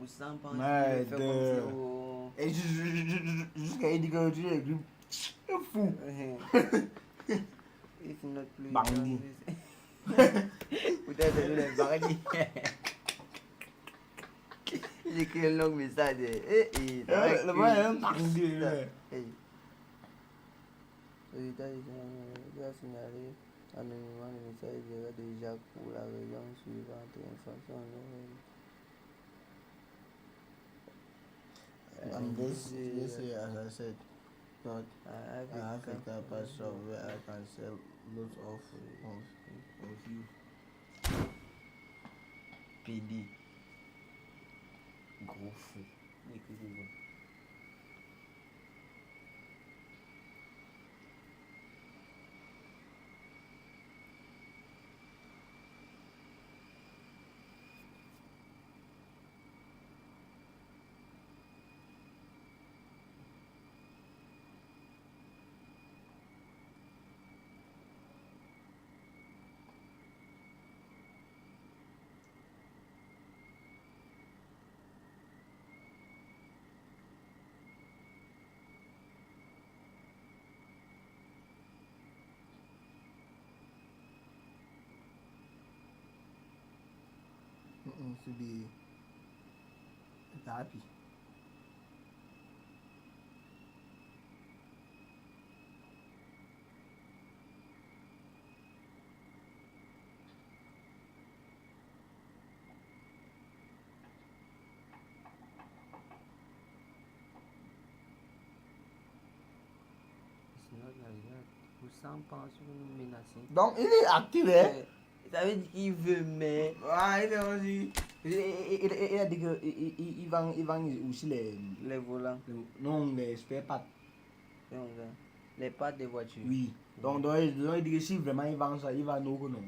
pour 100 pounds. Mais Fais comme si oh. Et jusqu'à il dit que tu es fou. Il finit notre plus. Bandit. Peut-être que les bandits. Il écrit un long message. Le boy est un bandit. Résultat, il a signalé anonymement le message déjà pour la région suivante. Information. And this as I said, but Africa passport where I can sell lots of you. PD. Gros fou. Écoutez-moi. To be happy. Pour 100 pounds sur une menace. Donc il est activé. Ça veut dire qu'il veut, mais. Ah, il est aussi. Il a dit qu'il vend aussi Les volants. Non, les spare parts. Les pattes des voitures. Oui. Donc il dit que si vraiment il vend ça, il va nous connaître.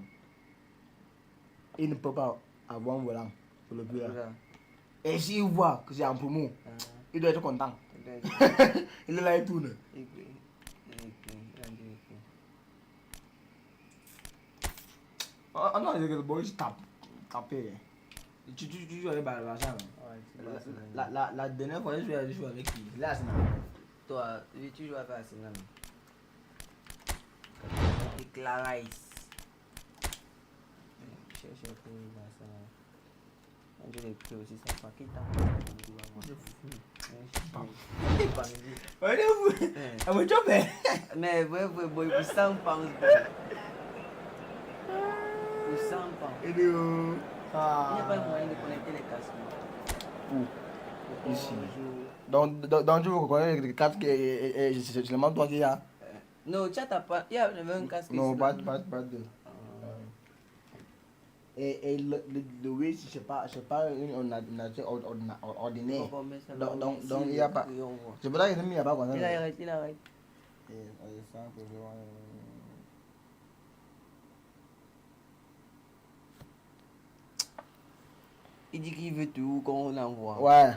Il ne peut pas avoir un volant pour le bureau. Et s'il voit que c'est en promo, il doit être content. Il est là et tourne. Oh non, le boy tapé. Tu joues avec l'argent. La dernière fois, je joue avec qui? L'Arsenal. Toi, tu joues avec Arsenal. Et Clarice. Cherche pour l'Arsenal. Je l'ai pris aussi, ça pas qui t'a. Mais ouais, boy, pour 100 pounds. Pour 100 pounds. Il n'y a pas moyen de connecter les casques. Où? Ici. Donc tu veux connaître les casques et c'est seulement toi qui as? Non, tu n'as pas. Il y avait un casque ici. Non, pas de. Et le oui, c'est pas une ordinateur ordinaire. Donc il n'y a pas. C'est pour ça qu'il n'y a pas. Il arrête. Il dit qu'il veut tout qu'on l'envoie. Ouais.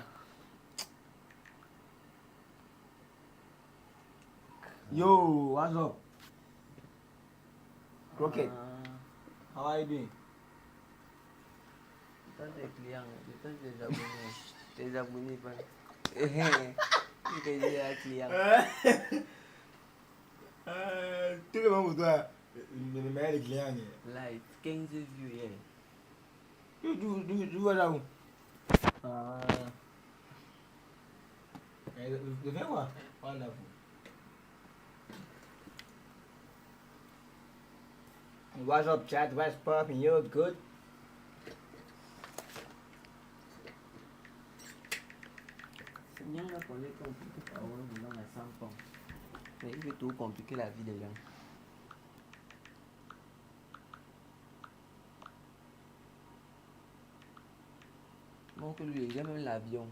Yo, what's up? Croquette. How are you doing? Tant des clients, tant des abonnés. Tes abonnés, pas. Tu te dis à client. Tout le monde pour toi. Le meilleur client. Live, 15 vues hier. Tu vois là où? Le fait quoi? Wonderful. What's up, chat? What's poppin'? You good? C'est bien là qu'on est compliqué. Ah ouais, on a 100 pounds. Mais il veut tout compliquer la vie des gens. Mon que lui, il a même l'avion.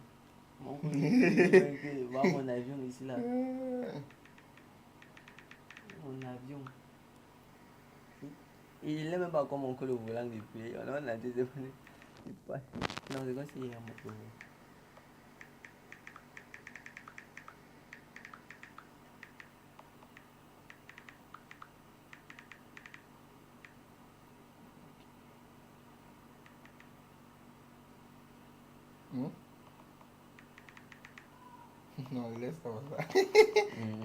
Mon que lui, voir mon avion ici là. Mon avion. Il n'est même pas comme mon que le volant depuis. On a des abonnés. Non, c'est quoi c'est hier mon pauvre. No, let's stop.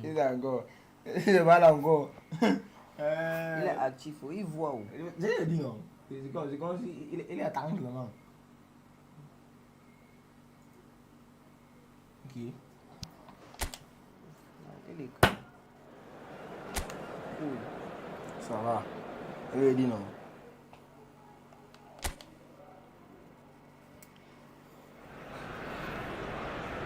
He's a go. He's a man go. Il est actif, il voit où. J'ai dit non. C'est comme si il est attendu vraiment. Ok. Il est calme. Cool. Ça va. Il a dit non.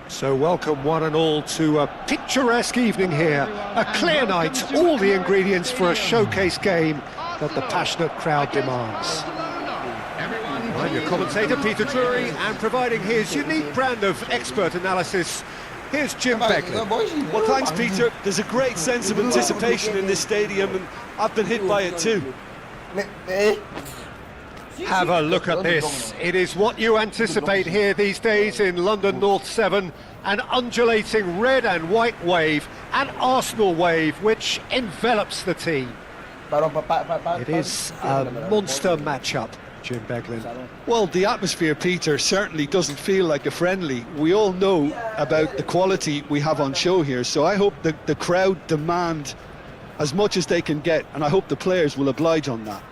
So welcome one and all to a picturesque evening here. A clear night, all the ingredients for a showcase game that the passionate crowd demands. I'm your commentator Peter Drury, and providing his unique brand of expert analysis, here's Jim Beckley. Well, thanks, Peter. There's a great sense of anticipation in this stadium, and I've been hit by it too. Have a look at this. It is what you anticipate here these days in London North 7. An undulating red and white wave, an Arsenal wave, which envelops the team. It is a monster matchup, Jim Beglin. Well, the atmosphere, Peter, certainly doesn't feel like a friendly. We all know about the quality we have on show here, so I hope the crowd demand as much as they can get, and I hope the players will oblige on that.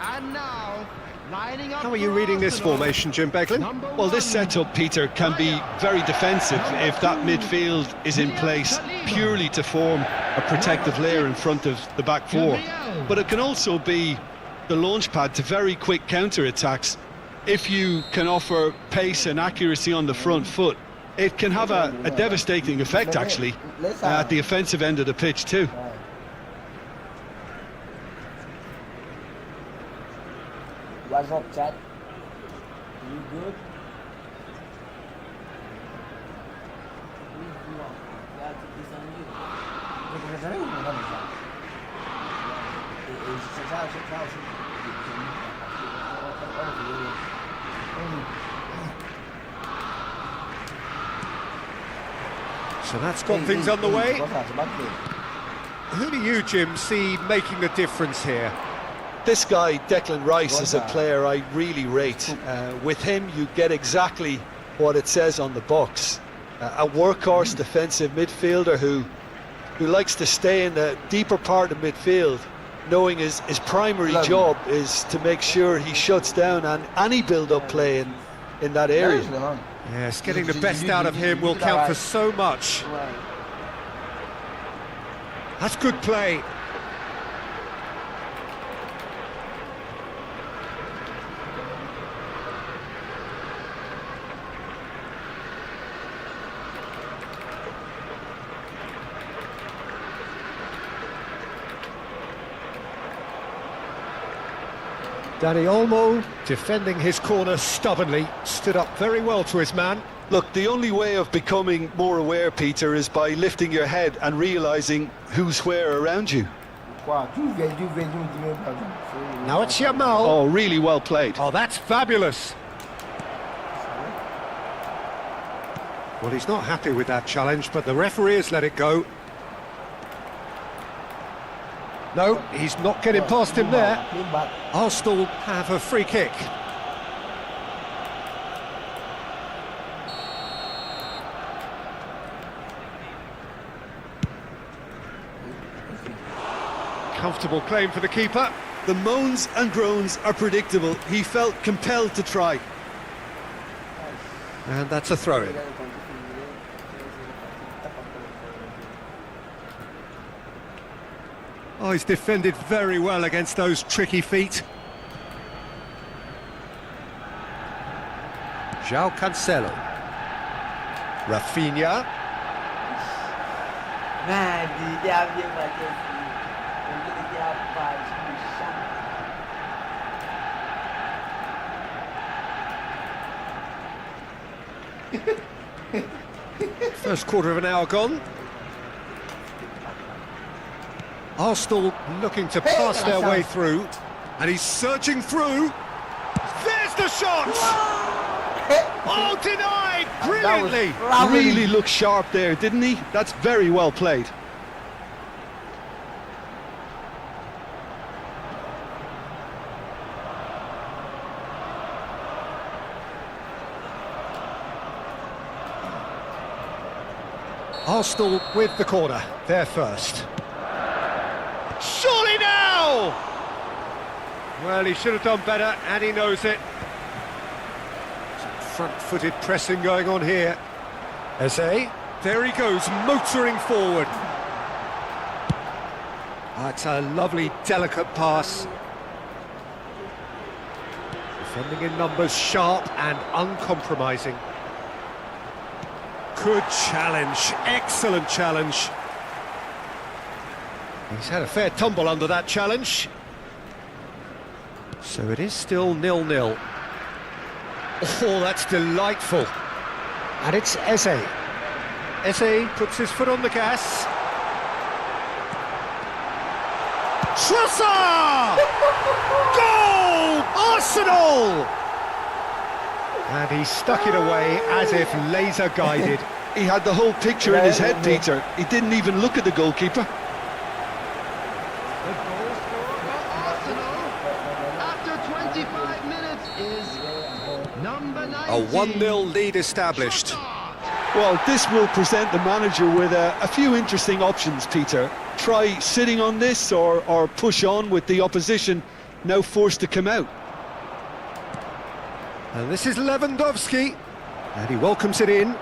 And now, lining up. How are you reading this formation, Jim Beglin? Well, this setup, Peter, can be very defensive if that midfield is in place purely to form a protective layer in front of the back four. But it can also be the launch pad to very quick counter-attacks. If you can offer pace and accuracy on the front foot, it can have a devastating effect, actually, at the offensive end of the pitch too. What's up, chat? You good? So that's got things underway. Who do you, Jim, see making the difference here? This guy, Declan Rice, is a player I really rate. With him, you get exactly what it says on the box. A workhorse defensive midfielder who likes to stay in the deeper part of midfield, knowing his primary job is to make sure he shuts down any build-up play in that area. Yes, getting the best out of him will count for so much. That's good play. Danny Olmo, defending his corner stubbornly, stood up very well to his man. Look, the only way of becoming more aware, Peter, is by lifting your head and realising who's where around you. Now it's Yamal. Oh, really well played. Oh, that's fabulous. Well, he's not happy with that challenge, but the referee has let it go. No, he's not getting past him there. Arsenal have a free kick. Comfortable claim for the keeper. The moans and groans are predictable. He felt compelled to try. And that's a throw-in. Oh, he's defended very well against those tricky feet. João Cancelo. Rafinha. First quarter of an hour gone. Arsenal looking to pass their way through, and he's searching through. There's the shot! Oh, denied! Brilliantly! Really looked sharp there, didn't he? That's very well played. Arsenal with the corner, there first. Surely now! Well, he should have done better, and he knows it. Some front-footed pressing going on here. Eze, there he goes, motoring forward. That's a lovely, delicate pass. Defending in numbers, sharp and uncompromising. Good challenge, excellent challenge. He's had a fair tumble under that challenge. So it is still 0-0. Oh, that's delightful. And it's Eze. Eze puts his foot on the gas. Trossard! Goal! Arsenal! And he stuck it away as if laser guided. He had the whole picture in his head, Peter. He didn't even look at the goalkeeper. After 25 minutes is number 19. A 1-0 lead established. Well, this will present the manager with a few interesting options, Peter. Try sitting on this or push on with the opposition now forced to come out. And this is Lewandowski, and he welcomes it in.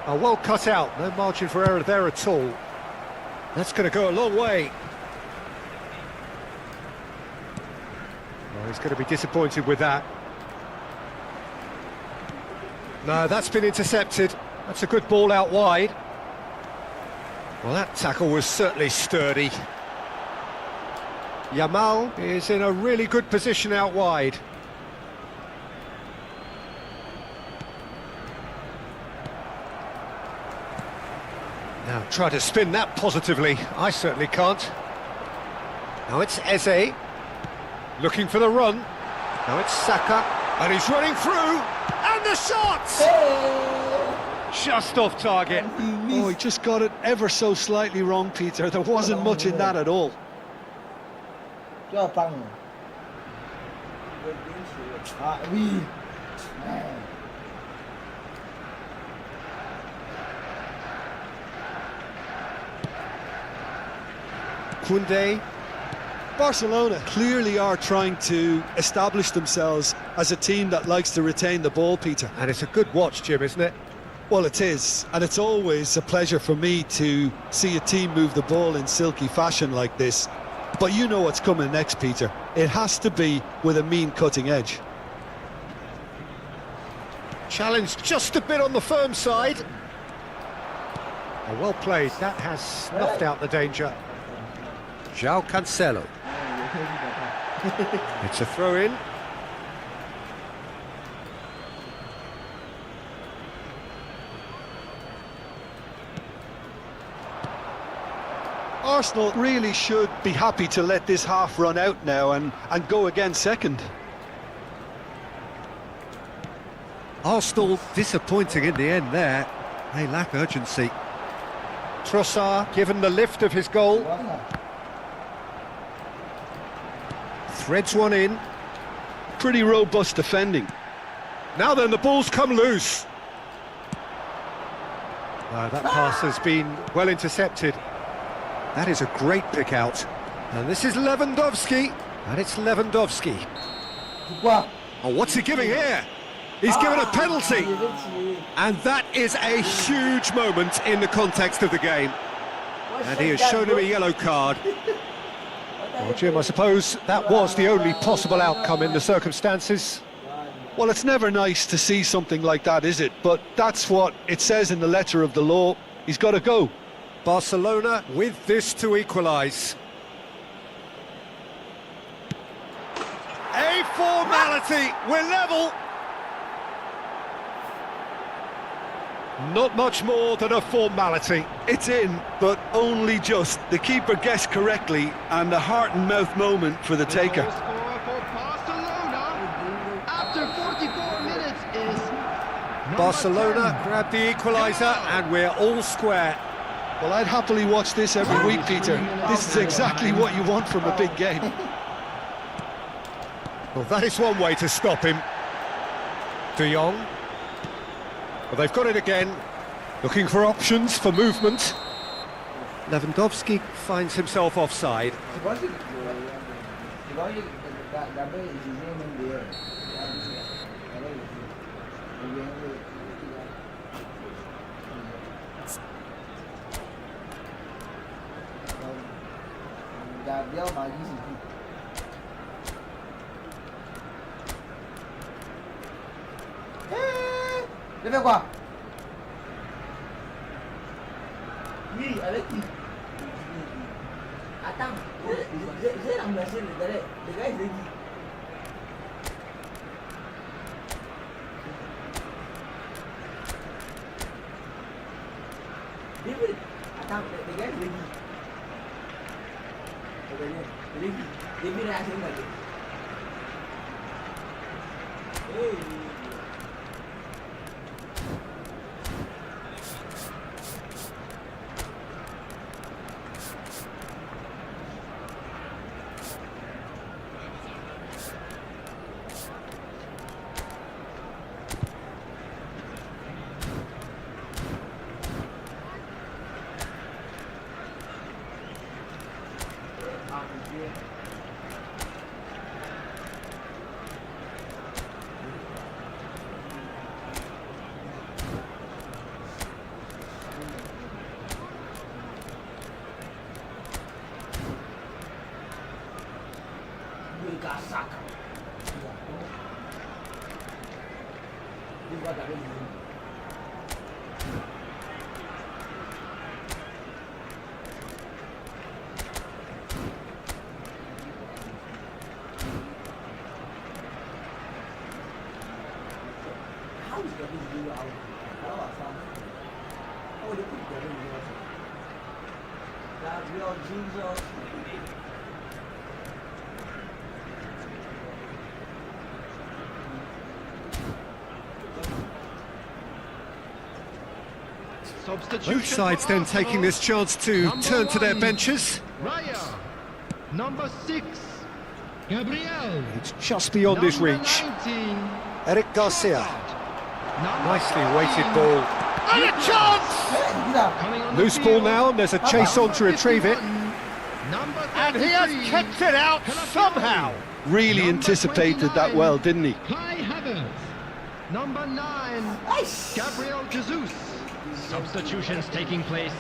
Well cut out, no margin for error there at all. That's going to go a long way. Well, he's going to be disappointed with that. No, that's been intercepted. That's a good ball out wide. Well, that tackle was certainly sturdy. Yamal is in a really good position out wide. Now try to spin that positively. I certainly can't. Now it's Eze, looking for the run. Now it's Saka, and he's running through, and the shot! Just off target. Oh, he just got it ever so slightly wrong, Peter. There wasn't much in that at all. Koundé. Barcelona clearly are trying to establish themselves as a team that likes to retain the ball, Peter. And it's a good watch, Jim, isn't it? Well, it is, and it's always a pleasure for me to see a team move the ball in silky fashion like this. But you know what's coming next, Peter. It has to be with a mean cutting edge. Challenge just a bit on the firm side. Oh, well played, that has snuffed out the danger. João Cancelo. It's a throw-in. Arsenal really should be happy to let this half run out now and go again second. Arsenal disappointing in the end there. They lack urgency. Trossard given the lift of his goal. Threads one in. Pretty robust defending. Now then, the ball's come loose. That pass has been well intercepted. That is a great pick out. And this is Lewandowski. And it's Lewandowski. Oh, what's he giving here? He's given a penalty. And that is a huge moment in the context of the game. And he has shown him a yellow card. Well, Jim, I suppose that was the only possible outcome in the circumstances. Well, it's never nice to see something like that, is it? But that's what it says in the letter of the law. He's got to go. Barcelona with this to equalise. A formality, we're level. Not much more than a formality. It's in, but only just. The keeper guessed correctly, and the heart and mouth moment for the taker. Goal scorer for Barcelona after 44 minutes is number Barcelona 10. grab the equaliser, and we're all square. Well, I'd happily watch this every week, Peter. This is exactly what you want from a big game. Well, that is one way to stop him. De Jong. Well, they've got it again. Looking for options for movement. Lewandowski finds himself offside. Dia fait quoi? Oui, avec qui? Attends, j'ai remplacé le gars, il est dit. Attends, le gars il est dit. Il est dit. Il est dit là, c'est une balle. Both sides then taking this chance to turn to their benches. Raya. Number 6, Gabriel. It's just beyond his reach. 19, Eric Garcia. Number Nicely 14, weighted ball. And a chance! coming on the Loose ball field, now, and there's a chase on to retrieve it. number And he has 33, kept it out somehow. Really Number anticipated that 29. well, didn't he? Kai Havertz. Number 9, Gabriel Jesus. Substitutions taking place.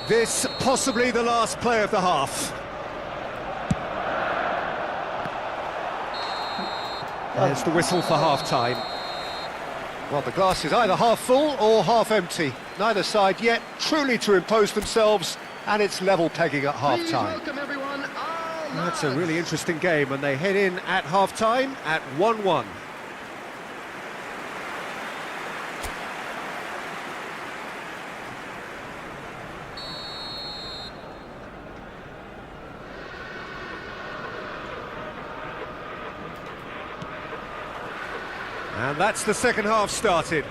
This possibly the last play of the half. There's the whistle for half-time. Well, the glass is either half full or half empty. Neither side yet truly to impose themselves, and it's level pegging at Please half-time. welcome everyone. That's a really interesting game, and they head in at half-time at 1-1. And that's the second half started.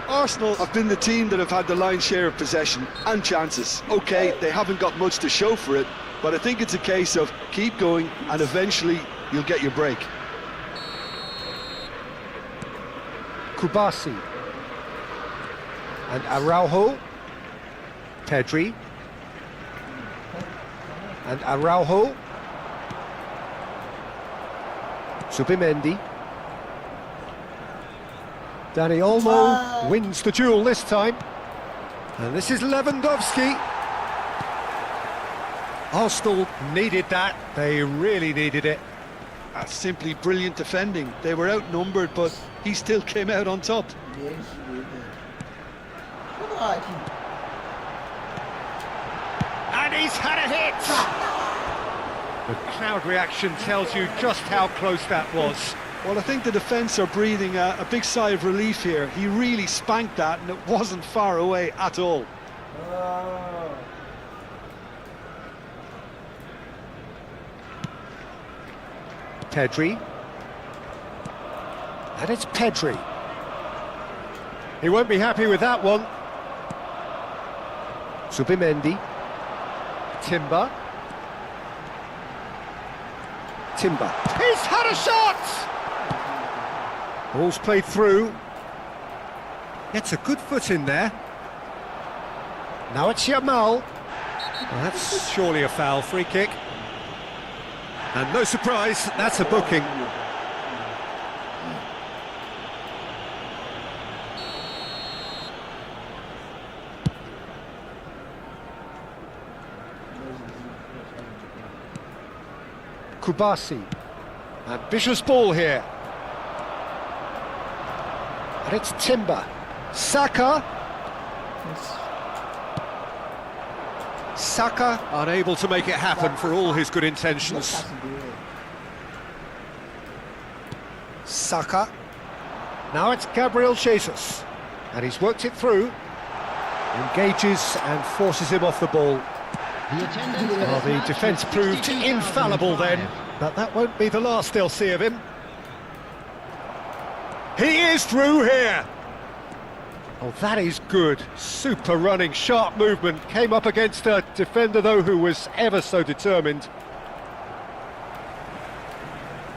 Arsenal have been the team that have had the lion's share of possession and chances. OK, they haven't got much to show for it, but I think it's a case of keep going and eventually you'll get your break. Kubasi. And Araujo. Pedri. And Araujo. Subimendi. Dani Olmo wins the duel this time. And this is Lewandowski. Arsenal needed that. They really needed it. That's simply brilliant defending. They were outnumbered, but he still came out on top. And he's had a hit! The crowd reaction tells you just how close that was. Well, I think the defence are breathing a big sigh of relief here. He really spanked that, and it wasn't far away at all. Pedri. And it's Pedri. He won't be happy with that one. Subimendi. Timber. Timber. He's had a shot! Ball's played through. Gets a good foot in there. Now it's Yamal. Well, that's surely a foul, free kick. And no surprise, that's a booking. Kubasi. Ambitious ball here. And it's Timber. Saka. Saka unable to make it happen for all his good intentions. Saka. Now it's Gabriel Jesus. And he's worked it through. Engages and forces him off the ball. Well, the defence proved infallible then, but that won't be the last they'll see of him. He is through here! Oh, that is good. Super running, sharp movement. Came up against a defender, though, who was ever so determined.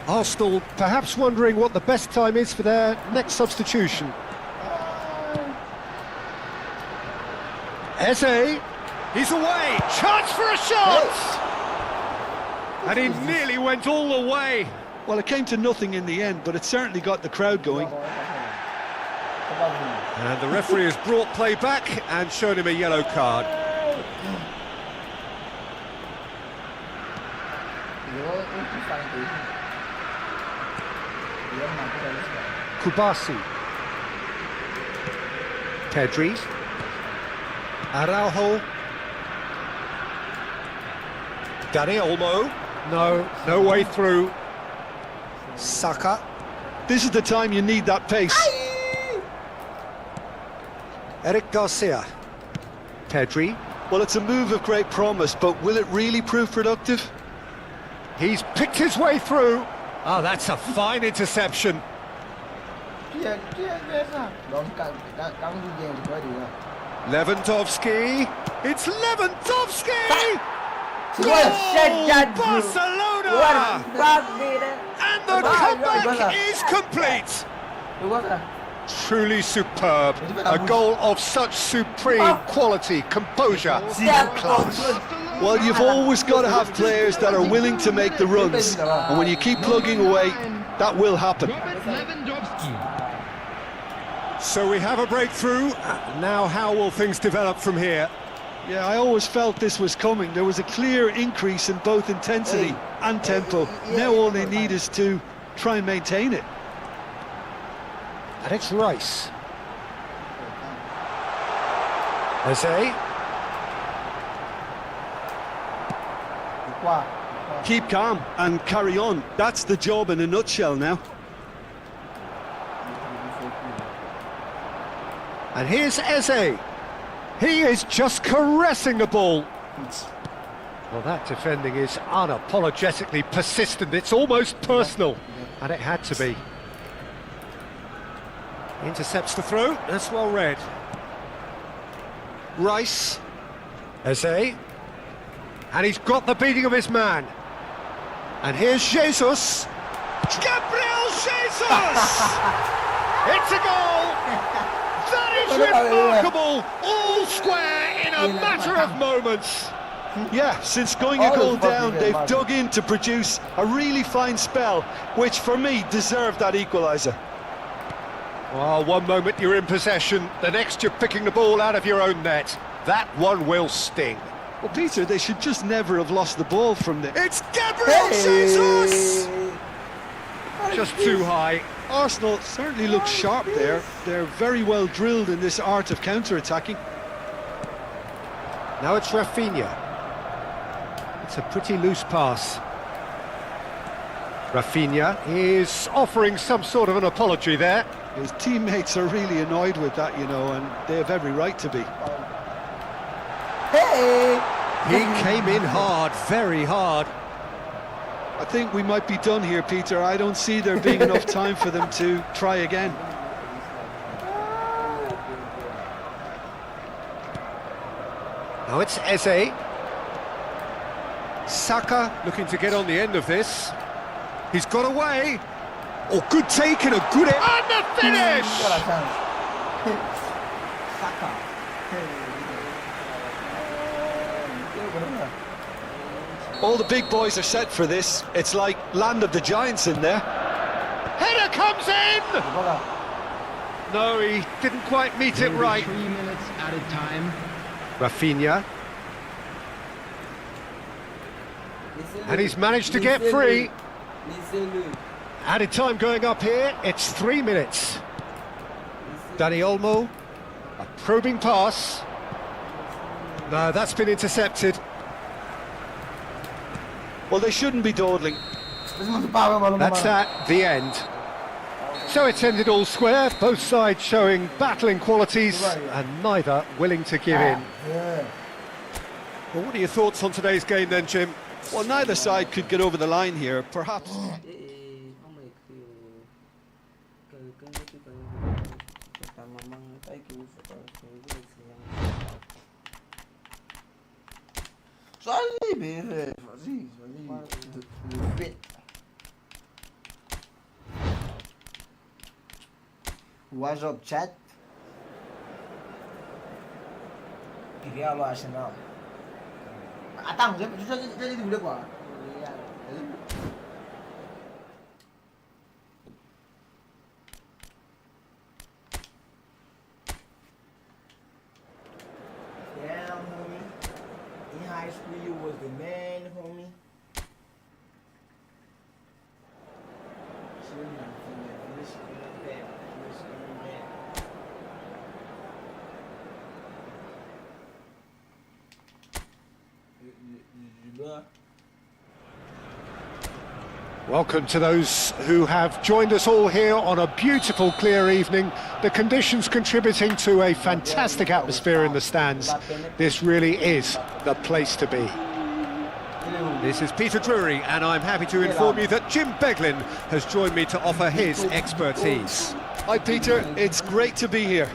Arsenal perhaps wondering what the best time is for their next substitution. Eze. He's away! Chance for a shot! And he nearly went all the way. Well, it came to nothing in the end, but it certainly got the crowd going. And the referee has brought play back and shown him a yellow card. Kubasi. Pedri. Araujo. Dani Olmo. No way through. Saka. This is the time you need that pace. Eric Garcia. Pedri. Well, it's a move of great promise, but will it really prove productive? He's picked his way through. Oh, that's a fine interception. Lewandowski. It's Lewandowski! Goal! Barcelona! And the comeback is complete! Truly superb. A goal of such supreme quality, composure and class. Well, you've always got to have players that are willing to make the runs. And when you keep plugging away, that will happen. So we have a breakthrough. Now how will things develop from here? Yeah, I always felt this was coming. There was a clear increase in both intensity and tempo. Now all they need is to try and maintain it. And it's Rice. Eze. Keep calm and carry on. That's the job in a nutshell now. And here's Eze. He is just caressing the ball. Well, that defending is unapologetically persistent. It's almost personal. And it had to be. Intercepts the throw. That's well read. Rice. Eze. And he's got the beating of his man. And here's Jesus. Gabriel Jesus! It's a goal! That is remarkable! All square in a matter of moments. Yeah, since going a goal down, they've dug in to produce a really fine spell, which for me deserved that equaliser. Well, one moment you're in possession, the next you're picking the ball out of your own net. That one will sting. Well, Peter, they should just never have lost the ball from there. It's Gabriel Jesus! Just too high. Arsenal certainly look sharp there. They're very well drilled in this art of counter-attacking. Now it's Rafinha. It's a pretty loose pass. Rafinha is offering some sort of an apology there. His teammates are really annoyed with that, you know, and they have every right to be. He came in hard, very hard. I think we might be done here, Peter. I don't see there being enough time for them to try again. Now it's Eze. Saka looking to get on the end of this. He's got away. Oh, good take and a good... And the finish! Saka. All the big boys are set for this. It's like Land of the Giants in there. Header comes in! No, he didn't quite meet it right. 3 minutes added time. Rafinha. And he's managed to get free. Added time going up here, it's 3 minutes. Dani Olmo, a probing pass. No, that's been intercepted. Well, they shouldn't be dawdling. That's that, the end. So it's ended all square, both sides showing battling qualities and neither willing to give in. Well, what are your thoughts on today's game then, Jim? Well, neither side could get over the line here, perhaps. What's up, chat? Real Arsenal. Attends, je dis quoi? Yeah, homie. In high school, you was the man, homie. Welcome to those who have joined us all here on a beautiful, clear evening. The conditions contributing to a fantastic atmosphere in the stands. This really is the place to be. This is Peter Drury, and I'm happy to inform you that Jim Beglin has joined me to offer his expertise. Hi, Peter. It's great to be here.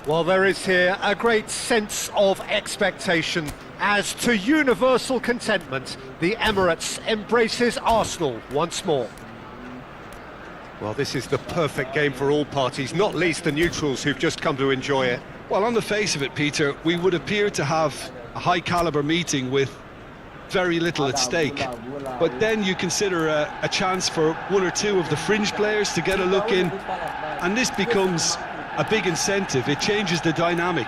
Well, there is here a great sense of expectation as to universal contentment, the Emirates embraces Arsenal once more. Well, this is the perfect game for all parties, not least the neutrals who've just come to enjoy it. Well, on the face of it, Peter, we would appear to have a high-caliber meeting with very little at stake. But then you consider a chance for one or two of the fringe players to get a look in, and this becomes a big incentive. It changes the dynamic.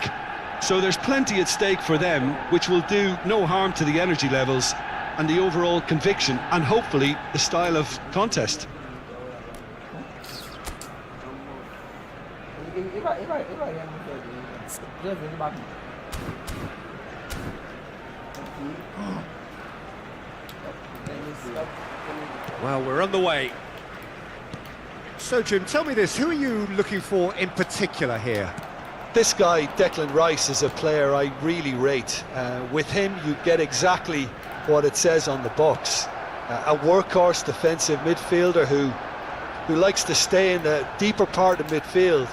So there's plenty at stake for them, which will do no harm to the energy levels and the overall conviction, and hopefully the style of contest. Well, we're on the way. So, Jim, tell me this, who are you looking for in particular here? This guy, Declan Rice, is a player I really rate. With him, you get exactly what it says on the box. A workhorse defensive midfielder who likes to stay in the deeper part of midfield,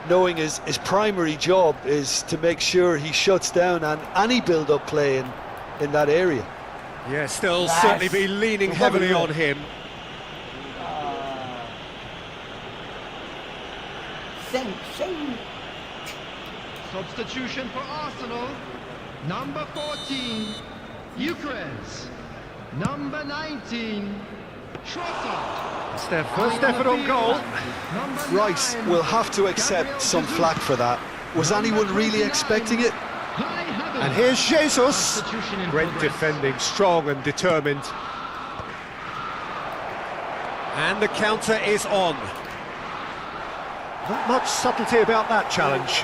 knowing his primary job is to make sure he shuts down any build-up play in that area. Yeah, still certainly be leaning heavily on him. Substitution for Arsenal. Number 14, Eucharist. Number 19, Trossard. It's their first effort on goal. Rice will have to accept some flack for that. Was anyone really expecting it? And here's Jesus. Great defending, strong and determined. And the counter is on. Not much subtlety about that challenge.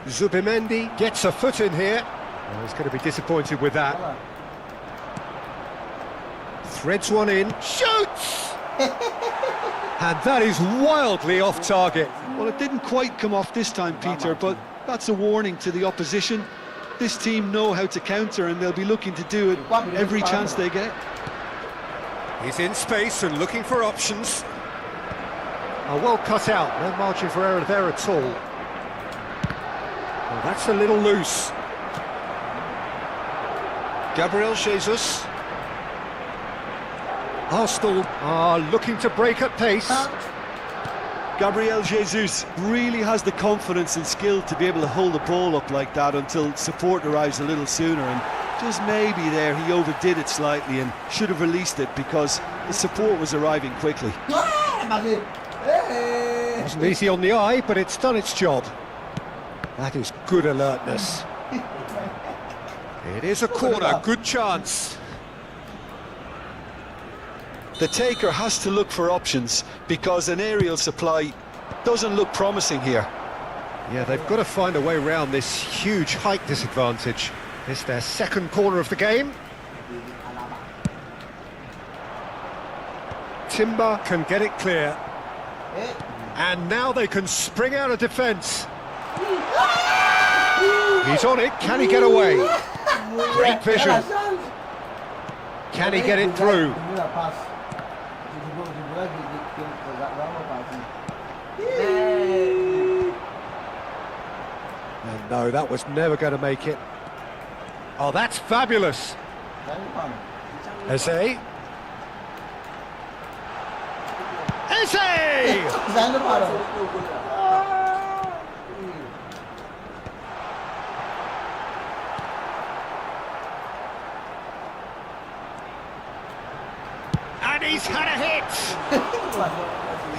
Zubimendi gets a foot in here. Oh, he's going to be disappointed with that. Threads one in, shoots! And that is wildly off target. Well, it didn't quite come off this time, Peter, but that's a warning to the opposition. This team know how to counter, and they'll be looking to do it every chance they get. He's in space and looking for options. Oh, well cut out, no margin for error there at all. Well, that's a little loose. Gabriel Jesus. Arsenal are looking to break at pace. Gabriel Jesus really has the confidence and skill to be able to hold the ball up like that until support arrives a little sooner, and just maybe there he overdid it slightly and should have released it because the support was arriving quickly. Wasn't easy on the eye, but it's done its job. That is good alertness. It is a corner, good chance. The taker has to look for options because an aerial supply doesn't look promising here. Yeah, they've got to find a way around this huge height disadvantage. It's their second corner of the game. Timber can get it clear. And now they can spring out of defence. He's on it, can he get away? Great vision. Can he get it through? And no, that was never going to make it. Oh, that's fabulous. Eze. Eze! And he's had a hit!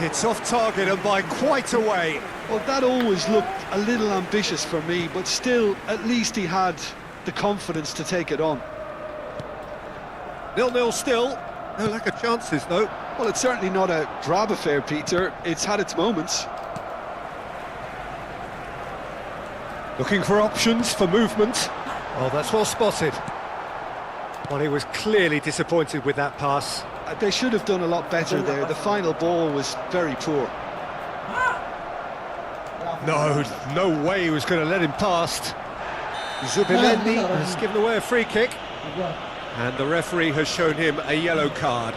It's off target and by quite a way. Well, that always looked a little ambitious for me, but still, at least he had the confidence to take it on. 0-0 still. No lack of chances, though. Well, it's certainly not a drab affair, Peter. It's had its moments. Looking for options for movement. Oh, that's well spotted. Well, he was clearly disappointed with that pass. They should have done a lot better there. The final ball was very poor. No way he was going to let him past. Zubimendi has given away a free kick. And the referee has shown him a yellow card.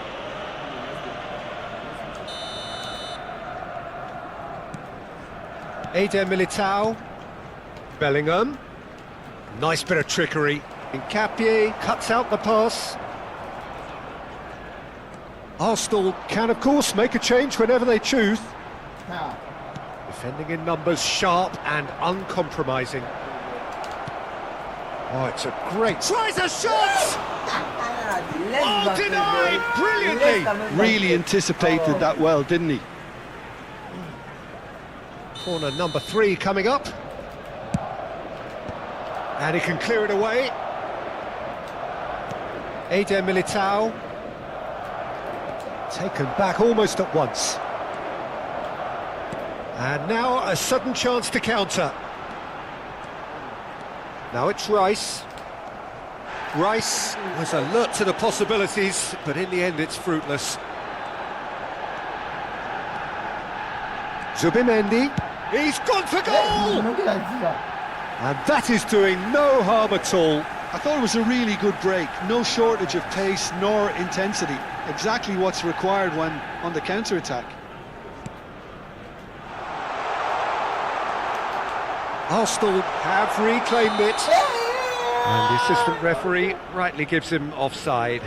Eder Militao. Bellingham. Nice bit of trickery. Nkapie cuts out the pass. Arsenal can, of course, make a change whenever they choose. Defending in numbers, sharp and uncompromising. Oh, it's a great... Tries a shot! Oh, denied! Brilliantly! Really anticipated that well, didn't he? Corner number 3 coming up. And he can clear it away. Eder Militao. Taken back almost at once. And now a sudden chance to counter. Now it's Rice. Rice was alert to the possibilities, but in the end it's fruitless. Zubimendi. He's gone for goal! And that is doing no harm at all. I thought it was a really good break. No shortage of pace nor intensity. Exactly what's required when on the counter-attack. Arsenal have reclaimed it. And the assistant referee rightly gives him offside.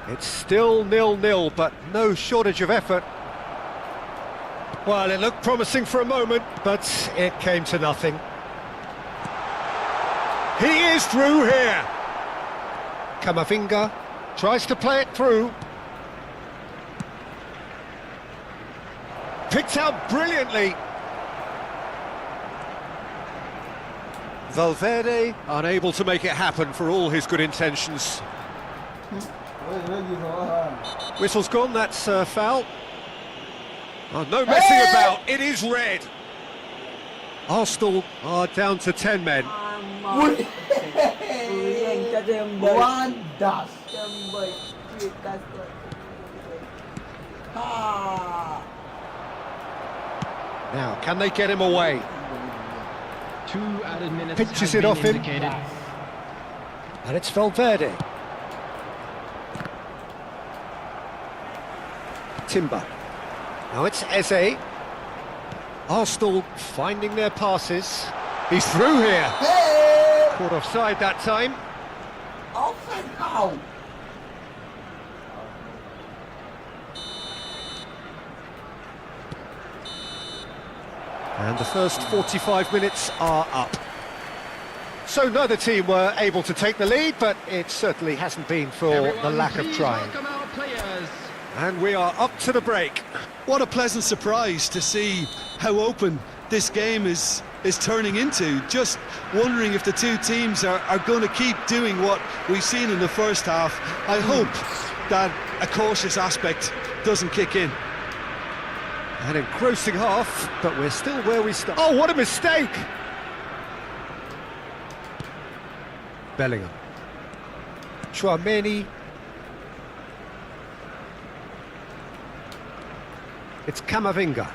It's still 0-0, but no shortage of effort. Well, it looked promising for a moment, but it came to nothing. He is through here. Camavinga tries to play it through. Picked out brilliantly. Valverde unable to make it happen for all his good intentions. Whistle's gone, that's foul. Oh, no messing about, it is red. Arsenal are down to 10 men. Now, can they get him away? 2 added minutes. Pitches it off him. And it's Valverde. Timber. Now it's Eze. Arsenal finding their passes. He's through here. Hey! Caught offside that time. Offside how? And the first 45 minutes are up. So neither team were able to take the lead, but it certainly hasn't been for the lack of trying. Welcome our players. And we are up to the break. What a pleasant surprise to see how open this game is turning into. Just wondering if the two teams are going to keep doing what we've seen in the first half. I hope that a cautious aspect doesn't kick in. An engrossing half, but we're still where we start. Oh, what a mistake! Bellingham. Chouameni. It's Camavinga.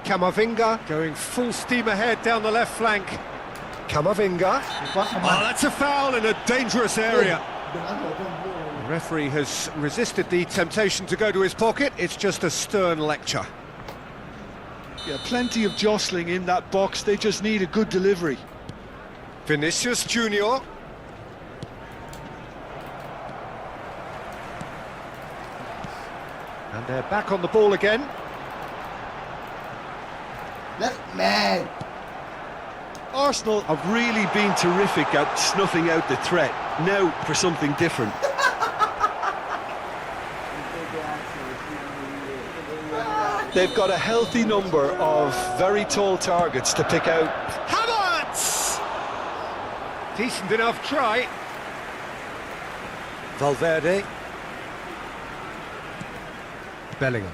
Camavinga going full steam ahead down the left flank. Camavinga. Oh, that's a foul in a dangerous area. The referee has resisted the temptation to go to his pocket. It's just a stern lecture. Yeah, plenty of jostling in that box. They just need a good delivery. Vinicius Junior. And they're back on the ball again. That's mad. Arsenal have really been terrific at snuffing out the threat. Now for something different. They've got a healthy number of very tall targets to pick out. Havertz! Decent enough try. Valverde. Bellingham.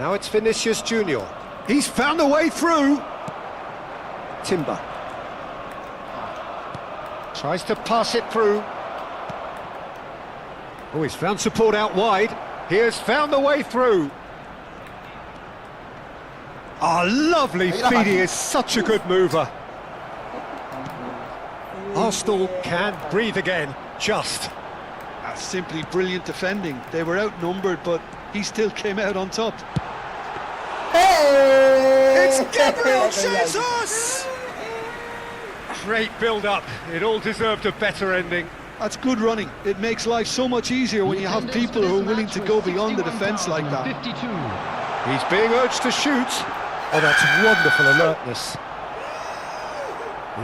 Now it's Vinicius Junior. He's found a way through. Timber. Tries to pass it through. Oh, he's found support out wide. He has found the way through. Oh, lovely feed. He is such a good mover. Arsenal can breathe again, just. That's simply brilliant defending. They were outnumbered, but he still came out on top. Hey! It's Gabriel Jesus! Great build-up. It all deserved a better ending. That's good running. It makes life so much easier when you have people who are willing to go beyond the defence like that. 52. He's being urged to shoot. Oh, that's wonderful alertness.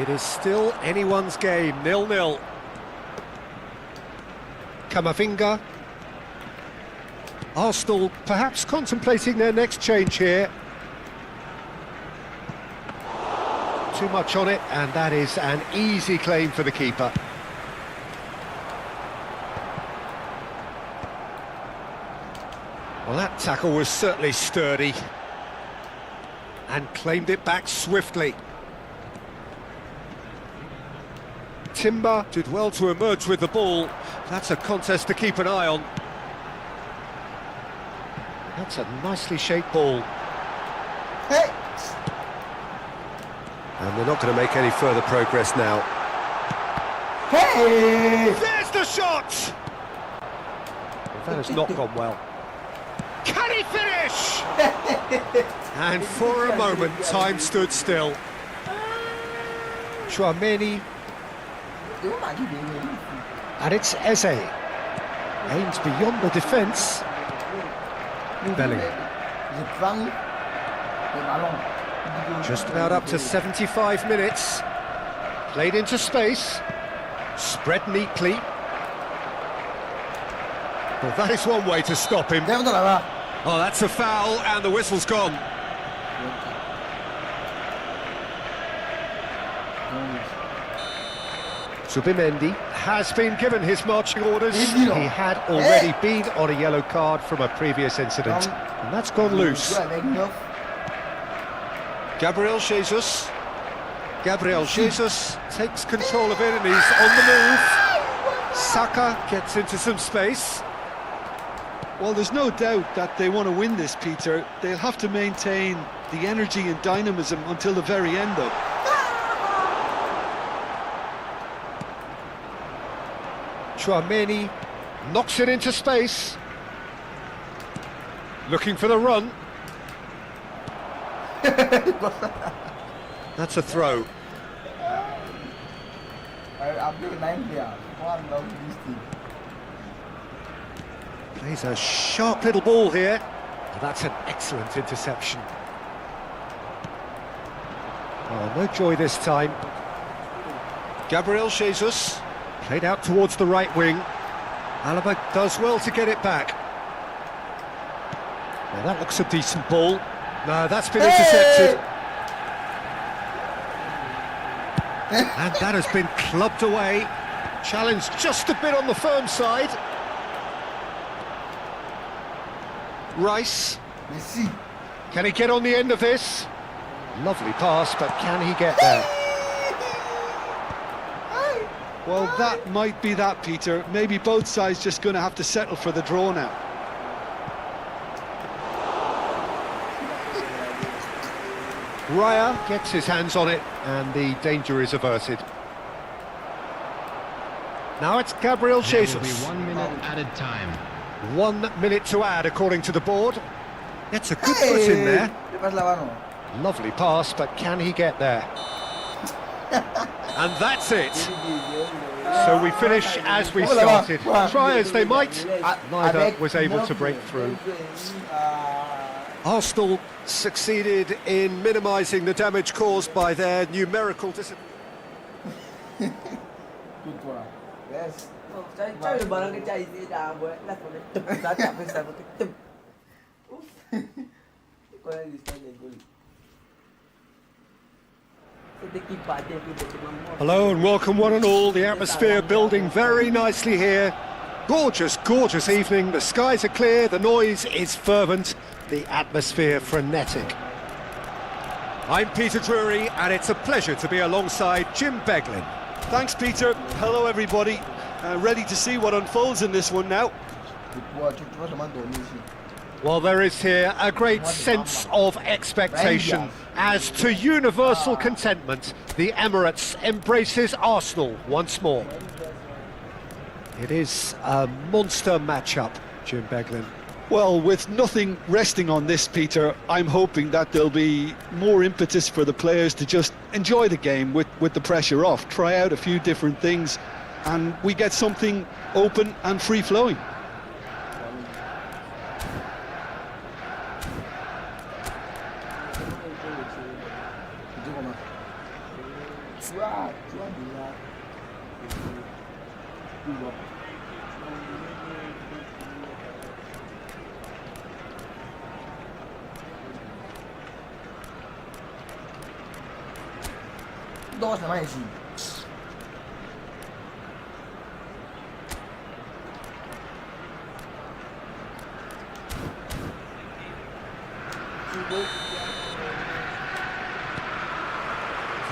It is still anyone's game, 0-0. Camavinga. Arsenal perhaps contemplating their next change here. Too much on it, and that is an easy claim for the keeper. Well, that tackle was certainly sturdy. And claimed it back swiftly. Timber did well to emerge with the ball. That's a contest to keep an eye on. That's a nicely shaped ball. Hey! And they're not going to make any further progress now. Hey! There's the shot! That has not gone well. Can he finish? And for a moment, time stood still. Chouameni. And it's Eze. Aims beyond the defence. Bellingham. Just about up to 75 minutes. Played into space. Spread neatly. Well, that is one way to stop him. Oh, that's a foul, and the whistle's gone. Zubimendi has been given his marching orders. He had already been on a yellow card from a previous incident, and that's gone loose. Gabriel Jesus. Gabriel Jesus takes control of it, and he's on the move. Saka gets into some space. Well, there's no doubt that they want to win this, Peter. They'll have to maintain the energy and dynamism until the very end, though. Chouameni knocks it into space. Looking for the run. That's a throw. Plays a sharp little ball here. That's an excellent interception. Oh, no joy this time. Gabriel Jesus played out towards the right wing. Alaba does well to get it back. Now that looks a decent ball. No, that's been intercepted. And that has been clubbed away. Challenge just a bit on the firm side. Rice. Can he get on the end of this? Lovely pass, but can he get there? Well, that might be that, Peter. Maybe both sides just going to have to settle for the draw now. Raya gets his hands on it, and the danger is averted. Now it's Gabriel There will Jesus. be 1 minute added time. 1 minute to add, according to the board. Gets a good foot in there. Lovely pass, but can he get there? And that's it. So we finish as we started. Try as they might, neither was able to break through. Arsenal succeeded in minimising the damage caused by their numerical discipline. Chơi barang cái chạy gì đã với là còn chụp đá chạm với sai một cái chụp. Coi này sai này goal. Hello and welcome one and all. The atmosphere building very nicely here. Gorgeous, gorgeous evening. The skies are clear, the noise is fervent, the atmosphere frenetic. I'm Peter Drury and it's a pleasure to be alongside Jim Beglin. Thanks, Peter. Hello, everybody. Ready to see what unfolds in this one now. Well, there is here a great sense of expectation. As to universal contentment, the Emirates embraces Arsenal once more. It is a monster matchup, Jim Beglin. Well, with nothing resting on this, Peter, I'm hoping that there'll be more impetus for the players to just enjoy the game with the pressure off, try out a few different things, and we get something open and free-flowing.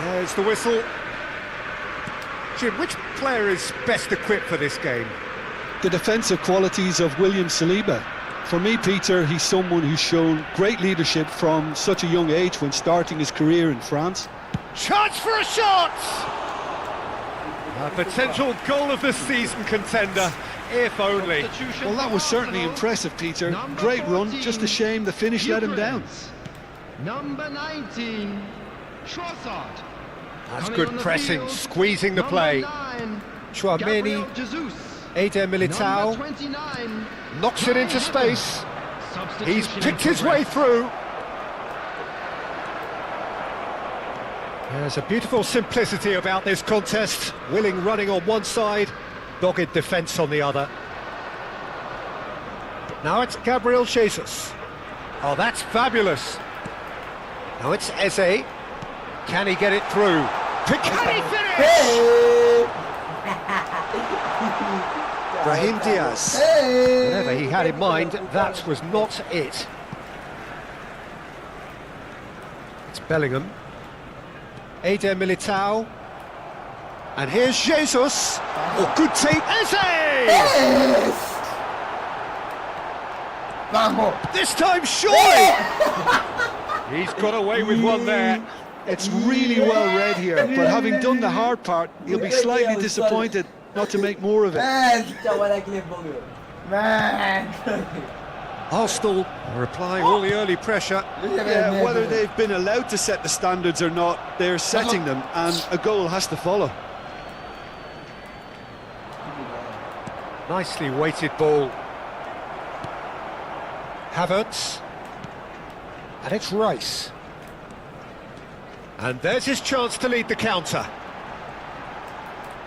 There's the whistle. Jim, which player is best equipped for this game? The defensive qualities of William Saliba. For me, Peter, he's someone who's shown great leadership from such a young age when starting his career in France. Chance for a shot! A potential goal of the season contender, if only. Well, that was certainly impressive, Peter. Great run, just a shame the finish let him down. Number 19, Trossard. That's good pressing, squeezing the play. Chouameni, Eder Militao, knocks it into space. He's picked his way through. There's a beautiful simplicity about this contest. Willing running on one side, dogged defence on the other. Now it's Gabriel Jesus. Oh, that's fabulous. Now it's Eze. Can he get it through? Can he finish? Brahim Diaz. Whatever he had in mind, that was not it. It's Bellingham. Eder Militao. And here's Jesus. Oh, good take. Eze! This time, surely! He's got away with one there. It's really well read here, but having done the hard part, he'll be slightly disappointed not to make more of it. Arsenal are applying all the early pressure. Yeah, whether they've been allowed to set the standards or not, they're setting them, and a goal has to follow. Nicely weighted ball. Havertz. And it's Rice. And there's his chance to lead the counter.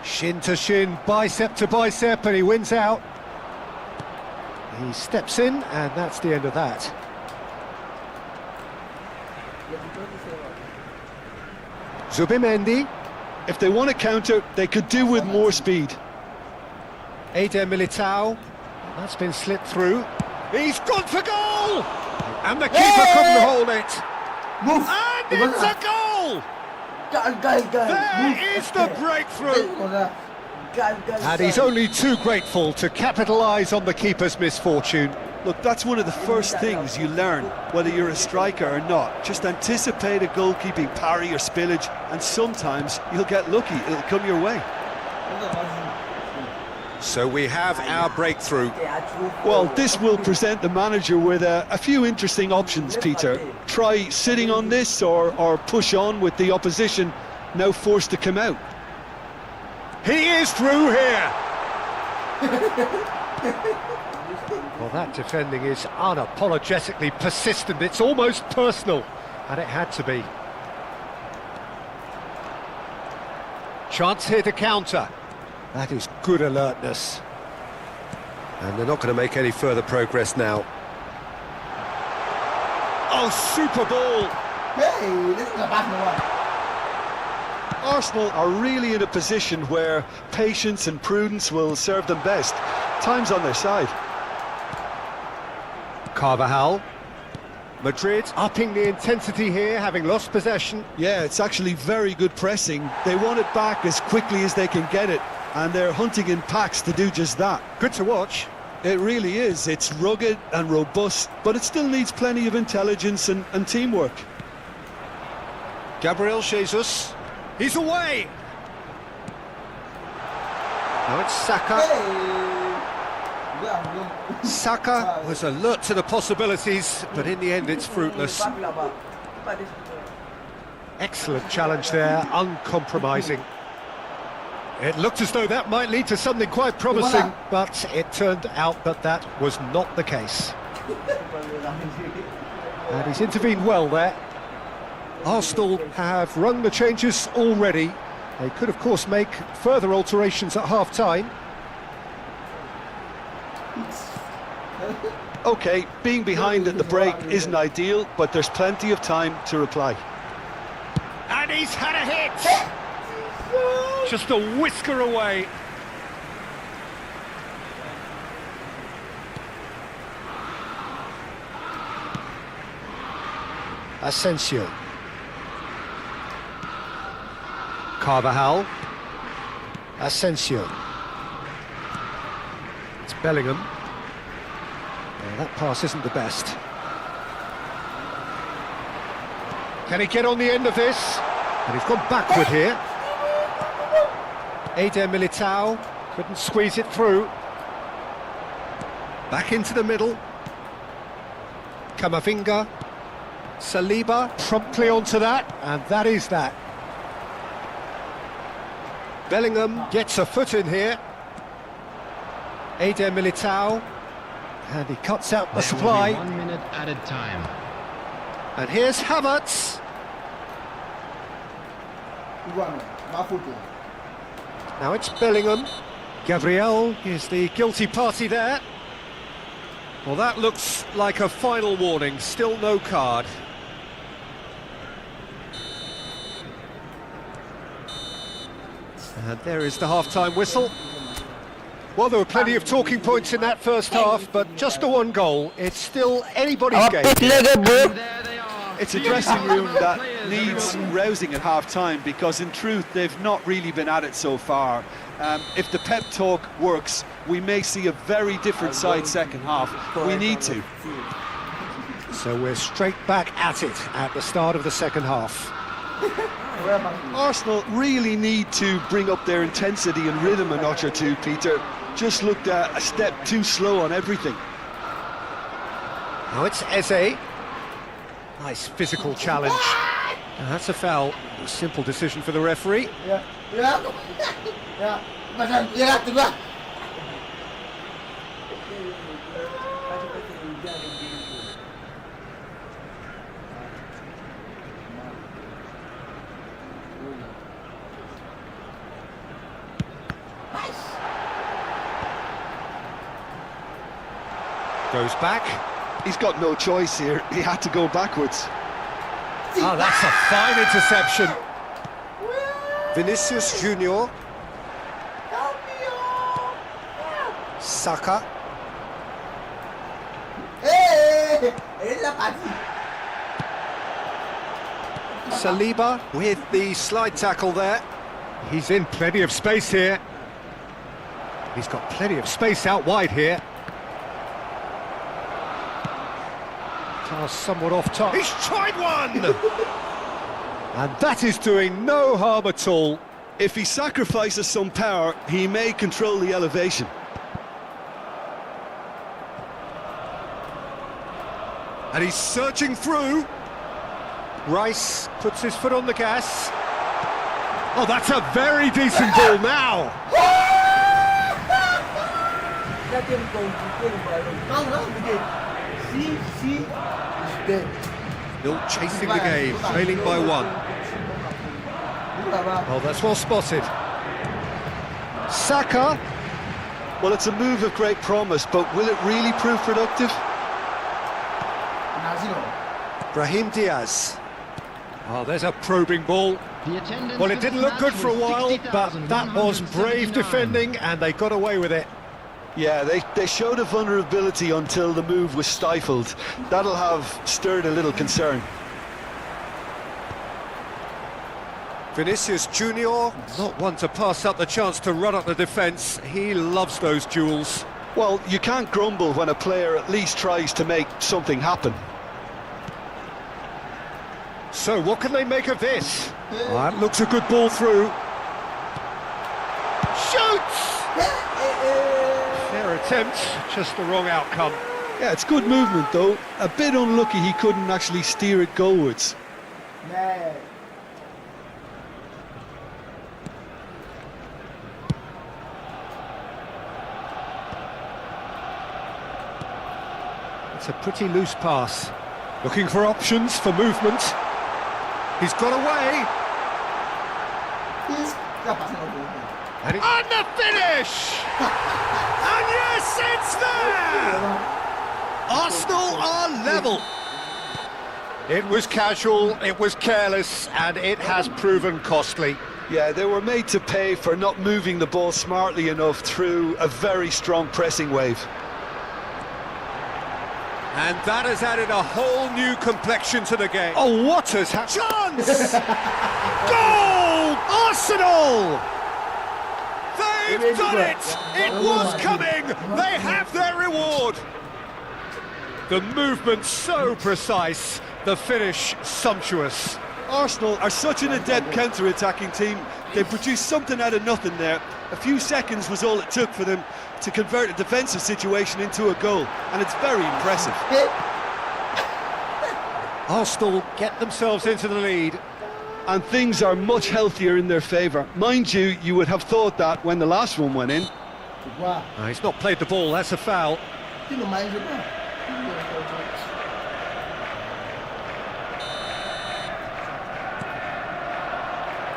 Shin to shin, bicep to bicep, and he wins out. He steps in, and that's the end of that. Zubimendi. If they want to counter, they could do with more speed. Eder Militao. That's been slipped through. He's gone for goal! And the keeper couldn't hold it. Move. And it's a goal! Guys. There is the breakthrough! Guys. And he's only too grateful to capitalise on the keeper's misfortune. Look, that's one of the first things you learn, whether you're a striker or not. Just anticipate a goalkeeping parry or spillage, and sometimes you'll get lucky, it'll come your way. So we have our breakthrough. Well, this will present the manager with a few interesting options, Peter. Try sitting on this or push on with the opposition now forced to come out. He is through here! Well, that defending is unapologetically persistent. It's almost personal, and it had to be. Chance here to counter. That is good alertness. And they're not going to make any further progress now. Oh, super ball! Hey, this is a bad one. Arsenal are really in a position where patience and prudence will serve them best. Time's on their side. Carvajal. Madrid upping the intensity here, having lost possession. Yeah, it's actually very good pressing. They want it back as quickly as they can get it, and they're hunting in packs to do just that. Good to watch. It really is. It's rugged and robust, but it still needs plenty of intelligence and teamwork. Gabriel Jesus. He's away! Now it's Saka. Saka was alert to the possibilities, but in the end it's fruitless. Excellent challenge there, uncompromising. It looked as though that might lead to something quite promising, but it turned out that that was not the case. And he's intervened well there. Arsenal have run the changes already. They could, of course, make further alterations at half-time. OK, being behind at the break isn't ideal, but there's plenty of time to reply. And he's had a hit! Just a whisker away. Asensio. Carvajal. Asensio. It's Bellingham. Well, that pass isn't the best. Can he get on the end of this? And he's gone backward here. Eder Militao couldn't squeeze it through. Back into the middle. Camavinga. Saliba promptly onto that, and that is that. Bellingham gets a foot in here. Eder Militao, and he cuts out the supply. 1 minute added time. And here's Havertz. Now it's Bellingham. Gabriel is the guilty party there. Well, that looks like a final warning. Still no card. And there is the half-time whistle. Well, there were plenty of talking points in that first half, but just the one goal. It's still anybody's game. It's a dressing room that needs rousing at half-time, because in truth they've not really been at it so far. If the pep talk works, we may see a very different side second half. We need to. So we're straight back at it at the start of the second half. Arsenal really need to bring up their intensity and rhythm a notch or two, Peter. Just looked a step too slow on everything. Now it's Eze. Nice physical challenge. And that's a foul. A simple decision for the referee. Ya. Ya. Macam ya tu lah. Goes back. He's got no choice here. He had to go backwards. Oh, that's a fine interception. Vinicius Junior. Saka. Saliba with the slide tackle there. He's in plenty of space here. He's got plenty of space out wide here. Pass somewhat off top. He's tried one! And that is doing no harm at all. If he sacrifices some power, he may control the elevation. And he's searching through. Rice puts his foot on the gas. Oh, that's a very decent ball now. Still chasing the game, trailing by 1. Oh, that's well spotted. Saka. Well, it's a move of great promise, but will it really prove productive? Brahim Diaz. Oh, there's a probing ball. Well, it didn't look good for a while, but that was brave defending, and they got away with it. Yeah, they showed a vulnerability until the move was stifled. That'll have stirred a little concern. Vinicius Junior, not one to pass up the chance to run up the defence. He loves those duels. Well, you can't grumble when a player at least tries to make something happen. So, what can they make of this? That looks a good ball through. Shoots! Fair attempt, just the wrong outcome. Yeah, it's good movement though. A bit unlucky he couldn't actually steer it goalwards. It's a pretty loose pass. Looking for options for movement. He's got away. And the finish! And yes, it's there! Arsenal are level. It was casual, it was careless, and it has proven costly. Yeah, they were made to pay for not moving the ball smartly enough through a very strong pressing wave. And that has added a whole new complexion to the game. Oh, what has happened? Chance! Goal! Arsenal! They've done it! It was coming! They have their reward! The movement so precise, the finish sumptuous. Arsenal are such an adept counter-attacking team. They produced something out of nothing there. A few seconds was all it took for them to convert a defensive situation into a goal, and it's very impressive. Arsenal get themselves into the lead. And things are much healthier in their favour. Mind you, you would have thought that when the last one went in. He's not played the ball, that's a foul.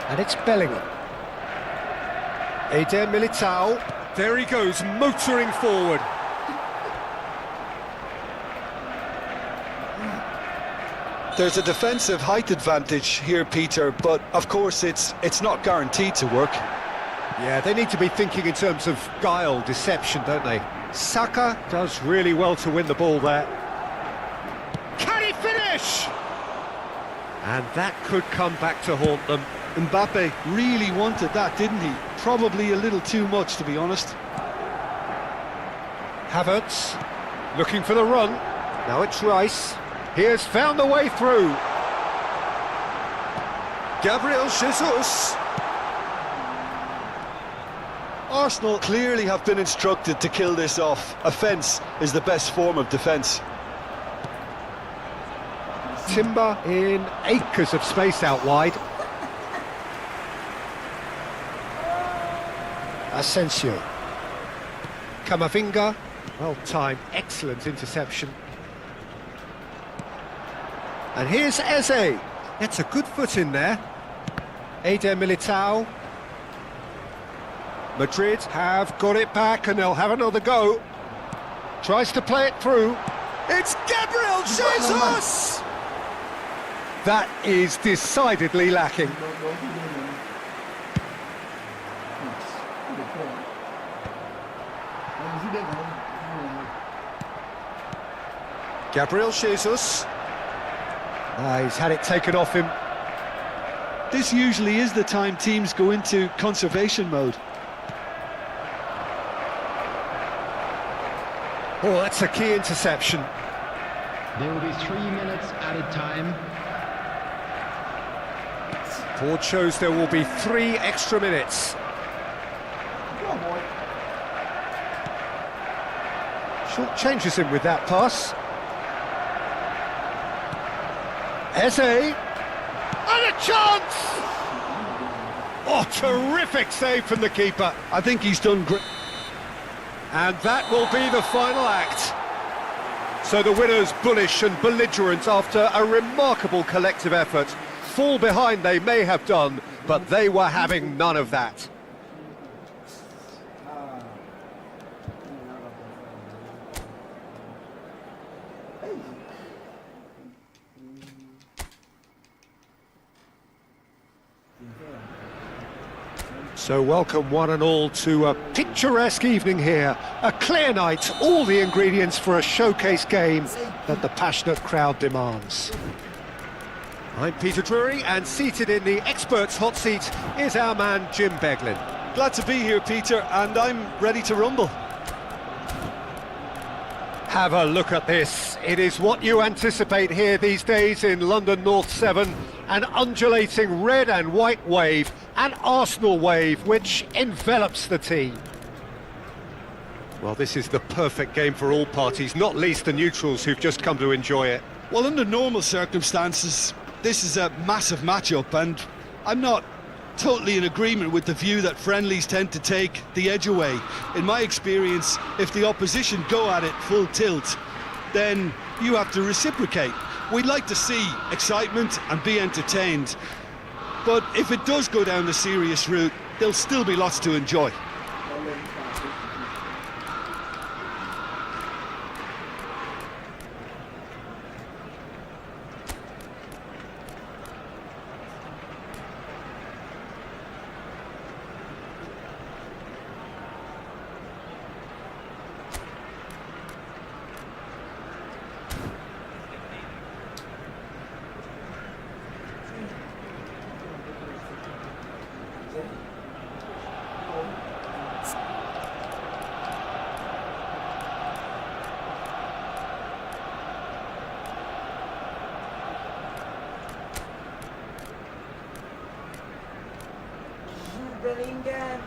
And it's Bellingham. Eder Militao. There he goes, motoring forward. There's a defensive height advantage here, Peter, but of course it's not guaranteed to work. Yeah, they need to be thinking in terms of guile, deception, don't they? Saka does really well to win the ball there. Can he finish? And that could come back to haunt them. Mbappe really wanted that, didn't he? Probably a little too much, to be honest. Havertz looking for the run. Now it's Rice. He has found the way through. Gabriel Jesus. Arsenal clearly have been instructed to kill this off. Offence is the best form of defence. Timber in acres of space out wide. Asensio. Camavinga. Well timed, excellent interception. And here's Eze. Gets a good foot in there. Eder Militao. Madrid have got it back and they'll have another go. Tries to play it through. It's Gabriel Jesus! That is decidedly lacking. Gabriel Jesus. He's had it taken off him. This usually is the time teams go into conservation mode. Oh, that's a key interception. There will be 3 minutes added time. Board shows there will be 3 extra minutes. Short changes him with that pass. Eze. And a chance! Oh, terrific save from the keeper. I think he's done great. And that will be the final act. So the winners, bullish and belligerent after a remarkable collective effort. Fall behind they may have done, but they were having none of that. So welcome one and all to a picturesque evening here. A clear night, all the ingredients for a showcase game that the passionate crowd demands. I'm Peter Drury, and seated in the experts' hot seat is our man Jim Beglin. Glad to be here, Peter, and I'm ready to rumble. Have a look at this. It is what you anticipate here these days in London North 7. An undulating red and white wave, an Arsenal wave which envelops the team. Well, this is the perfect game for all parties, not least the neutrals who've just come to enjoy it. Well, under normal circumstances, this is a massive matchup, and I'm not totally in agreement with the view that friendlies tend to take the edge away. In my experience, if the opposition go at it full tilt, then you have to reciprocate. We'd like to see excitement and be entertained, but if it does go down the serious route, there'll still be lots to enjoy. Bellingham.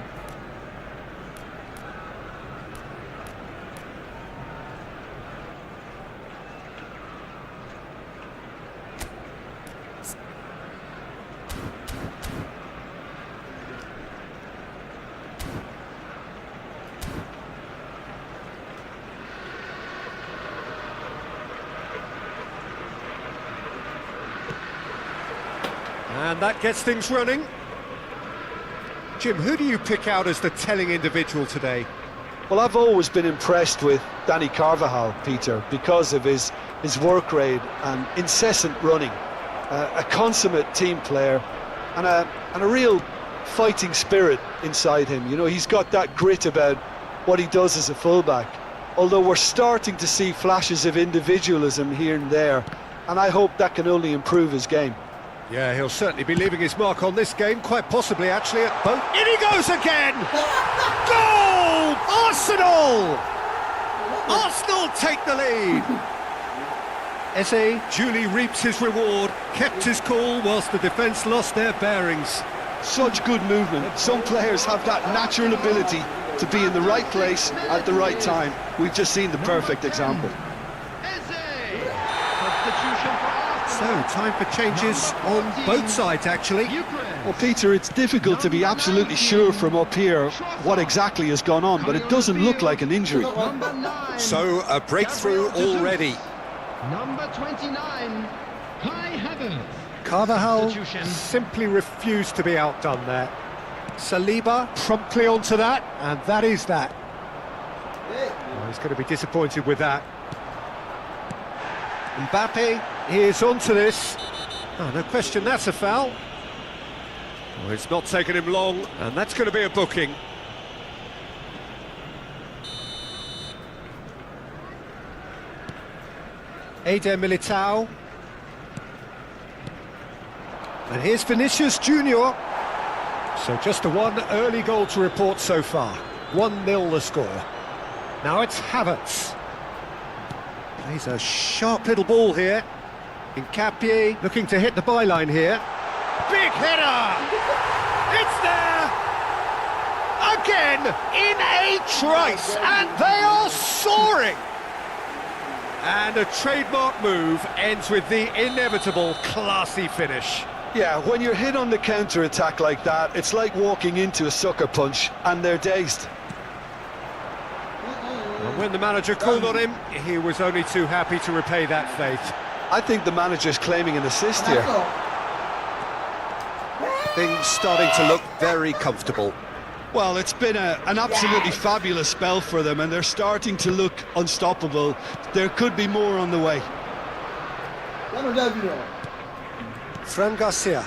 And that gets things running. Jim, who do you pick out as the telling individual today? Well, I've always been impressed with Danny Carvajal, Peter, because of his work rate and incessant running. A consummate team player and a real fighting spirit inside him. You know, he's got that grit about what he does as a fullback. Although we're starting to see flashes of individualism here and there, and I hope that can only improve his game. Yeah, he'll certainly be leaving his mark on this game, quite possibly actually at both. In he goes again! Goal! Arsenal! Arsenal take the lead! Eze duly reaps his reward, kept his cool whilst the defence lost their bearings. Such good movement. Some players have that natural ability to be in the right place at the right time. We've just seen the perfect example. Eze! Substitution for Arsenal. So, time for changes on both sides, actually. Well, Peter, it's difficult to be absolutely sure from up here what exactly has gone on, but it doesn't look like an injury. Number 9. So, a breakthrough already. Number 29. Kai Havertz. Carvajal Substitution. simply refused to be outdone there. Saliba promptly onto that, and that is that. Well, he's going to be disappointed with that. Mbappe is onto this. Oh, no question, that's a foul. Well, it's not taken him long, and that's going to be a booking. Eder Militao. And here's Vinicius Junior. So just the one early goal to report so far. 1-0 the score. Now it's Havertz. Plays a sharp little ball here. Nkapie looking to hit the byline here. Big header! It's there! Again, in a trice, and they are soaring! And a trademark move ends with the inevitable classy finish. Yeah, when you're hit on the counter-attack like that, it's like walking into a sucker punch, and they're dazed. And when the manager called on him, he was only too happy to repay that faith. I think the manager's claiming an assist here. Things starting to look very comfortable. Well, it's been an absolutely fabulous spell for them, and they're starting to look unstoppable. There could be more on the way. Fran Garcia.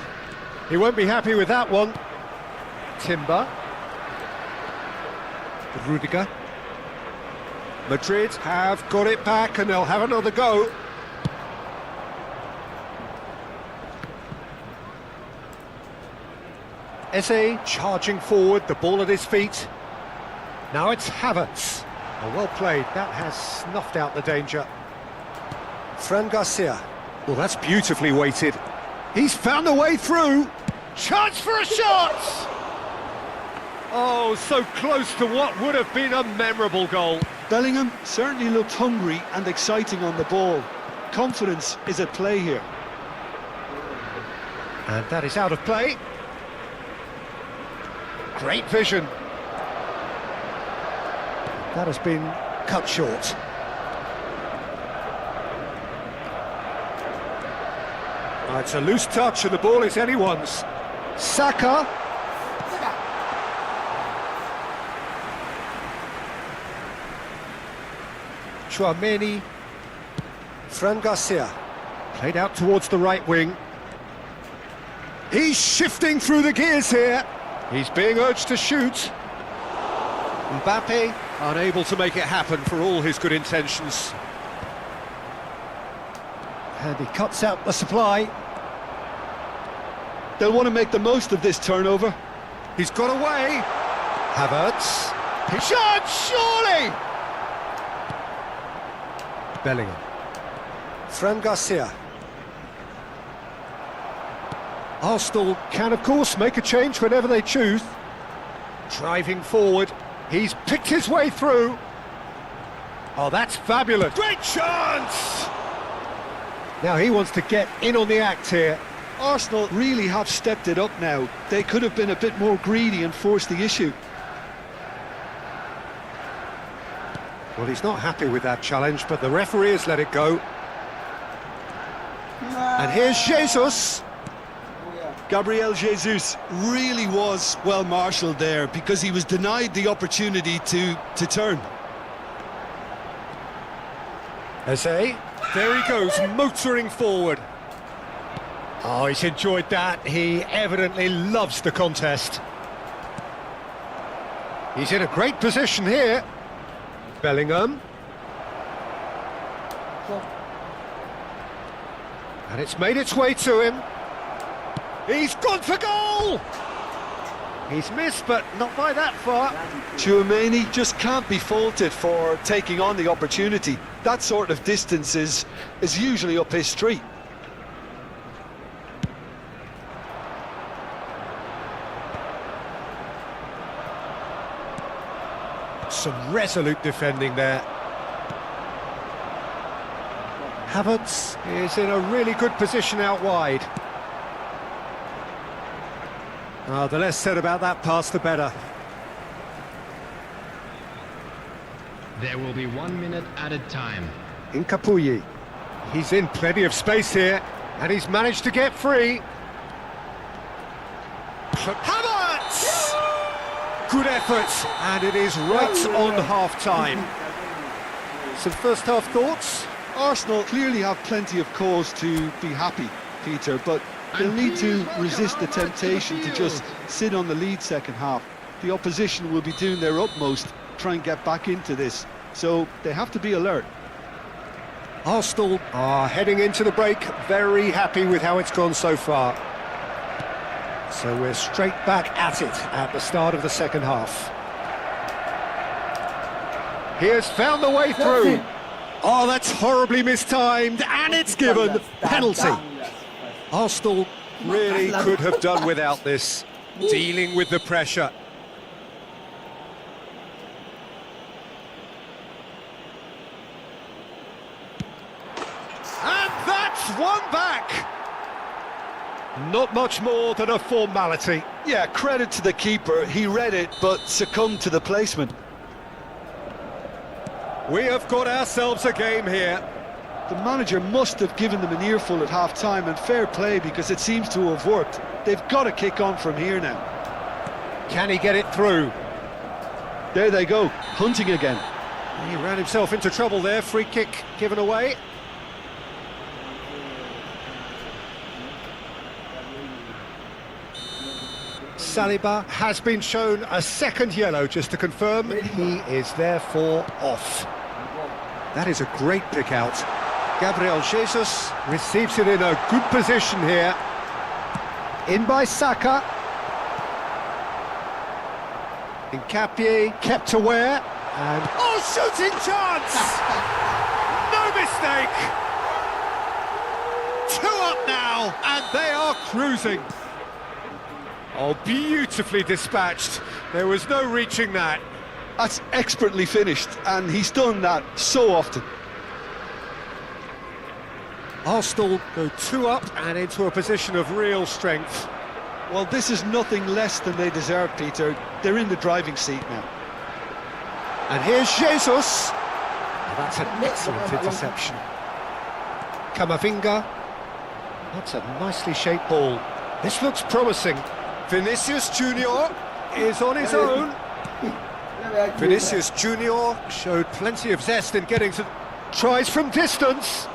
He won't be happy with that one. Timber. Rudiger. Madrid have got it back and they'll have another go. Eze charging forward, the ball at his feet. Now it's Havertz. Oh, well played, that has snuffed out the danger. Fran Garcia. Well, that's beautifully weighted. He's found a way through. Chance for a shot! Oh, so close to what would have been a memorable goal. Bellingham certainly looked hungry and exciting on the ball. Confidence is at play here. And that is out of play. Great vision. That has been cut short. It's a loose touch and the ball is anyone's. Saka. Chouameni. Fran Garcia. Played out towards the right wing. He's shifting through the gears here. He's being urged to shoot. Mbappe unable to make it happen for all his good intentions. And he cuts out the supply. They'll want to make the most of this turnover. He's got away. Havertz. Shot, surely! Bellingham. Fran Garcia. Arsenal can, of course, make a change whenever they choose. Driving forward. He's picked his way through. Oh, that's fabulous. Great chance! Now he wants to get in on the act here. Arsenal really have stepped it up now. They could have been a bit more greedy and forced the issue. Well, he's not happy with that challenge, but the referee has let it go. And here's Jesus. Gabriel Jesus really was well marshalled there because he was denied the opportunity to turn. Eze, there he goes, motoring forward. Oh, he's enjoyed that. He evidently loves the contest. He's in a great position here. Bellingham. And it's made its way to him. He's gone for goal! He's missed, but not by that far. Chouameni just can't be faulted for taking on the opportunity. That sort of distance is usually up his street. Some resolute defending there. Havertz is in a really good position out wide. The less said about that pass, the better. There will be 1 minute added time. Incapuyi. He's in plenty of space here, and he's managed to get free. Havertz! Good effort, and it is right on half-time. Some first-half thoughts? Arsenal clearly have plenty of cause to be happy, Peter, but they'll need to resist the temptation to just sit on the lead second half. The opposition will be doing their utmost to try and get back into this, so they have to be alert. Arsenal are heading into the break, very happy with how it's gone so far. So we're straight back at it at the start of the second half. He has found the way through. Oh, that's horribly mistimed, and it's given penalty. Arsenal really could have done without this, dealing with the pressure. And that's one back. Not much more than a formality. Yeah, credit to the keeper. He read it, but succumbed to the placement. We have got ourselves a game here. The manager must have given them an earful at half-time, and fair play, because it seems to have worked. They've got to kick on from here now. Can he get it through? There they go, hunting again. He ran himself into trouble there. Free kick given away. Saliba has been shown a second yellow, just to confirm. He is therefore off. That is a great pick out. Gabriel Jesus receives it in a good position here. In by Saka. Nkapie kept aware. And shooting chance! No mistake! 2 up now, and they are cruising. Oh, beautifully dispatched. There was no reaching that. That's expertly finished, and he's done that so often. Arsenal go 2 up and into a position of real strength. Well, this is nothing less than they deserve, Peter. They're in the driving seat now. And here's Jesus. Oh, that's an excellent interception. Camavinga. That's a nicely shaped ball. This looks promising. Vinicius Junior is on his own. Vinicius Junior showed plenty of zest in getting to tries from distance.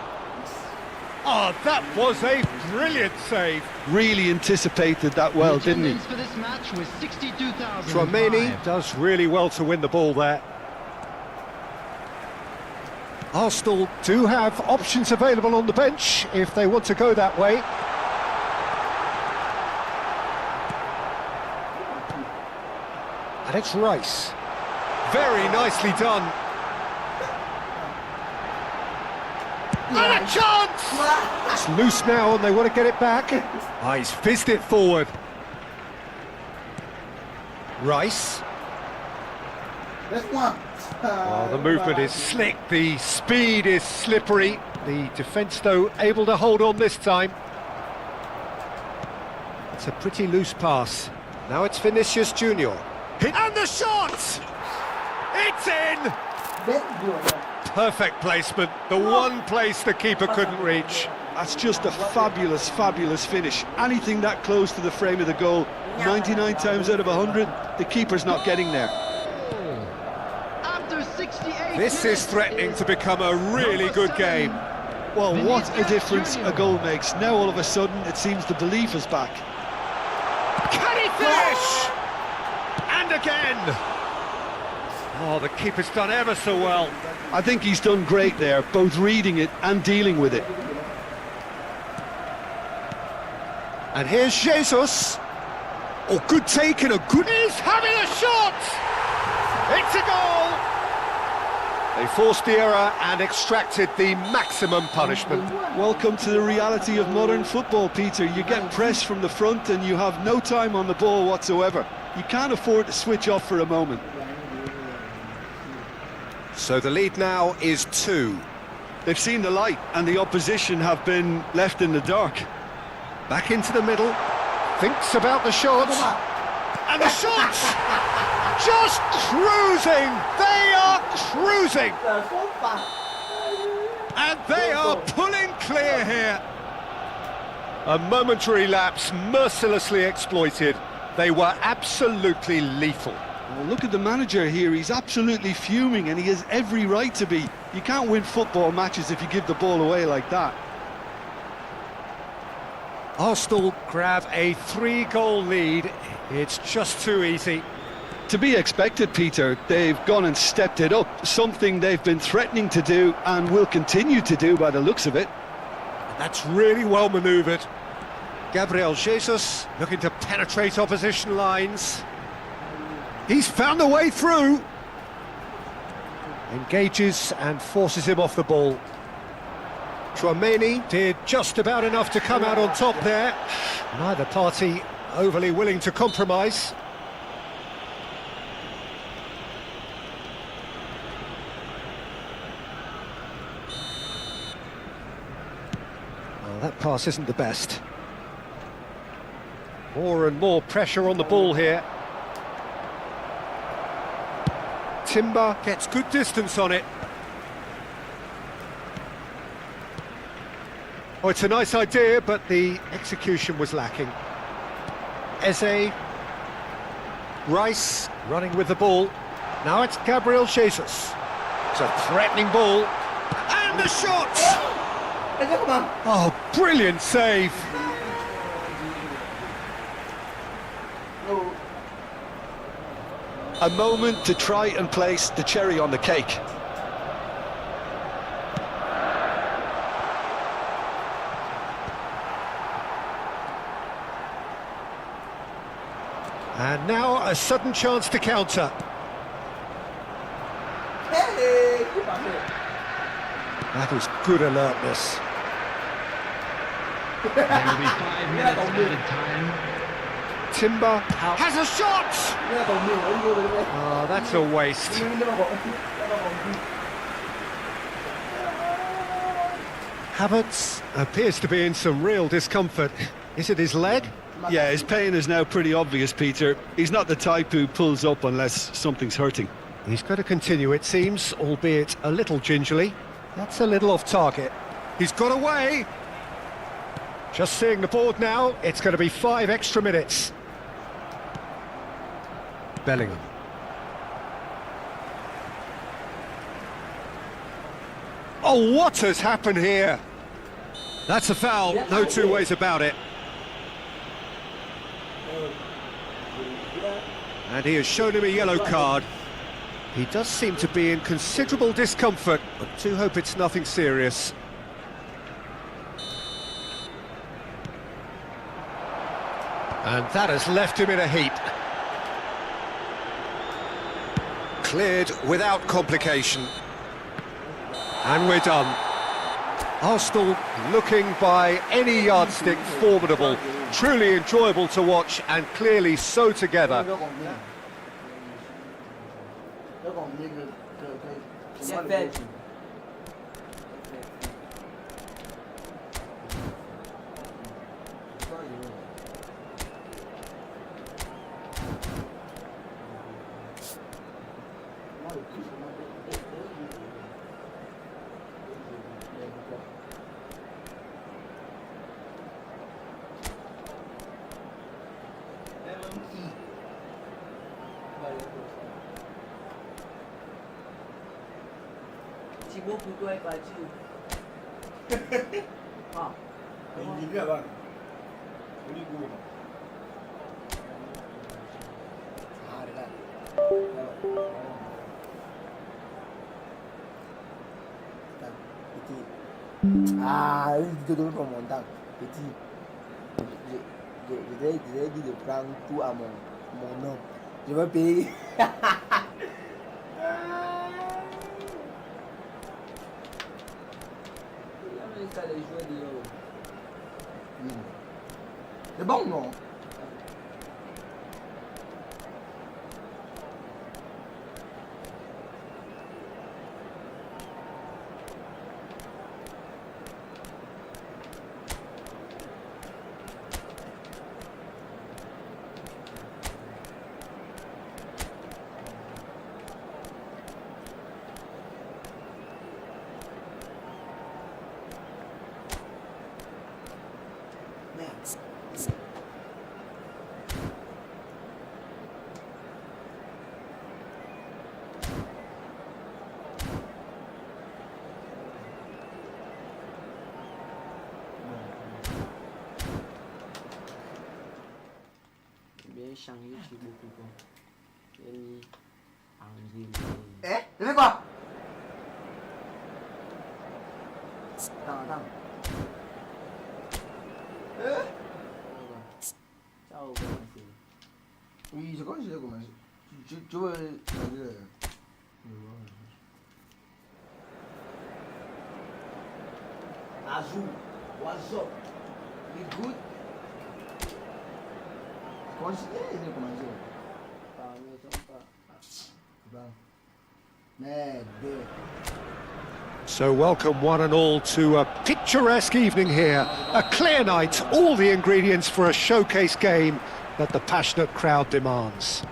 Oh, that was a brilliant save. Really anticipated that well, didn't he? For this match was 62,000. Tchouaméni does really well to win the ball there. Arsenal do have options available on the bench if they want to go that way. And it's Rice. Very nicely done. And a chance! It's loose now and they want to get it back. He's fizzed it forward. Rice. Oh, the movement is slick, the speed is slippery. The defence, though, able to hold on this time. It's a pretty loose pass. Now it's Vinicius Junior. And the shot! It's in! Perfect placement, the one place the keeper couldn't reach. That's just a fabulous, fabulous finish. Anything that close to the frame of the goal, 99 times out of 100, the keeper's not getting there. After 68 This is threatening to become a really good game. Well, what a difference a goal makes. Now all of a sudden it seems the belief is back. Can he finish? And again! Oh, the keeper's done ever so well. I think he's done great there, both reading it and dealing with it. And here's Jesus. Oh, good take and a good... He's having a shot! It's a goal! They forced the error and extracted the maximum punishment. Welcome to the reality of modern football, Peter. You get pressed from the front and you have no time on the ball whatsoever. You can't afford to switch off for a moment. So the lead now is 2. They've seen the light and the opposition have been left in the dark. Back into the middle. Thinks about the shot. And the shots! Just cruising! They are cruising! And they are pulling clear here. A momentary lapse mercilessly exploited. They were absolutely lethal. Well, look at the manager here. He's absolutely fuming and he has every right to be. You can't win football matches if you give the ball away like that. Arsenal grab a 3-goal lead. It's just too easy. To be expected, Peter. They've gone and stepped it up, something they've been threatening to do and will continue to do by the looks of it. That's really well manoeuvred. Gabriel Jesus looking to penetrate opposition lines. He's found a way through. Engages and forces him off the ball. Chouameni did just about enough to come out on top there. Neither party overly willing to compromise. Well, that pass isn't the best. More and more pressure on the ball here. Timber gets good distance on it. Oh, it's a nice idea, but the execution was lacking. Eze. Rice running with the ball. Now it's Gabriel Jesus. It's a threatening ball. And the shot! Oh, brilliant save. A moment to try and place the cherry on the cake. And now a sudden chance to counter. That is good alertness. There will be 5 minutes added time. Timber has a shot! Oh, that's a waste. Havertz appears to be in some real discomfort. Is it his leg? Yeah, his pain is now pretty obvious, Peter. He's not the type who pulls up unless something's hurting. He's got to continue, it seems, albeit a little gingerly. That's a little off target. He's got away! Just seeing the board now, it's going to be 5 extra minutes. Bellingham. Oh, what has happened here? That's a foul, no two ways about it. And he has shown him a yellow card. He does seem to be in considerable discomfort, but do hope it's nothing serious. And that has left him in a heap. Cleared without complication. And we're done. Arsenal looking by any yardstick formidable. Truly enjoyable to watch and clearly so together. Ah, je donne pour mon temps. Petit. Je vais dire de prendre tout à mon nom. Je vais payer. C'est bon, non? méchant YouTube beaucoup quoi. Il Eh, tu fais quoi? Attends. Ciao, Oui, je crois que j'ai commencé. Tu veux dire... Azul, what's up? You good? Comment j'ai commencé? Merde. So welcome one and all to a picturesque evening here. A clear night, all the ingredients for a showcase game that the passionate crowd demands.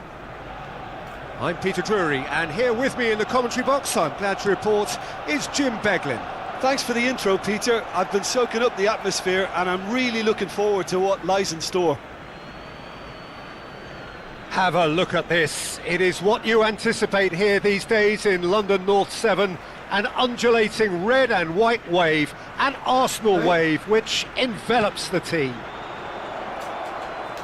I'm Peter Drury, and here with me in the commentary box, I'm glad to report, is Jim Beglin. Thanks for the intro, Peter. I've been soaking up the atmosphere and I'm really looking forward to what lies in store. Have a look at this. It is what you anticipate here these days in London North 7. An undulating red and white wave, an Arsenal wave which envelops the team.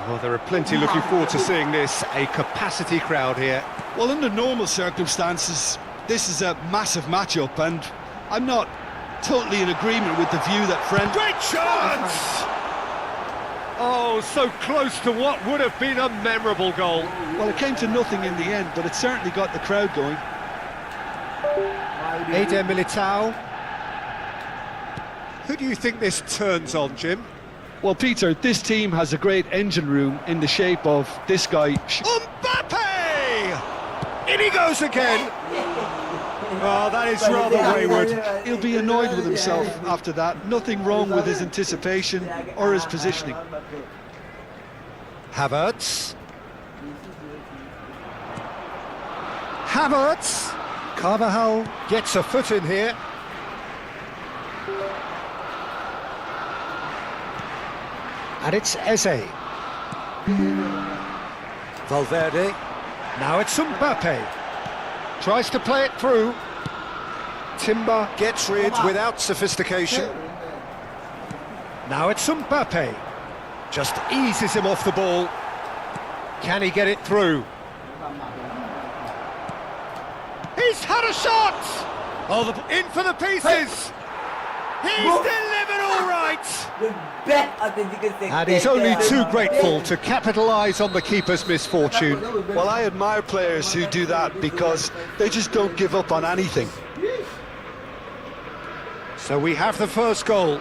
Oh, there are plenty looking forward to seeing this. A capacity crowd here. Well, under normal circumstances, this is a massive matchup, and I'm not totally in agreement with the view that Great chance! Oh, so close to what would have been a memorable goal. Well, it came to nothing in the end, but it certainly got the crowd going. Eder Militao. Who do you think this turns on, Jim? Well, Peter, this team has a great engine room in the shape of this guy. Mbappe! In he goes again. Oh, that is rather wayward. He'll be annoyed with himself after that. Nothing wrong with his anticipation or his positioning. Havertz. Havertz. Carvajal gets a foot in here. And it's Eze. Valverde. Now it's Mbappe. Tries to play it through. Timber gets rid without sophistication. Now it's Mbappe. Just eases him off the ball. Can he get it through? He's had a shot! Oh, in for the pieces! He's delivered all right! And he's only too grateful to capitalise on the keeper's misfortune. Well, I admire players who do that because they just don't give up on anything. So we have the first goal.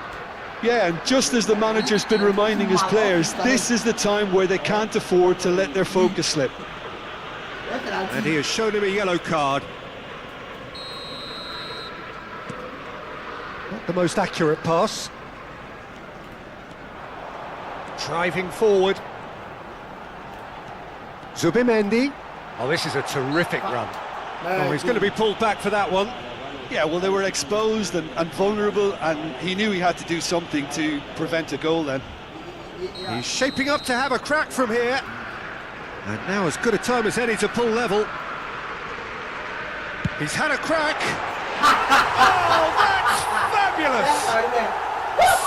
Yeah, and just as the manager's been reminding his players, this is the time where they can't afford to let their focus slip. And he has shown him a yellow card. Not the most accurate pass. Driving forward. Zubimendi. Oh, this is a terrific run. Oh, he's going to be pulled back for that one. Yeah, well, they were exposed and vulnerable, and he knew he had to do something to prevent a goal then. He's shaping up to have a crack from here. And now as good a time as any to pull level. He's had a crack. Oh, that's fabulous!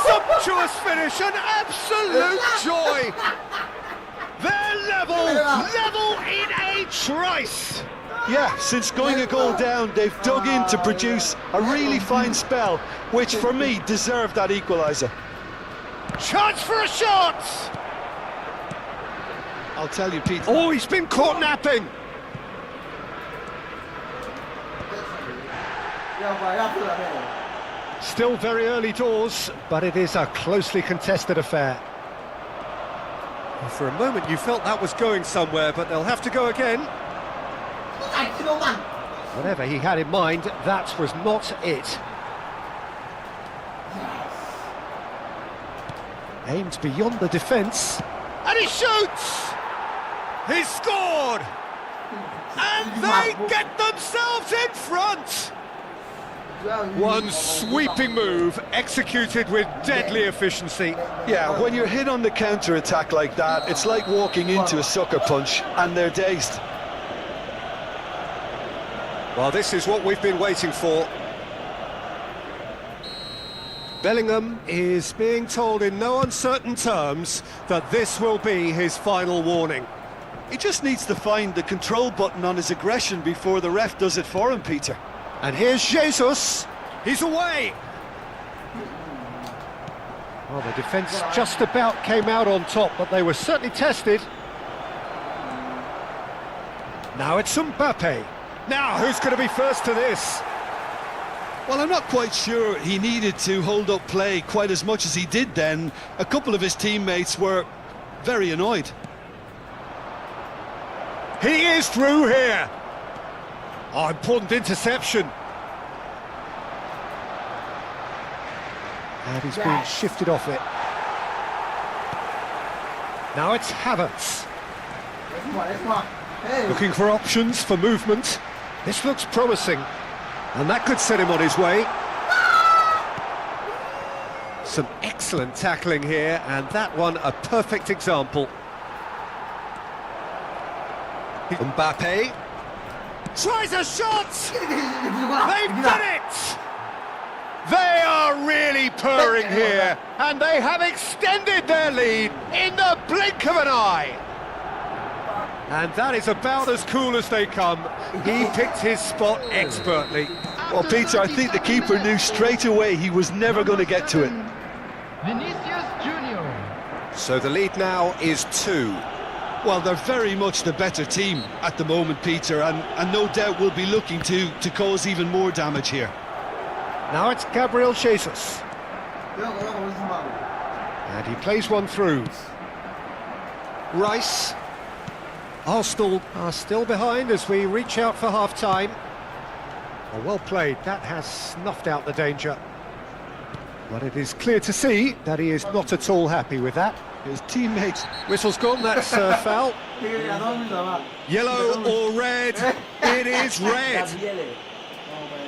Sumptuous finish, an absolute joy! They're level in a trice! Yeah, since going a goal down, they've dug in to produce a really fine spell, which for me deserved that equaliser. Chance for a shot! I'll tell you, Pete. Oh, he's been caught napping! Still very early doors, but it is a closely contested affair. Well, for a moment you felt that was going somewhere, but they'll have to go again. Whatever he had in mind, that was not it. Aimed beyond the defence, and he shoots! He's scored! And they get themselves in front! One sweeping move, executed with deadly efficiency. Yeah, when you're hit on the counter-attack like that, it's like walking into a sucker punch, and they're dazed. Well, this is what we've been waiting for. Bellingham is being told in no uncertain terms that this will be his final warning. He just needs to find the control button on his aggression before the ref does it for him, Peter. And here's Jesus. He's away. Well, the defence just about came out on top, but they were certainly tested. Now it's Mbappe. Now, who's going to be first to this? Well, I'm not quite sure he needed to hold up play quite as much as he did then. A couple of his teammates were very annoyed. He is through here. Oh, important interception. And he's being shifted off it. Now it's Havertz. Looking for options for movement. This looks promising. And that could set him on his way. Some excellent tackling here, and that one a perfect example. Mbappe tries a shot! They've done it! They are really purring here, and they have extended their lead in the blink of an eye. And that is about as cool as they come. He picked his spot expertly. Well, Peter, I think the keeper knew straight away he was never going to get to it. Vinicius Junior. So the lead now is 2. Well, they're very much the better team at the moment, Peter, and no doubt will be looking to cause even more damage here. Now it's Gabriel Jesus. And he plays one through. Rice. Arsenal are still behind as we reach out for half-time. Oh, well played, that has snuffed out the danger. But it is clear to see that he is not at all happy with that. His teammates... Whistle's gone, that's foul. Yellow or red? It is red.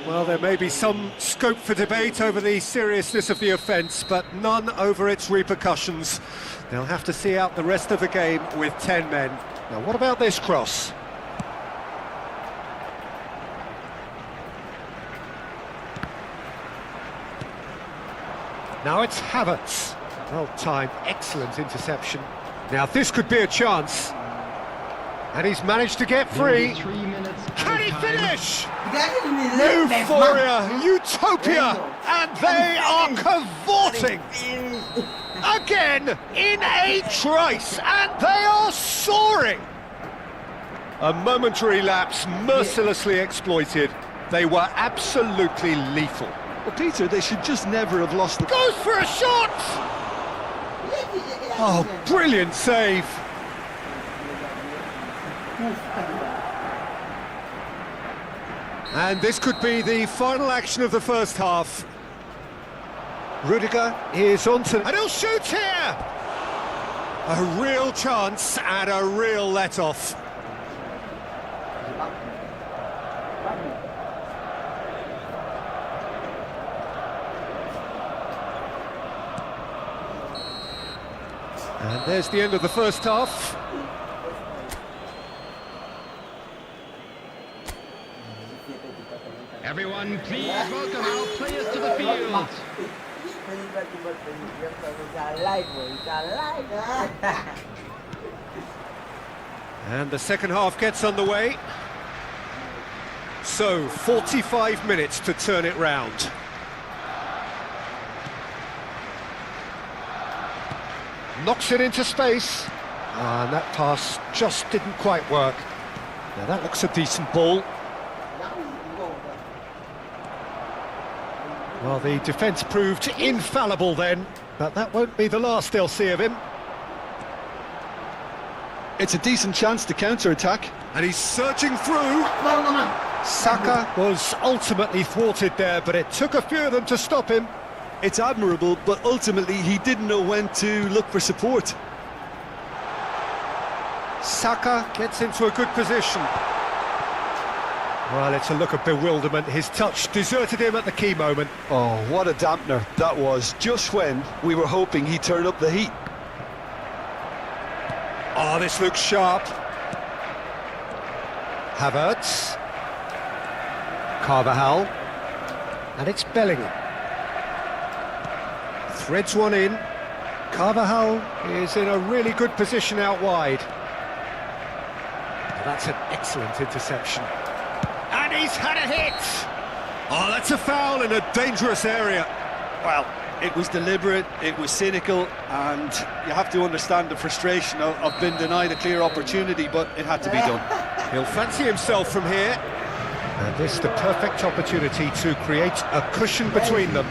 Well, there may be some scope for debate over the seriousness of the offence, but none over its repercussions. They'll have to see out the rest of the game with 10 men. Now, what about this cross? Now it's Havertz. Well timed, excellent interception. Now this could be a chance. And he's managed to get free. 3 minutes. Can he finish? Euphoria! Euphoria, utopia, and they are cavorting again in a trice, and they are soaring. A momentary lapse mercilessly exploited. They were absolutely lethal. Well, Peter, they should just never have lost the... Goes for a shot! Oh, brilliant save. And this could be the final action of the first half. Rudiger is on to... And he'll shoot here! A real chance and a real let-off. And there's the end of the first half. Everyone, please welcome our players to the field. And the second half gets underway. So, 45 minutes to turn it round. Knocks it into space. And that pass just didn't quite work. Now that looks a decent ball. Well, the defence proved infallible then, but that won't be the last they'll see of him. It's a decent chance to counter-attack. And he's surging through. Saka was ultimately thwarted there, but it took a few of them to stop him. It's admirable, but ultimately he didn't know when to look for support. Saka gets into a good position. Well, it's a look of bewilderment. His touch deserted him at the key moment. Oh, what a dampener that was, just when we were hoping he'd turn up the heat. Oh, this looks sharp. Havertz. Carvajal. And it's Bellingham. Threads one in. Carvajal is in a really good position out wide. That's an excellent interception. And he's had a hit! Oh, that's a foul in a dangerous area. Well, it was deliberate, it was cynical, and you have to understand the frustration of being denied a clear opportunity, but it had to be done. He'll fancy himself from here. And this is the perfect opportunity to create a cushion between them.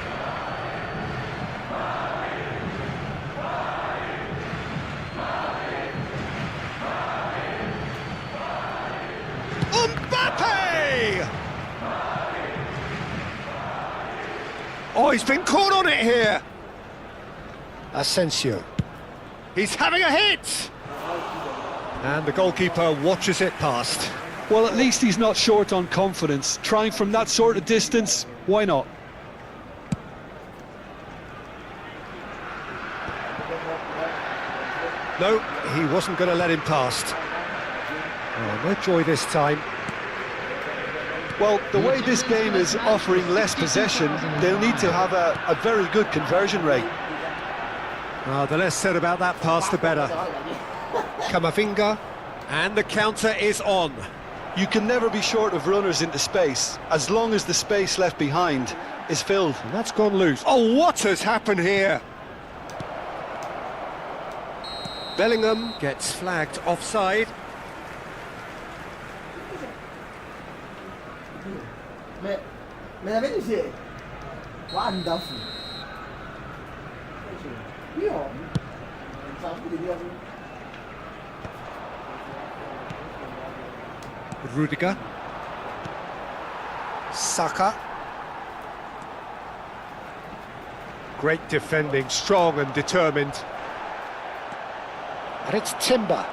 Mbappe! Oh, he's been caught on it here. Asensio. He's having a hit! And the goalkeeper watches it past. Well, at least he's not short on confidence. Trying from that sort of distance, why not? No, he wasn't going to let him past. Oh, no joy this time. Well, the way this game is offering less possession, they'll need to have a very good conversion rate. The less said about that pass, the better. Camavinga, and the counter is on. You can never be short of runners into space, as long as the space left behind is filled. And that's gone loose. Oh, what has happened here? Bellingham gets flagged offside. Mais avete sì. Wonderful. Io non sapevo di dire. Rudiger. Saka. Great defending, strong and determined. And it's Timber.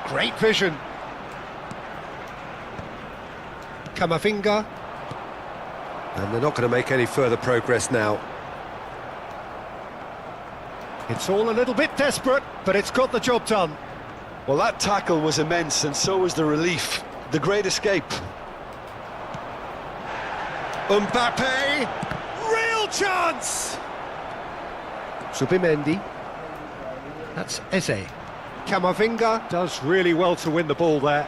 Great vision. Camavinga. And they're not going to make any further progress now. It's all a little bit desperate, but it's got the job done. Well, that tackle was immense, and so was the relief. The great escape. Mbappe! Real chance! Subimendi. That's Eze. Camavinga does really well to win the ball there.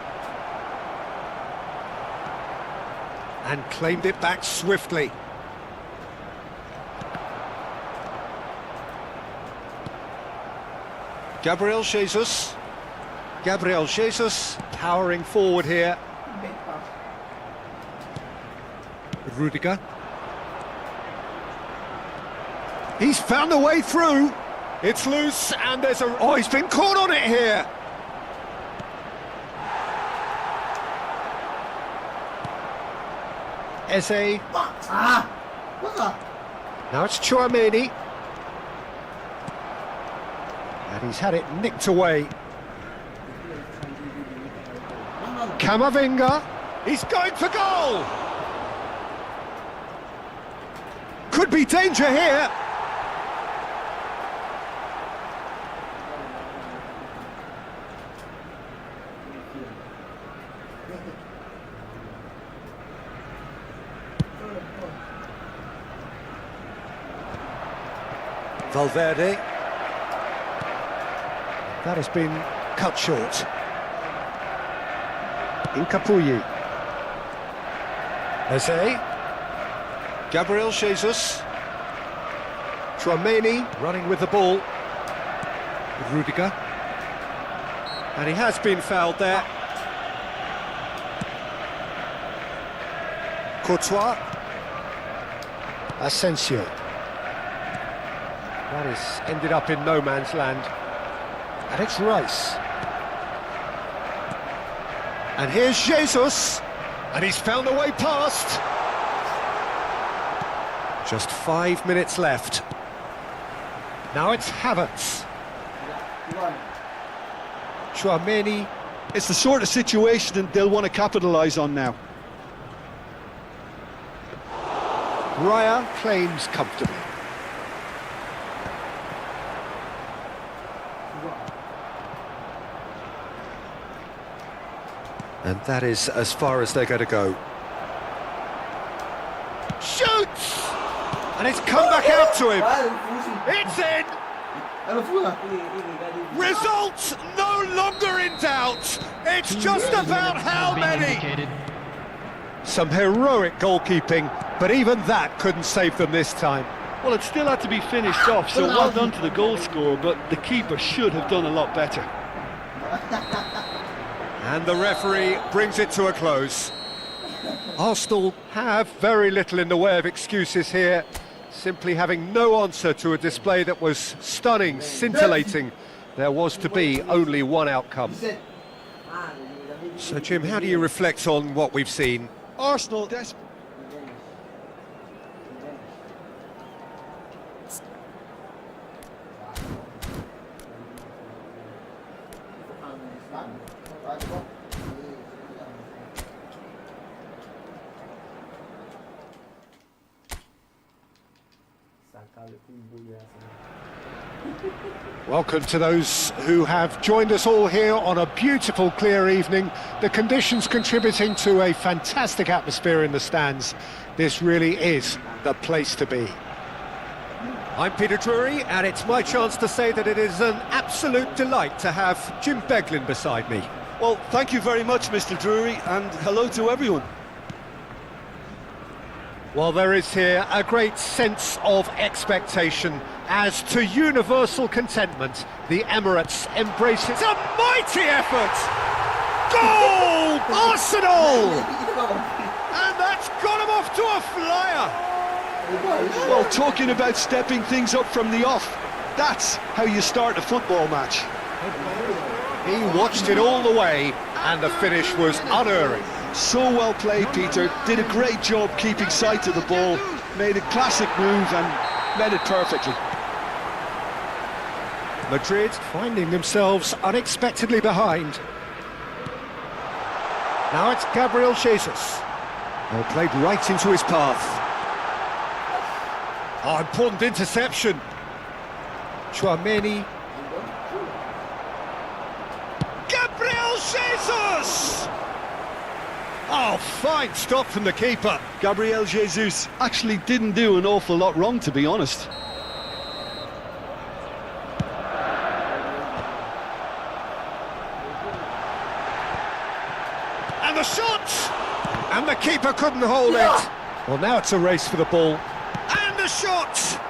And claimed it back swiftly. Gabriel Jesus. Gabriel Jesus powering forward here. Rudiger. He's found a way through. It's loose and there's a... Oh, he's been caught on it here. Eze. Now it's Chouameni. And he's had it nicked away. Camavinga. He's going for goal. Could be danger here. Valverde. That has been cut short. Incapuyi. Eze. Gabriel Jesus. Chouameni running with the ball. Rudiger. And he has been fouled there. Courtois. Asensio. That has ended up in no man's land. And it's Rice. And here's Jesus. And he's found a way past. Just 5 minutes left. Now it's Havertz. Chouameni. It's the sort of situation that they'll want to capitalise on now. Raya claims comfortably. And that is as far as they're going to go. Shoots! And it's come back out to him. It's in! Results no longer in doubt. It's just about how many. Some heroic goalkeeping, but even that couldn't save them this time. Well, it still had to be finished off, so well done to the goal scorer, but the keeper should have done a lot better. And the referee brings it to a close. Arsenal have very little in the way of excuses here, simply having no answer to a display that was stunning, scintillating. There was to be only one outcome. So, Jim, how do you reflect on what we've seen? Arsenal Welcome to those who have joined us all here on a beautiful, clear evening. The conditions contributing to a fantastic atmosphere in the stands. This really is the place to be. I'm Peter Drury, and it's my chance to say that it is an absolute delight to have Jim Beglin beside me. Well, thank you very much, Mr. Drury, and hello to everyone. Well, there is here a great sense of expectation as, to universal contentment, the Emirates embraces a mighty effort! Goal! Arsenal! And that's got him off to a flyer! Well, talking about stepping things up from the off, that's how you start a football match. He watched it all the way, and the finish was unerring. So well played, Peter. Did a great job keeping sight of the ball, made a classic move and met it perfectly. Madrid finding themselves unexpectedly behind. Now it's Gabriel Jesus. Well, played right into his path. Oh, important interception. Chouameni. Gabriel Jesus! Oh, fine stop from the keeper. Gabriel Jesus actually didn't do an awful lot wrong, to be honest. And the shot! And the keeper couldn't hold it. Well, now it's a race for the ball. And the shot!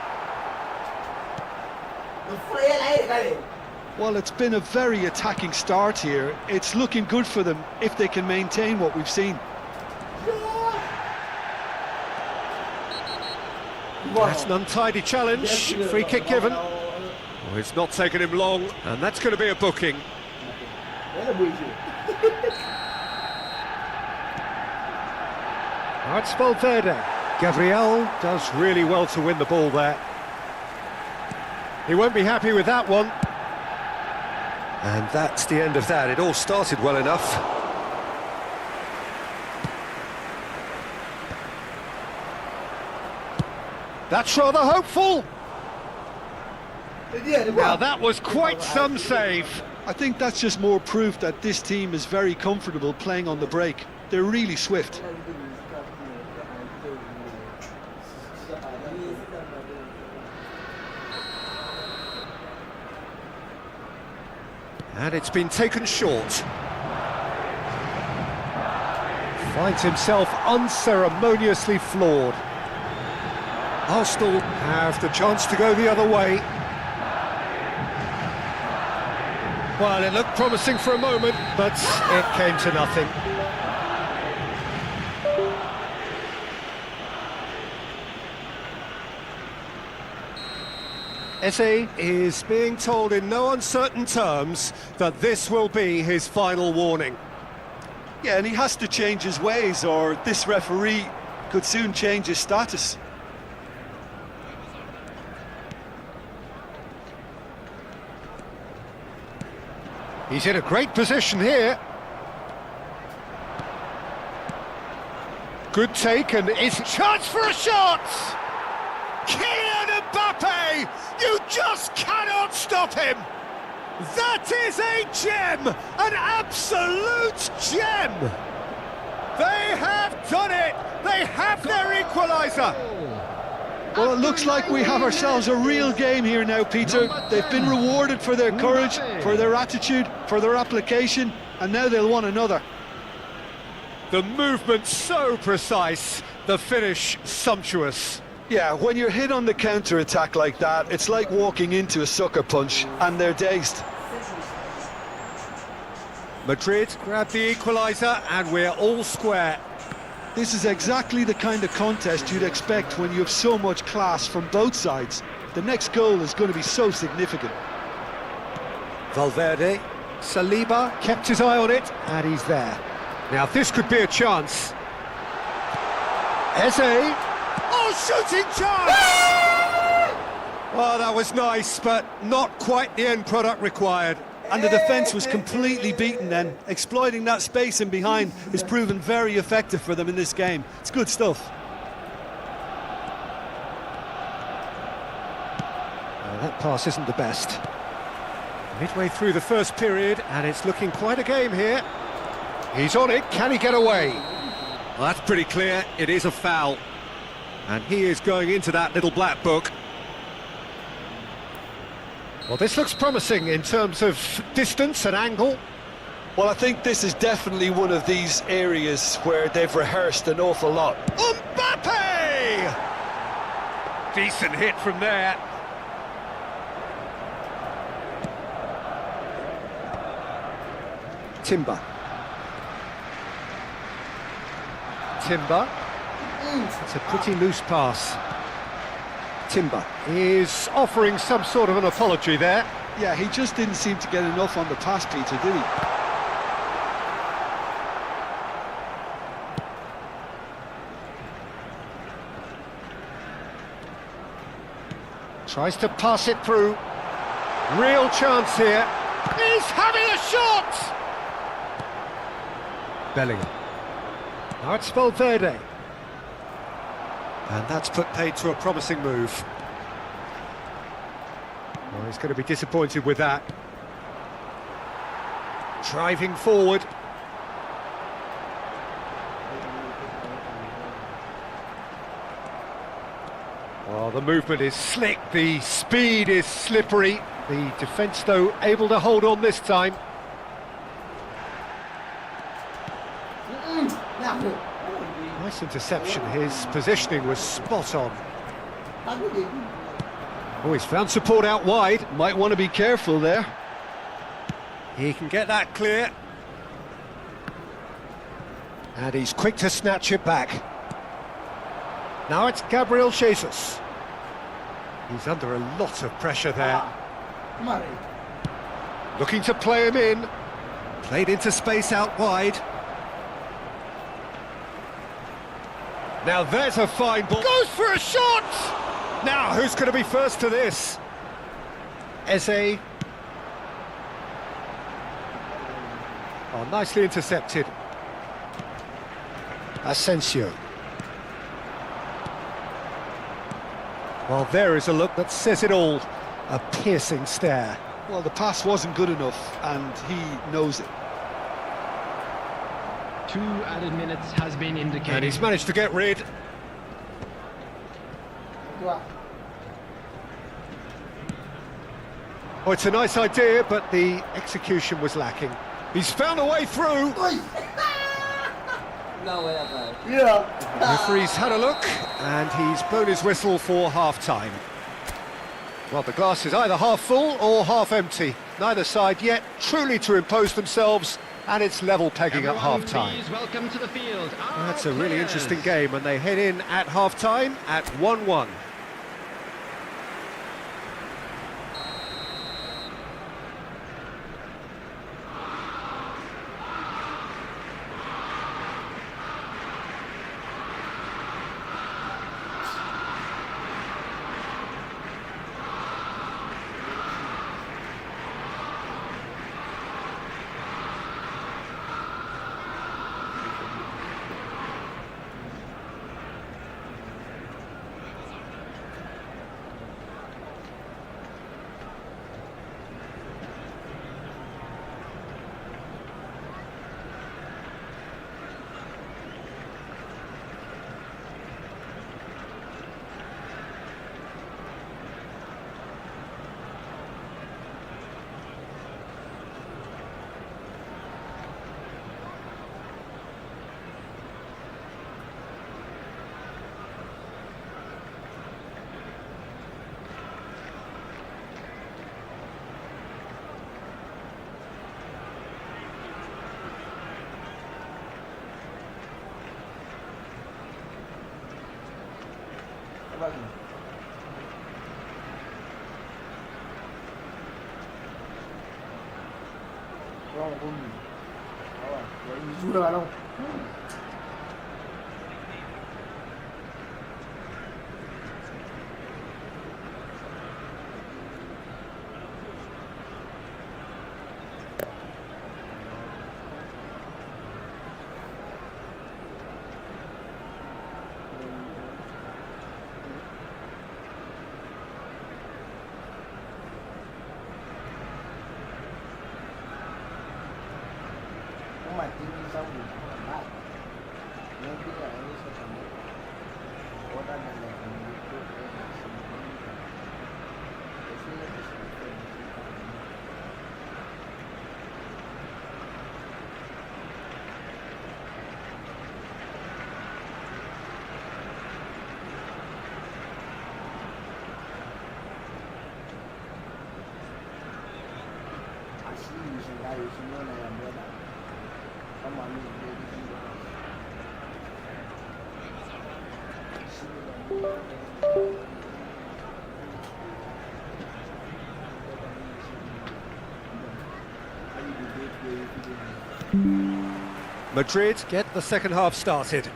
Well, it's been a very attacking start here. It's looking good for them if they can maintain what we've seen. That's an untidy challenge. Free kick given. Oh, it's not taken him long, and that's going to be a booking. Now it's Valverde. Gabriel does really well to win the ball there. He won't be happy with that one. And that's the end of that. It all started well enough. That's rather hopeful. Now that was quite some save. I think that's just more proof that this team is very comfortable playing on the break. They're really swift. And it's been taken short. Finds himself unceremoniously floored. Arsenal have the chance to go the other way. Well, it looked promising for a moment, but it came to nothing. Eze is being told in no uncertain terms that this will be his final warning. Yeah, and he has to change his ways, or this referee could soon change his status. He's in a great position here. Good take, and it's a chance for a shot! Kylian Mbappe! You just cannot stop him! That is a gem! An absolute gem! They have done it! They have their equaliser! Well, it looks like we have ourselves a real game here now, Peter. They've been rewarded for their courage, for their attitude, for their application, and now they'll want another. The movement so precise, the finish sumptuous. Yeah, when you're hit on the counter-attack like that, it's like walking into a sucker punch, and they're dazed. Madrid grab the equaliser, and we're all square. This is exactly the kind of contest you'd expect when you have so much class from both sides. The next goal is going to be so significant. Valverde, Saliba kept his eye on it, and he's there. Now this could be a chance. Eze. Oh, shooting chance! Oh, that was nice, but not quite the end product required. And the defence was completely beaten then. Exploiting that space in behind has proven very effective for them in this game. It's good stuff. Well, that pass isn't the best. Midway through the first period, and it's looking quite a game here. He's on it, can he get away? Well, that's pretty clear, it is a foul. And he is going into that little black book. Well, this looks promising in terms of distance and angle. Well, I think this is definitely one of these areas where they've rehearsed an awful lot. Mbappe! Decent hit from there. Timber. It's a pretty loose pass. Timber is offering some sort of an apology there. Yeah, he just didn't seem to get enough on the pass, Peter, did he? Tries to pass it through. Real chance here. He's having a shot! Bellingham. Now it's Valverde. And that's put paid to a promising move. Well, he's going to be disappointed with that. Driving forward. Well, the movement is slick, the speed is slippery. The defence, though, able to hold on this time. Nice interception, his positioning was spot on. Oh, he's found support out wide. Might want to be careful there. He can get that clear. And he's quick to snatch it back. Now it's Gabriel Jesus. He's under a lot of pressure there. Looking to play him in. Played into space out wide. Now there's a fine ball. Goes for a shot! Now who's going to be first to this? Eze. Oh, nicely intercepted. Asensio. Well, there is a look that says it all. A piercing stare. Well, the pass wasn't good enough, and he knows it. 2 added minutes has been indicated. And he's managed to get rid. Oh, it's a nice idea, but the execution was lacking. He's found a way through. The referee's had a look, and he's blown his whistle for half-time. Well, the glass is either half full or half empty. Neither side yet truly to impose themselves, and it's level pegging at half-time. Welcome to the field. That's a really interesting game, and they head in at half-time at 1-1. Madrid get the second half started.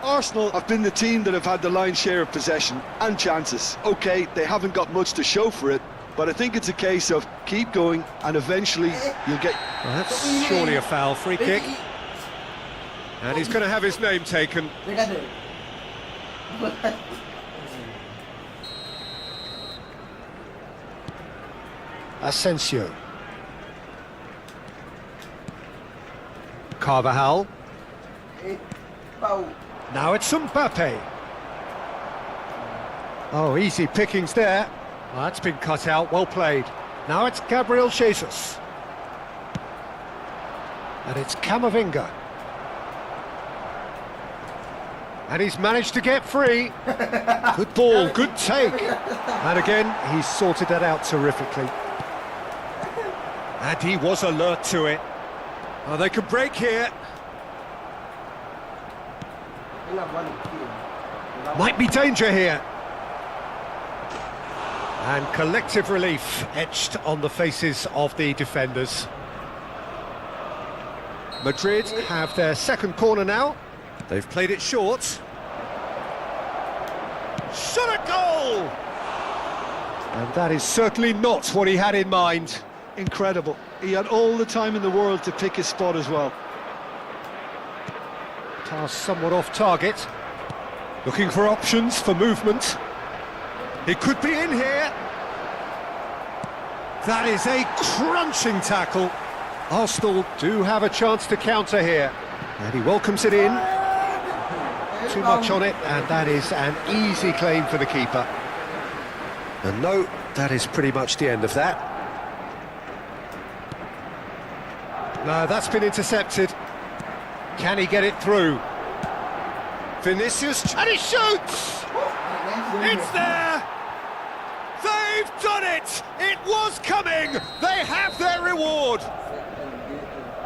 Arsenal have been the team that have had the lion's share of possession and chances. OK, they haven't got much to show for it, but I think it's a case of keep going and eventually you'll get... Well, that's surely a foul, free kick. And he's going to have his name taken. Asensio. Carvajal. Now it's Mbappe. Oh, easy pickings there. Well, that's been cut out, well played. Now it's Gabriel Jesus. And it's Camavinga. And he's managed to get free. Good ball, good take. And again, he's sorted that out terrifically. And he was alert to it. Oh, they could break here. Might be danger here. And collective relief etched on the faces of the defenders. Madrid have their second corner now. They've played it short. Shot a goal! And that is certainly not what he had in mind. Incredible. He had all the time in the world to pick his spot as well. Pass somewhat off target. Looking for options for movement. It could be in here. That is a crunching tackle. Arsenal do have a chance to counter here. And he welcomes it in. Too much on it, and that is an easy claim for the keeper. And no, that is pretty much the end of that. No, that's been intercepted. Can he get it through? Vinicius, and he shoots! It's there! They've done it! It was coming! They have their reward!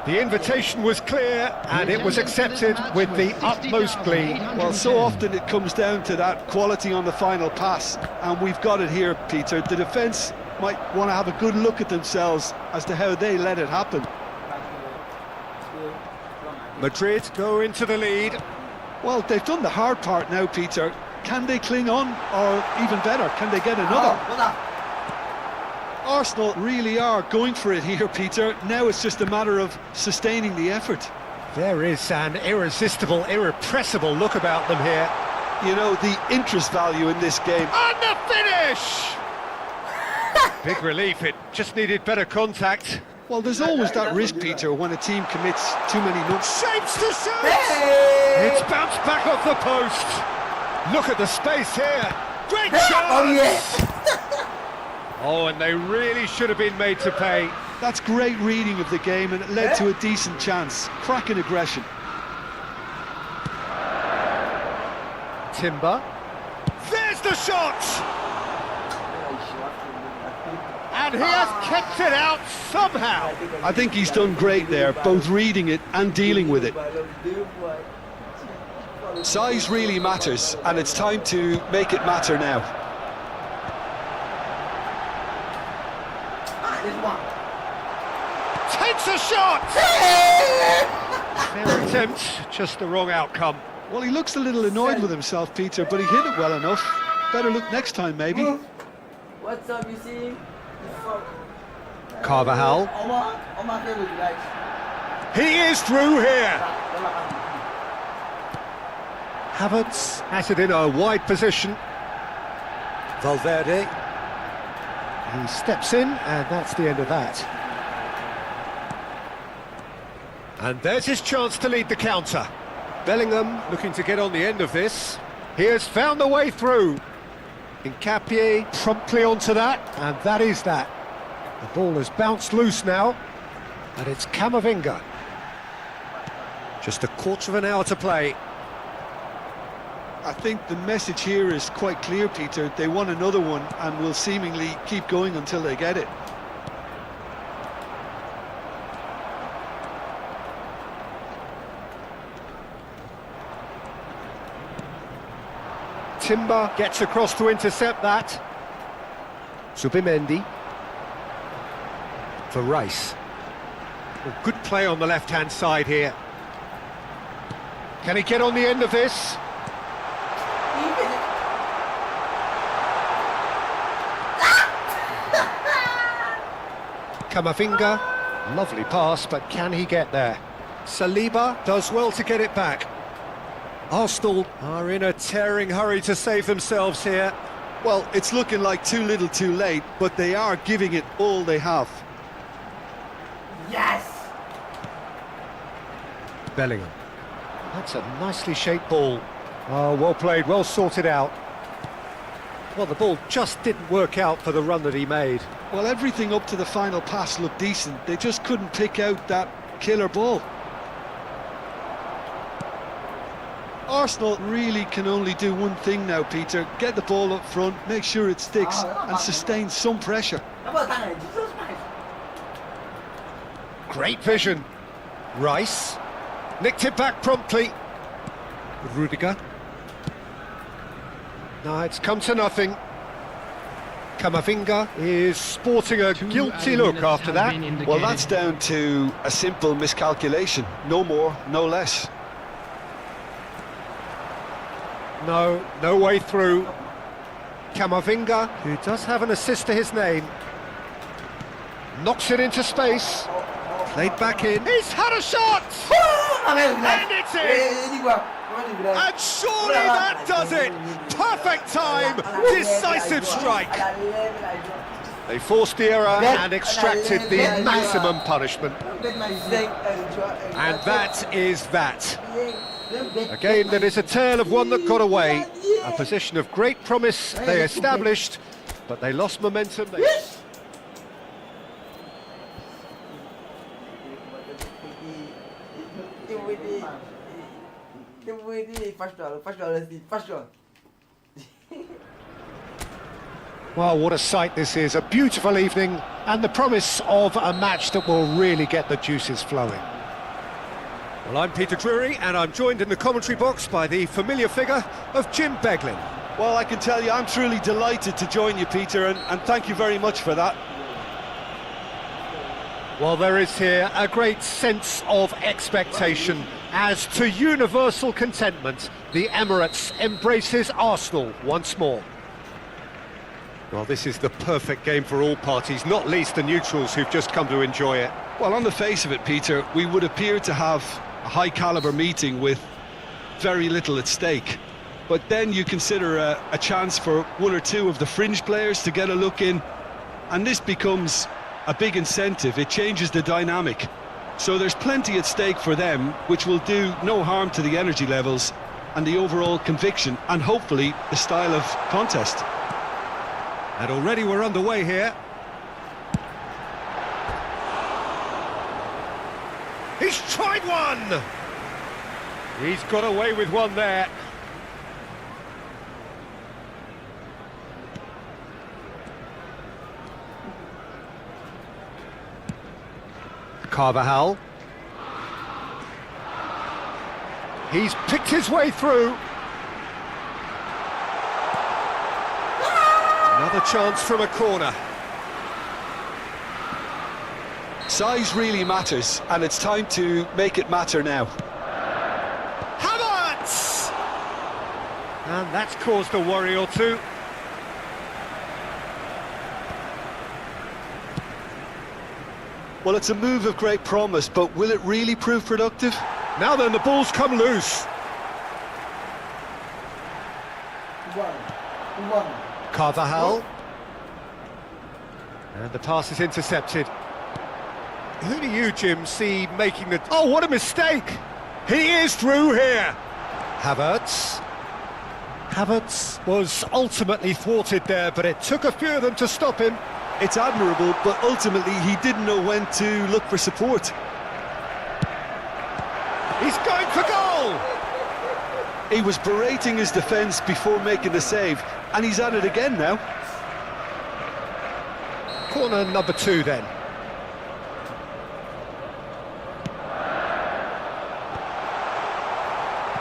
The invitation was clear, and it was accepted with the utmost glee. Well, so often it comes down to that quality on the final pass, and we've got it here, Peter. The defence might want to have a good look at themselves as to how they let it happen. Madrid go into the lead. Well, they've done the hard part now, Peter. Can they cling on, or even better, can they get another? Arsenal really are going for it here, Peter. Now it's just a matter of sustaining the effort. There is an irresistible, irrepressible look about them here. You know, the interest value in this game. And the finish! Big relief, it just needed better contact. Well, there's always that risk, Peter, when a team commits too many nuts. Shapes to shoot! It's bounced back off the post. Look at the space here. Great chance! Oh, yeah! Oh, and they really should have been made to pay. That's great reading of the game, and it led to a decent chance. Cracking aggression. Timber. There's the shot! And he has kept it out somehow. I think he's done great there, both reading it and dealing with it. Size really matters, and it's time to make it matter now. Takes a shot! Fair attempt, just the wrong outcome. Well, he looks a little annoyed with himself, Peter, but he hit it well enough. Better look next time, maybe. What's up, you see? Carvajal. Omar, He is through here. Havertz has it in a wide position. Valverde. He steps in, and that's the end of that. And there's his chance to lead the counter. Bellingham looking to get on the end of this. He has found the way through. Hincapié promptly onto that, and that is that. The ball has bounced loose now, and it's Camavinga. Just a quarter of an hour to play. I think the message here is quite clear, Peter. They want another one and will seemingly keep going until they get it. Timber gets across to intercept that. Zubimendi. For Rice. Well, good play on the left-hand side here. Can he get on the end of this? Camavinga, lovely pass, but can he get there? Saliba does well to get it back. Arsenal are in a tearing hurry to save themselves here. Well, it's looking like too little too late, but they are giving it all they have. Yes! Bellingham. That's a nicely shaped ball. Oh, well played, well sorted out. Well, the ball just didn't work out for the run that he made. Well, everything up to the final pass looked decent. They just couldn't pick out that killer ball. Arsenal really can only do one thing now, Peter. Get the ball up front, make sure it sticks, and sustain some pressure. Great vision. Rice. Nicked it back promptly. Rudiger. No, it's come to nothing. Camavinga is sporting a guilty look after that. Well, that's down to a simple miscalculation. No more, no less. No way through. Camavinga, who does have an assist to his name, knocks it into space. Played back in. He's had a shot! And it's in! And surely that does it! Perfect time! Decisive strike! They forced the error and extracted the maximum punishment. And that is that. A game that is a tale of one that got away. A position of great promise they established, but they lost momentum. Well, what a sight this is. A beautiful evening and the promise of a match that will really get the juices flowing. Well, I'm Peter Drury, and I'm joined in the commentary box by the familiar figure of Jim Beglin. Well, I can tell you I'm truly delighted to join you, Peter, and thank you very much for that. Well, there is here a great sense of expectation as to universal contentment. The Emirates embraces Arsenal once more. Well, this is the perfect game for all parties, not least the neutrals who've just come to enjoy it. Well, on the face of it, Peter, we would appear to have a high-caliber meeting with very little at stake. But then you consider a chance for one or two of the fringe players to get a look in, and this becomes a big incentive. It changes the dynamic. So there's plenty at stake for them, which will do no harm to the energy levels and the overall conviction, and hopefully the style of contest. And already we're underway here. He's tried one! He's got away with one there. Carvajal. He's picked his way through. Another chance from a corner. Size really matters, and it's time to make it matter now. Havertz! And that's caused a worry or two. Well, it's a move of great promise, but will it really prove productive? Now then, the ball's come loose. Carvajal. And the pass is intercepted. Who do you, Jim, see making the... Oh, what a mistake! He is through here. Havertz. Havertz was ultimately thwarted there, but it took a few of them to stop him. It's admirable, but ultimately he didn't know when to look for support. He's going for goal! He was berating his defence before making the save, and he's at it again now. Corner number 2 then.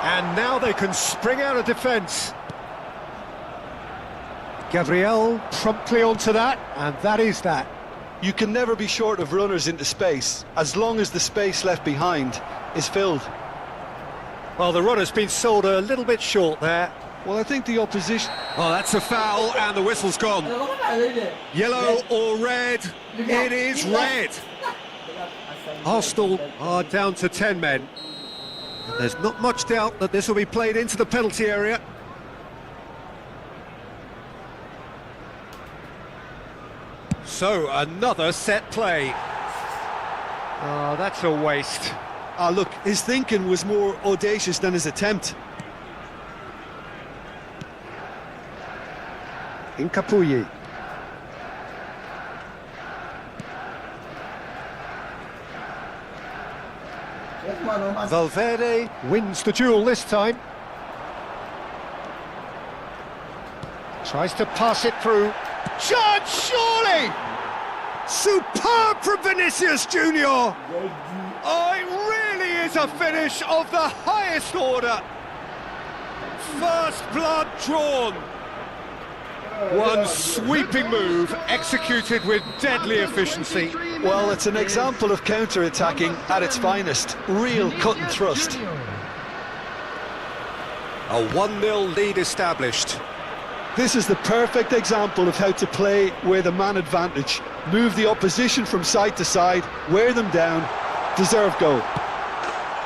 And now they can spring out of defence. Gabriel promptly onto that, and that is that. You can never be short of runners into space, as long as the space left behind is filled. Well, the runner's been sold a little bit short there. Well, I think the opposition... Oh, that's a foul, and the whistle's gone. Yellow or red? It is red. Arsenal are down to 10 men. There's not much doubt that this will be played into the penalty area. So, another set play. Oh, that's a waste. Ah, look, his thinking was more audacious than his attempt. Incapuyi. Valverde wins the duel this time. Tries to pass it through. Chance, surely! Superb from Vinicius Junior. Oh, it really is a finish of the highest order. First blood drawn. One sweeping move executed with deadly efficiency. Well, it's an example of counter-attacking at its finest. Real cut and thrust. A 1-0 lead established. This is the perfect example of how to play with a man advantage. Move the opposition from side to side, wear them down, deserve goal.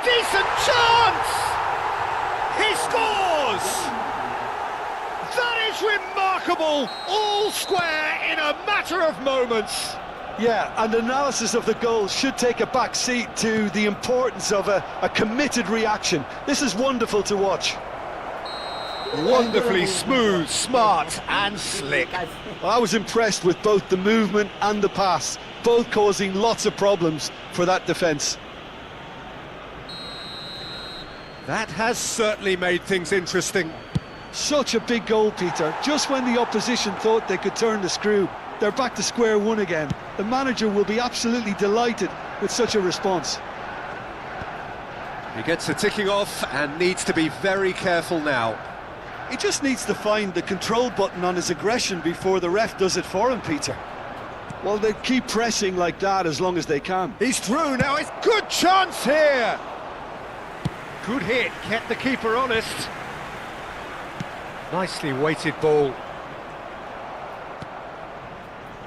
Decent chance! He scores! That is remarkable! All square in a matter of moments. Yeah, and analysis of the goal should take a back seat to the importance of a committed reaction. This is wonderful to watch. Wonderfully smooth, smart and slick. Well, I was impressed with both the movement and the pass, both causing lots of problems for that defence. That has certainly made things interesting. Such a big goal, Peter. Just when the opposition thought they could turn the screw, they're back to square one again. The manager will be absolutely delighted with such a response. He gets the ticking off and needs to be very careful now. He just needs to find the control button on his aggression before the ref does it for him, Peter. Well, they keep pressing like that as long as they can. He's through now, it's good chance here! Good hit, kept the keeper honest. Nicely weighted ball.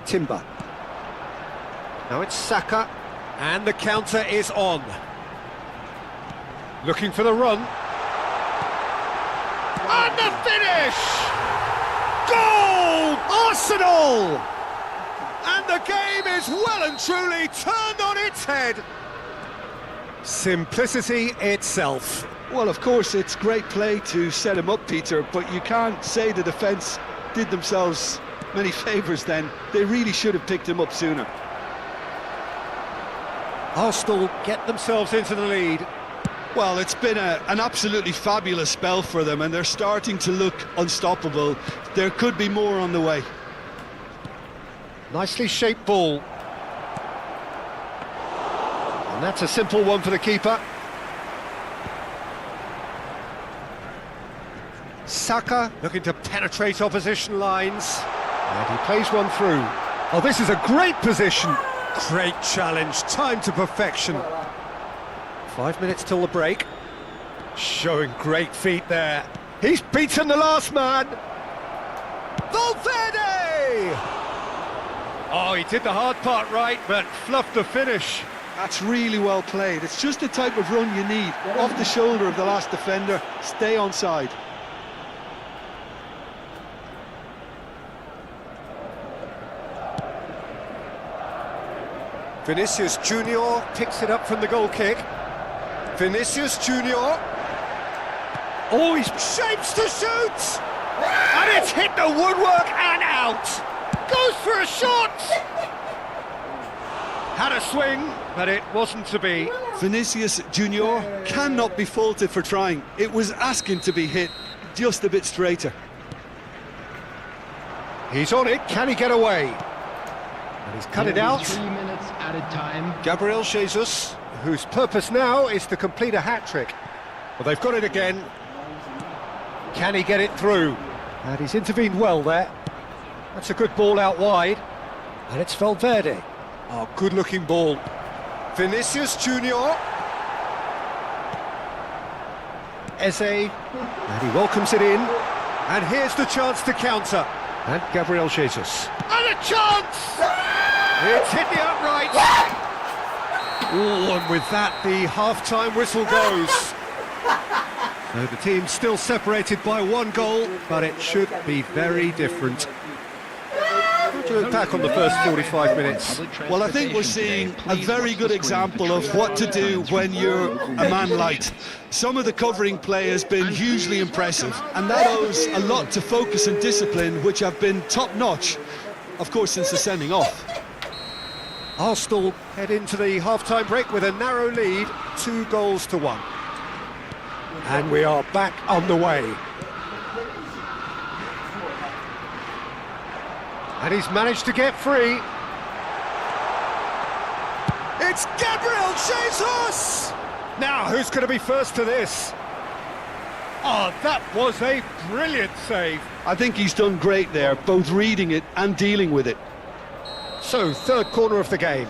Timber. Now it's Saka, and the counter is on. Looking for the run. And the finish! Goal! Arsenal! And the game is well and truly turned on its head. Simplicity itself. Well, of course, it's great play to set him up, Peter, but you can't say the defence did themselves many favours then. They really should have picked him up sooner. Arsenal get themselves into the lead. Well, it's been an absolutely fabulous spell for them, and they're starting to look unstoppable. There could be more on the way. Nicely shaped ball. And that's a simple one for the keeper. Saka looking to penetrate opposition lines. And he plays one through. Oh, this is a great position. Great challenge, time to perfection. 5 minutes till the break. Showing great feet there. He's beaten the last man. Valverde! Oh, he did the hard part right, but fluffed the finish. That's really well played. It's just the type of run you need. Off the shoulder of the last defender, stay onside. Vinicius Junior picks it up from the goal kick. Vinicius Junior. Oh, he shapes to shoot! And it's hit the woodwork and out! Goes for a shot! Had a swing, but it wasn't to be. Vinicius Junior cannot be faulted for trying. It was asking to be hit just a bit straighter. He's on it, can he get away? And he's cut it out. 3 minutes added time. Gabriel Jesus, whose purpose now is to complete a hat-trick. Well, they've got it again. Can he get it through? And he's intervened well there. That's a good ball out wide. And it's Valverde. Oh, good-looking ball. Vinicius Junior. Eze. And he welcomes it in. And here's the chance to counter. And Gabriel Jesus. And a chance! It's hit the upright. Oh, and with that, the half-time whistle goes. So the team's still separated by 1 goal, but it should be very different. To attack on the first 45 minutes. Well, I think we're seeing a very good example of what to do when you're a man light. Some of the covering play has been hugely impressive, and that owes a lot to focus and discipline, which have been top-notch, of course, since the sending off. Arsenal head into the half-time break with a narrow lead, 2-1. And we are back on the way. And he's managed to get free. It's Gabriel Jesus! Now, who's going to be first to this? Oh, that was a brilliant save. I think he's done great there, both reading it and dealing with it. So, third corner of the game.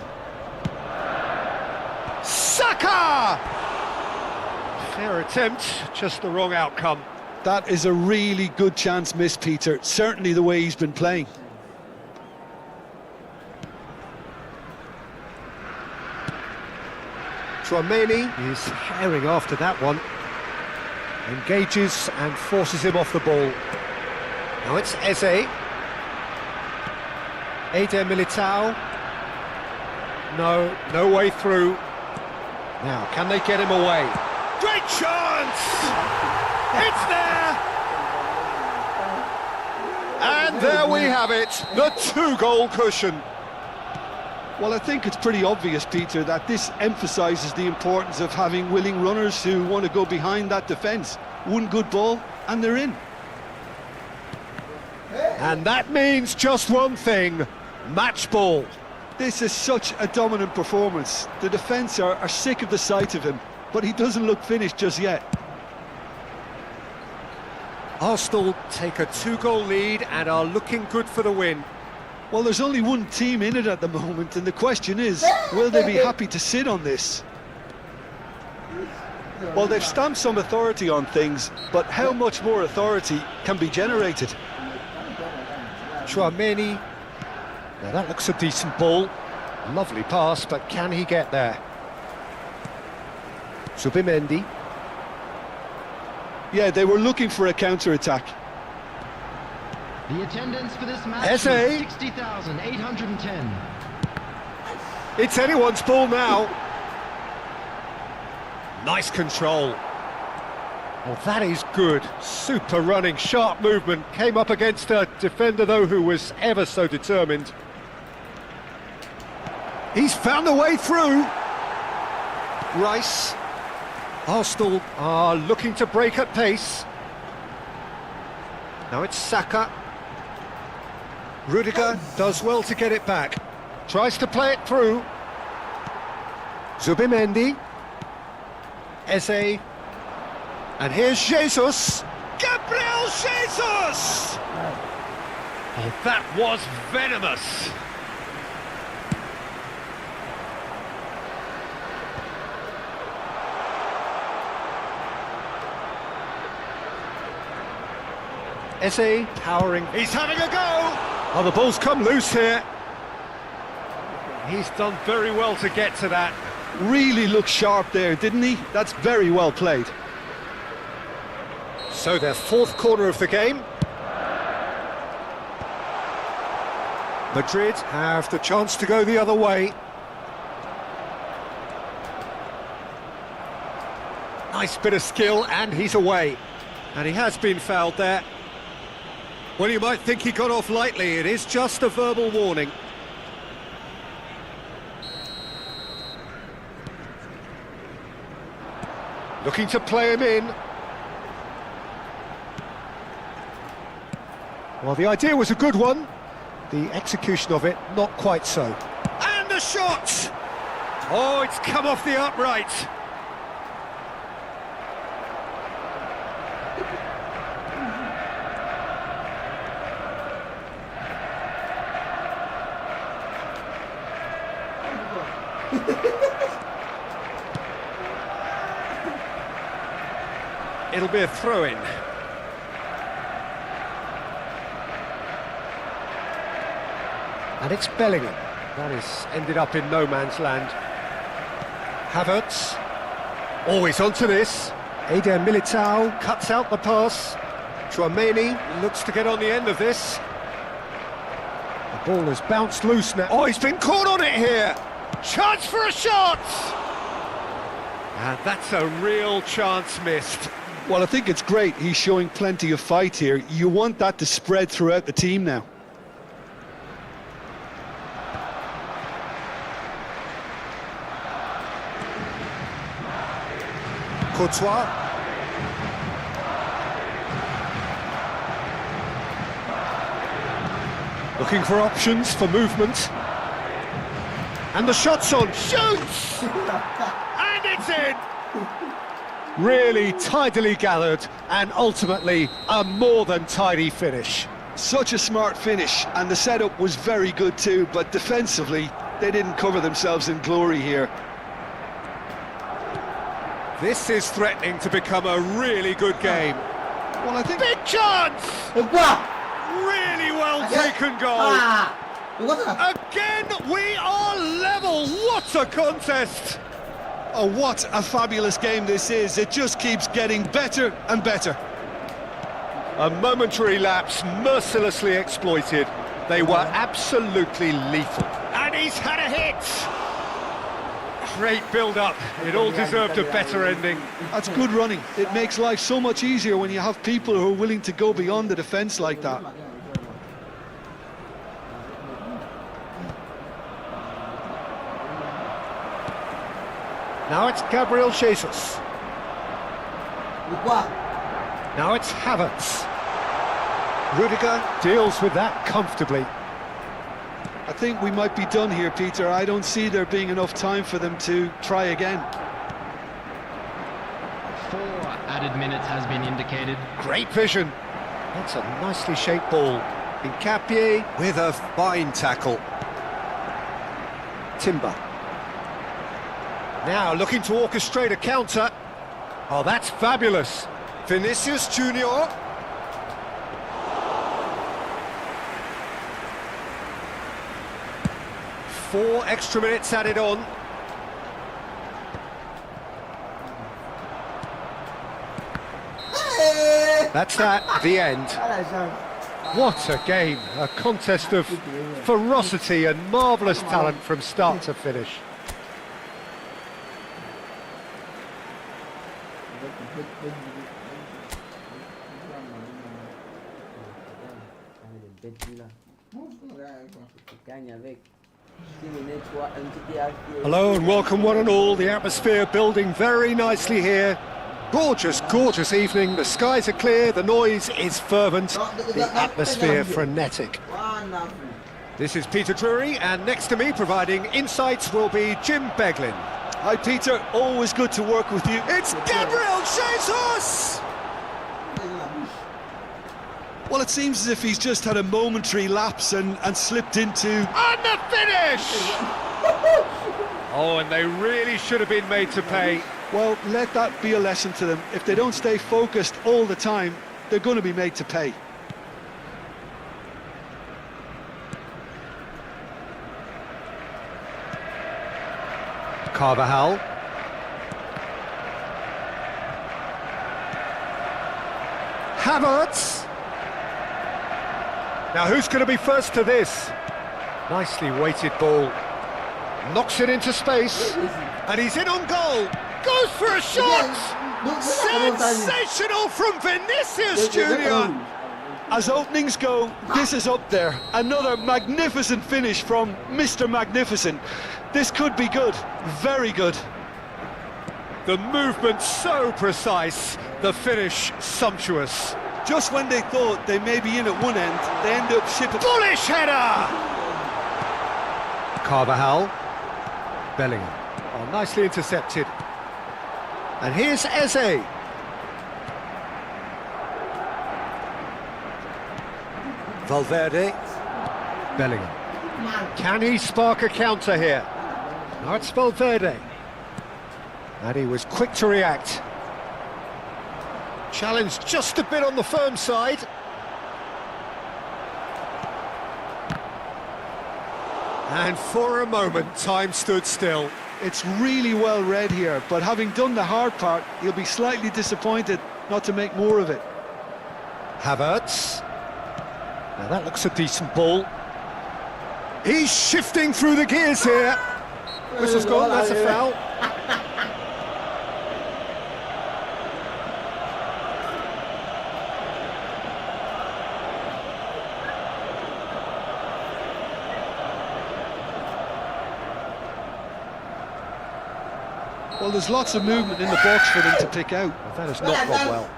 Saka! Fair attempt, just the wrong outcome. That is a really good chance missed, Peter. Certainly the way he's been playing. Tchouaméni is herring after that one. Engages and forces him off the ball. Now it's Eze. Eder Militao. No way through. Now, can they get him away? Great chance! It's there! And there we have it, the 2-goal cushion. Well, I think it's pretty obvious, Peter, that this emphasises the importance of having willing runners who want to go behind that defence. One good ball, and they're in. And that means just one thing, match ball. This is such a dominant performance. The defence are sick of the sight of him, but he doesn't look finished just yet. Arsenal take a 2-goal lead and are looking good for the win. Well, there's only one team in it at the moment, and the question is, will they be happy to sit on this? Well, they've stamped some authority on things, but how much more authority can be generated? Tchouaméni. Now that looks a decent ball. Lovely pass, but can he get there? Zubimendi. Yeah, they were looking for a counter-attack. The attendance for this match Eze. was 60,810. It's anyone's ball now. Nice control. Well, that is good. Super running, sharp movement. Came up against a defender, though, who was ever so determined. He's found a way through. Rice. Arsenal are looking to break at pace. Now it's Saka. Rudiger does well to get it back. Tries to play it through. Zubimendi. Eze. And here's Jesus. Gabriel Jesus! Oh, that was venomous. Eze powering. He's having a go! Oh, the ball's come loose here. He's done very well to get to that. Really looked sharp there, didn't he? That's very well played. So their fourth corner of the game. Madrid have the chance to go the other way. Nice bit of skill, and he's away. And he has been fouled there. Well, you might think he got off lightly. It is just a verbal warning. Looking to play him in. Well, the idea was a good one. The execution of it, not quite so. And the shot! Oh, it's come off the upright. It'll be a throw-in. And it's Bellingham. That has ended up in no man's land. Havertz. Always onto this. Eder Militao cuts out the pass. Chouameni looks to get on the end of this. The ball has bounced loose now. Oh, he's been caught on it here. Chance for a shot! And that's a real chance missed. Well, I think it's great. He's showing plenty of fight here. You want that to spread throughout the team now. Courtois. Looking for options for movement. And the shot's on. Shoots! And it's in! Really tidily gathered, and ultimately a more than tidy finish. Such a smart finish, and the setup was very good too, but defensively, they didn't cover themselves in glory here. This is threatening to become a really good game. Well, I think... Big chance! Really well taken goal. Again, we are level. What a contest! Oh, what a fabulous game this is. It just keeps getting better and better. A momentary lapse mercilessly exploited. They were absolutely lethal. And he's had a hit! Great build-up. It all deserved a better ending. That's good running. It makes life so much easier when you have people who are willing to go beyond the defence like that. Now it's Gabriel Jesus. Now it's Havertz. Rudiger deals with that comfortably. I think we might be done here, Peter. I don't see there being enough time for them to try again. 4 added minutes has been indicated. Great vision. That's a nicely shaped ball. Hincapié with a fine tackle. Timber. Now looking to orchestrate a counter. Oh, that's fabulous. Vinicius Junior. Four extra minutes added on. That's that, the end. What a game, a contest of ferocity and marvellous talent from start to finish. Hello and welcome one and all. The atmosphere building very nicely here. Gorgeous, gorgeous evening. The skies are clear, the noise is fervent, the atmosphere frenetic. This is Peter Drury, and next to me providing insights will be Jim Beglin. Hi, Peter. Always good to work with you. It's Gabriel Jesus! Well, it seems as if he's just had a momentary lapse and slipped into... And the finish! Oh, and they really should have been made to pay. Well, let that be a lesson to them. If they don't stay focused all the time, they're going to be made to pay. Carvajal. Havertz. Now who's going to be first to this? Nicely weighted ball. Knocks it into space. And he's in on goal. Goes for a shot! Sensational from Vinicius Junior. As openings go, this is up there. Another magnificent finish from Mr. Magnificent. This could be good, very good. The movement so precise, the finish sumptuous. Just when they thought they may be in at one end, they end up shipping. Bullish header! Carvajal. Bellingham. Oh, nicely intercepted. And here's Eze. Valverde. Bellingham. Can he spark a counter here? No, it's Valverde. And he was quick to react. Challenge just a bit on the firm side. And for a moment, time stood still. It's really well read here, but having done the hard part, he'll be slightly disappointed not to make more of it. Havertz. Now that looks a decent ball. He's shifting through the gears here. Whistle's gone, that's a foul. Well, there's lots of movement in the box for them to pick out. That has not gone well.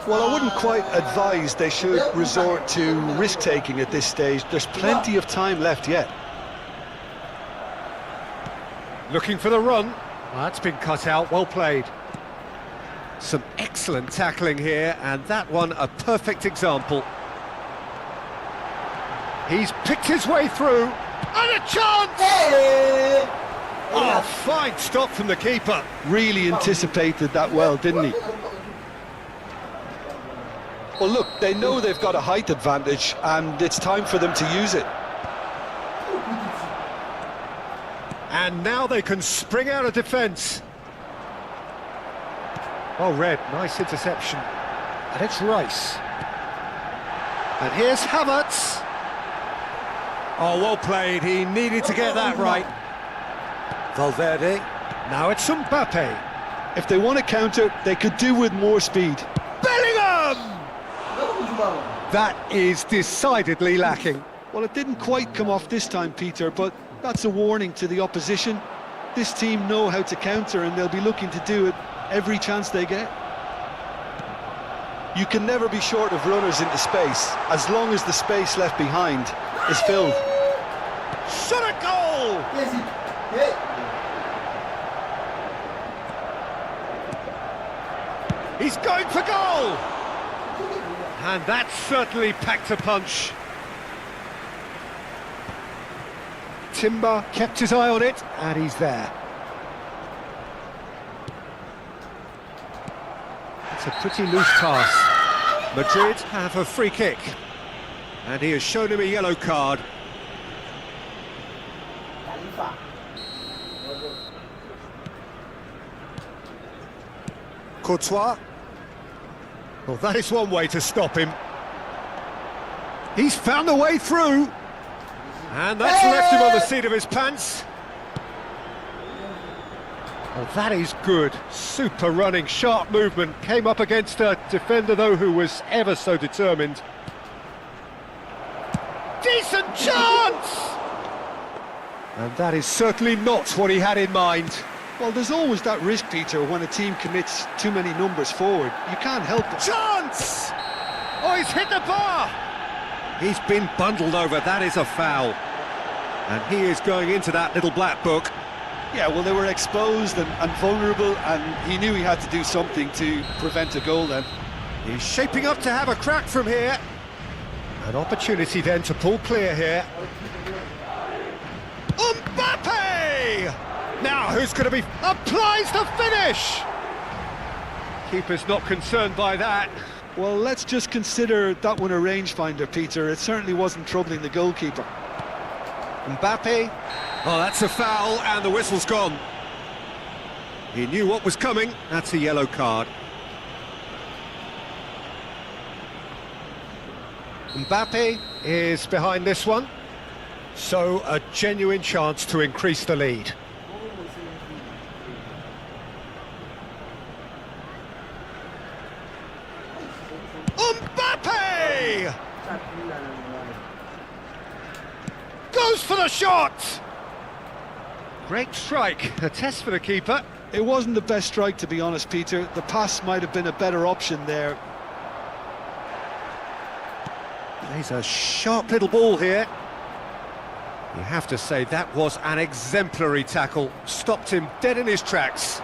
Well, I wouldn't quite advise they should resort to risk-taking at this stage. There's plenty of time left yet. Looking for the run. Well, that's been cut out, well played. Some excellent tackling here, and that one a perfect example. He's picked his way through, and a chance! Oh, fine stop from the keeper. Really anticipated that well, didn't he? Well, look, they know they've got a height advantage, and it's time for them to use it. And now they can spring out of defence. Oh, Red, nice interception. And it's Rice. And here's Havertz. Oh, well played, he needed to get that right. Valverde. Now it's Mbappe. If they want to counter, they could do with more speed. Bellingham! That is decidedly lacking. Well, it didn't quite come off this time, Peter, but that's a warning to the opposition. This team know how to counter, and they'll be looking to do it every chance they get. You can never be short of runners into space, as long as the space left behind is filled. Shot a goal! He's going for goal! And that certainly packed a punch. Timber kept his eye on it, and he's there. It's a pretty loose pass. Madrid have a free kick. And he has shown him a yellow card. Courtois. Well, that is one way to stop him. He's found a way through. And that's left him on the seat of his pants. Well, that is good. Super running, sharp movement. Came up against a defender, though, who was ever so determined. Decent chance! And that is certainly not what he had in mind. Well, there's always that risk, Peter, when a team commits too many numbers forward. You can't help it. Chance! Oh, he's hit the bar! He's been bundled over, that is a foul. And he is going into that little black book. Yeah, well, they were exposed and vulnerable, and he knew he had to do something to prevent a goal then. He's shaping up to have a crack from here. An opportunity then to pull clear here. Mbappe! Now, who's going to be... applies the finish! Keeper's not concerned by that. Well, let's just consider that one a rangefinder, Peter. It certainly wasn't troubling the goalkeeper. Mbappe. Oh, that's a foul, and the whistle's gone. He knew what was coming. That's a yellow card. Mbappe is behind this one. So, a genuine chance to increase the lead. Mbappe! Goes for the shot! Great strike, a test for the keeper. It wasn't the best strike, to be honest, Peter. The pass might have been a better option there. Plays a sharp little ball here. You have to say that was an exemplary tackle. Stopped him dead in his tracks.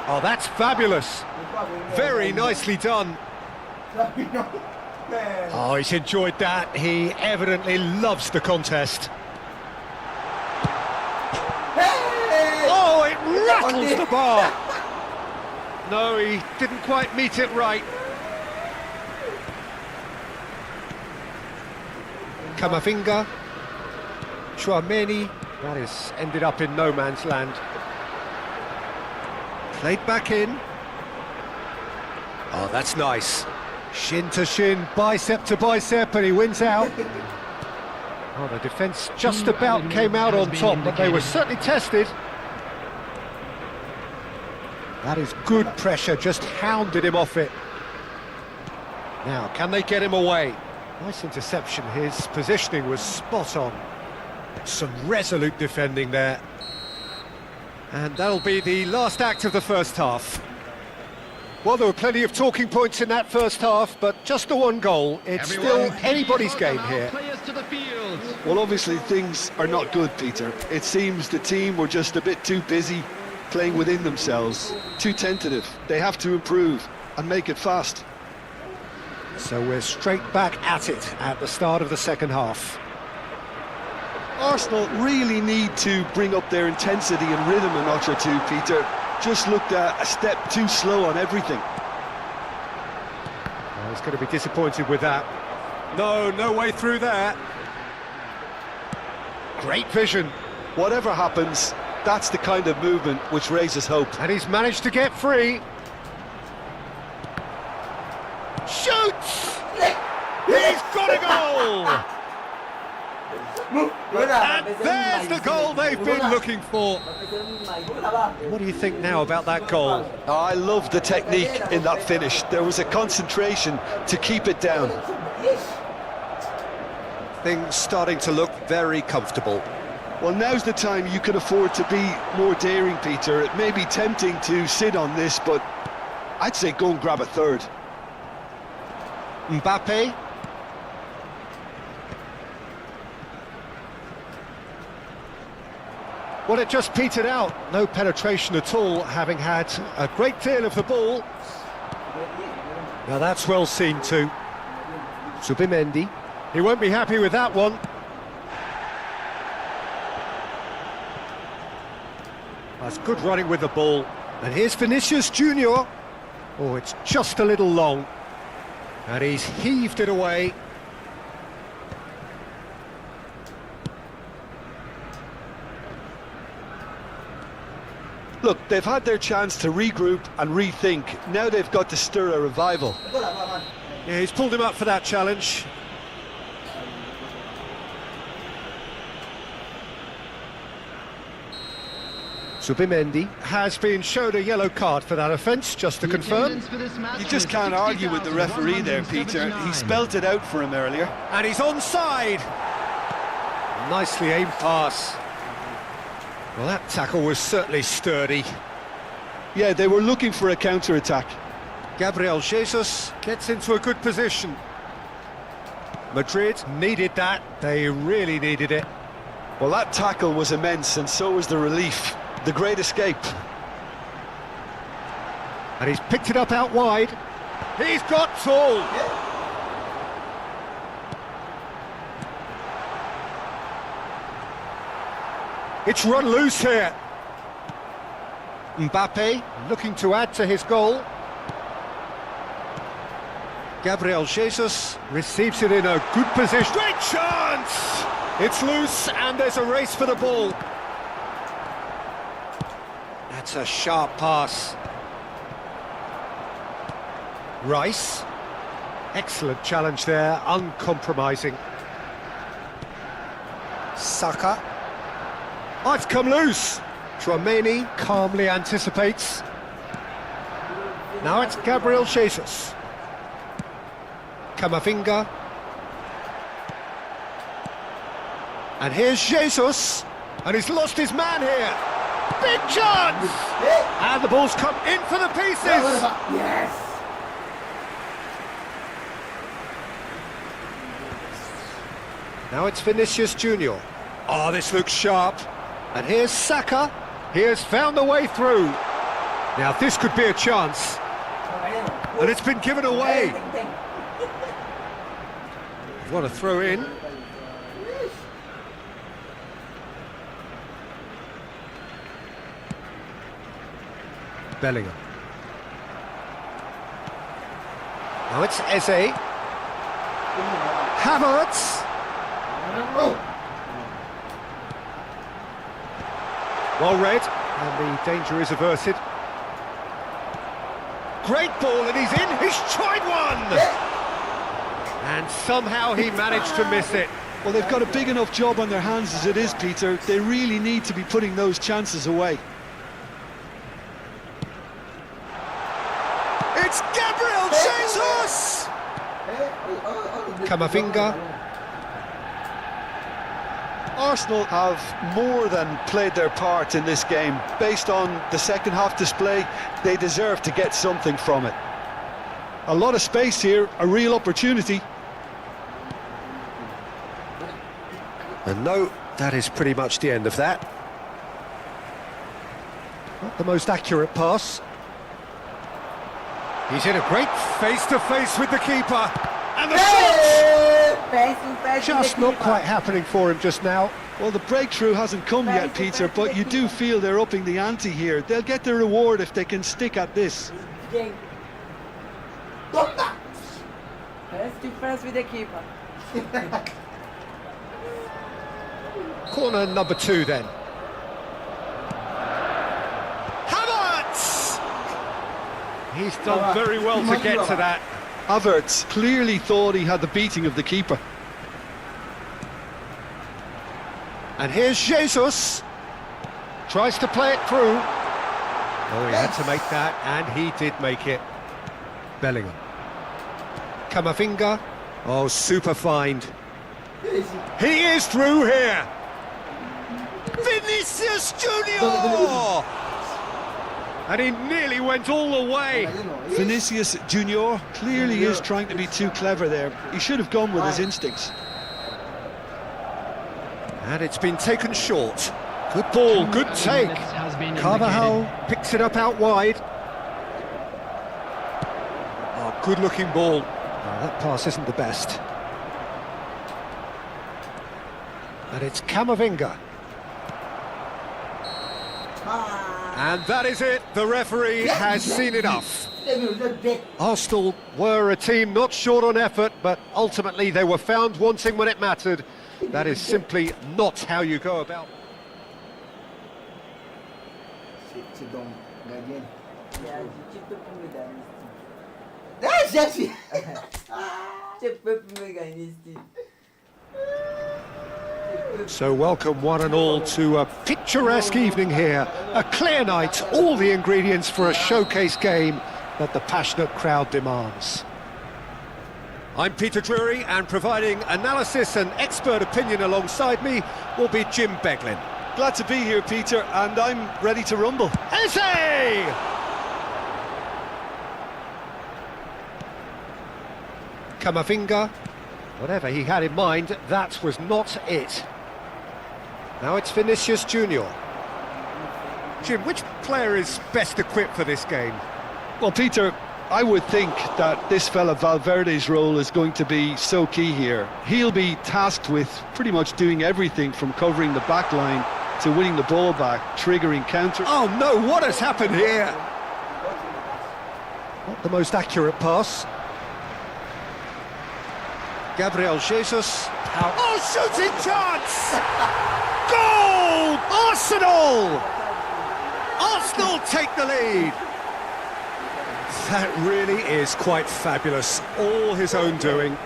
Oh, that's fabulous. Very nicely done. Oh, he's enjoyed that. He evidently loves the contest. Oh, it rattles the bar. No, he didn't quite meet it right. Camavinga, Chouameni, that is ended up in no man's land. Played back in. Oh, that's nice. Shin to shin, bicep to bicep, and he wins out. Oh, the defence just about came out on top, but they were certainly tested. That is good pressure, just hounded him off it. Now, can they get him away? Nice interception, his positioning was spot on. Some resolute defending there. And that'll be the last act of the first half. Well, there were plenty of talking points in that first half, but just the one goal. It's still anybody's game here. Well, obviously things are not good, Peter. It seems the team were just a bit too busy playing within themselves, too tentative. They have to improve and make it fast. So we're straight back at it at the start of the second half. Arsenal really need to bring up their intensity and rhythm a notch or two, Peter. Just looked a step too slow on everything. Oh, he's going to be disappointed with that. No way through there. Great vision. Whatever happens, that's the kind of movement which raises hope. And he's managed to get free. Shoots! He's got a goal! And there's the goal they've been looking for. What do you think now about that goal? Oh, I love the technique in that finish. There was a concentration to keep it down. Things starting to look very comfortable. Well, now's the time you can afford to be more daring, Peter. It may be tempting to sit on this, but I'd say go and grab a third. Mbappe. Well, it just petered out. No penetration at all, having had a great deal of the ball. Now that's well seen too. Zubimendi. He won't be happy with that one. That's good running with the ball. And here's Vinicius Junior. Oh, it's just a little long. And he's heaved it away. Look, they've had their chance to regroup and rethink. Now they've got to stir a revival. Yeah, he's pulled him up for that challenge. Zubimendi has been shown a yellow card for that offence, just to confirm. You just can't argue with the referee there, Peter. He spelt it out for him earlier. And he's onside. Nicely aimed pass. Well, that tackle was certainly sturdy. Yeah, they were looking for a counter-attack. Gabriel Jesus gets into a good position. Madrid needed that. They really needed it. Well, that tackle was immense, and so was the relief. The great escape. And he's picked it up out wide. He's got tall. It's run loose here. Mbappe looking to add to his goal. Gabriel Jesus receives it in a good position. Great chance! It's loose and there's a race for the ball. That's a sharp pass. Rice. Excellent challenge there, uncompromising. Saka. Oh, it's come loose. Tchouaméni calmly anticipates. Now it's Gabriel Jesus. Camavinga. And here's Jesus. And he's lost his man here. Big chance! And the ball's come in for the pieces. Yes. Now it's Vinicius Junior. Oh, this looks sharp. And here's Saka. He has found the way through. Now this could be a chance. And it's been given away. What a throw in. Bellingham. Now it's Eze. Havertz. Well read, and the danger is averted. Great ball, and he's in. He's tried one! And somehow he managed to miss it. Well, they've got a big enough job on their hands as it is, Peter. They really need to be putting those chances away. It's Gabriel Jesus! Camavinga. Arsenal have more than played their part in this game. Based on the second half display, they deserve to get something from it. A lot of space here, a real opportunity. And no, that is pretty much the end of that. Not the most accurate pass. He's in a great face-to-face with the keeper. And the shot! Just not quite happening for him just now. Well, the breakthrough hasn't come yet, Peter, but you do feel they're upping the ante here. They'll get their reward if they can stick at this. Face with the keeper. Corner number 2 then. Havertz! He's done very well to get to that. Havertz clearly thought he had the beating of the keeper. And here's Jesus. Tries to play it through. Oh, he had to make that, and he did make it. Bellingham. Camavinga. Oh, super find. He is through here. Vinicius Junior! And he nearly went all the way. Vinicius Junior clearly is trying to be too clever there. He should have gone with his instincts. And it's been taken short. Good ball, good take. Carvajal picks it up out wide. Oh, good looking ball. Oh, that pass isn't the best. And it's Camavinga. And that is it. The referee has seen enough. Arsenal were a team not short on effort, but ultimately they were found wanting when it mattered. That is simply not how you go about. So welcome one and all to a picturesque evening here. A clear night, all the ingredients for a showcase game that the passionate crowd demands. I'm Peter Drury, and providing analysis and expert opinion alongside me will be Jim Beglin. Glad to be here, Peter, and I'm ready to rumble. Eze! Camavinga. Whatever he had in mind, that was not it. Now it's Vinicius Junior. Jim, which player is best equipped for this game? Well, Peter, I would think that this fella Valverde's role is going to be so key here. He'll be tasked with pretty much doing everything from covering the back line to winning the ball back, triggering counter. Oh no, what has happened here? Not the most accurate pass. Gabriel Jesus. Oh, shooting chance! Goal! Arsenal! Arsenal take the lead. That really is quite fabulous. All his own doing.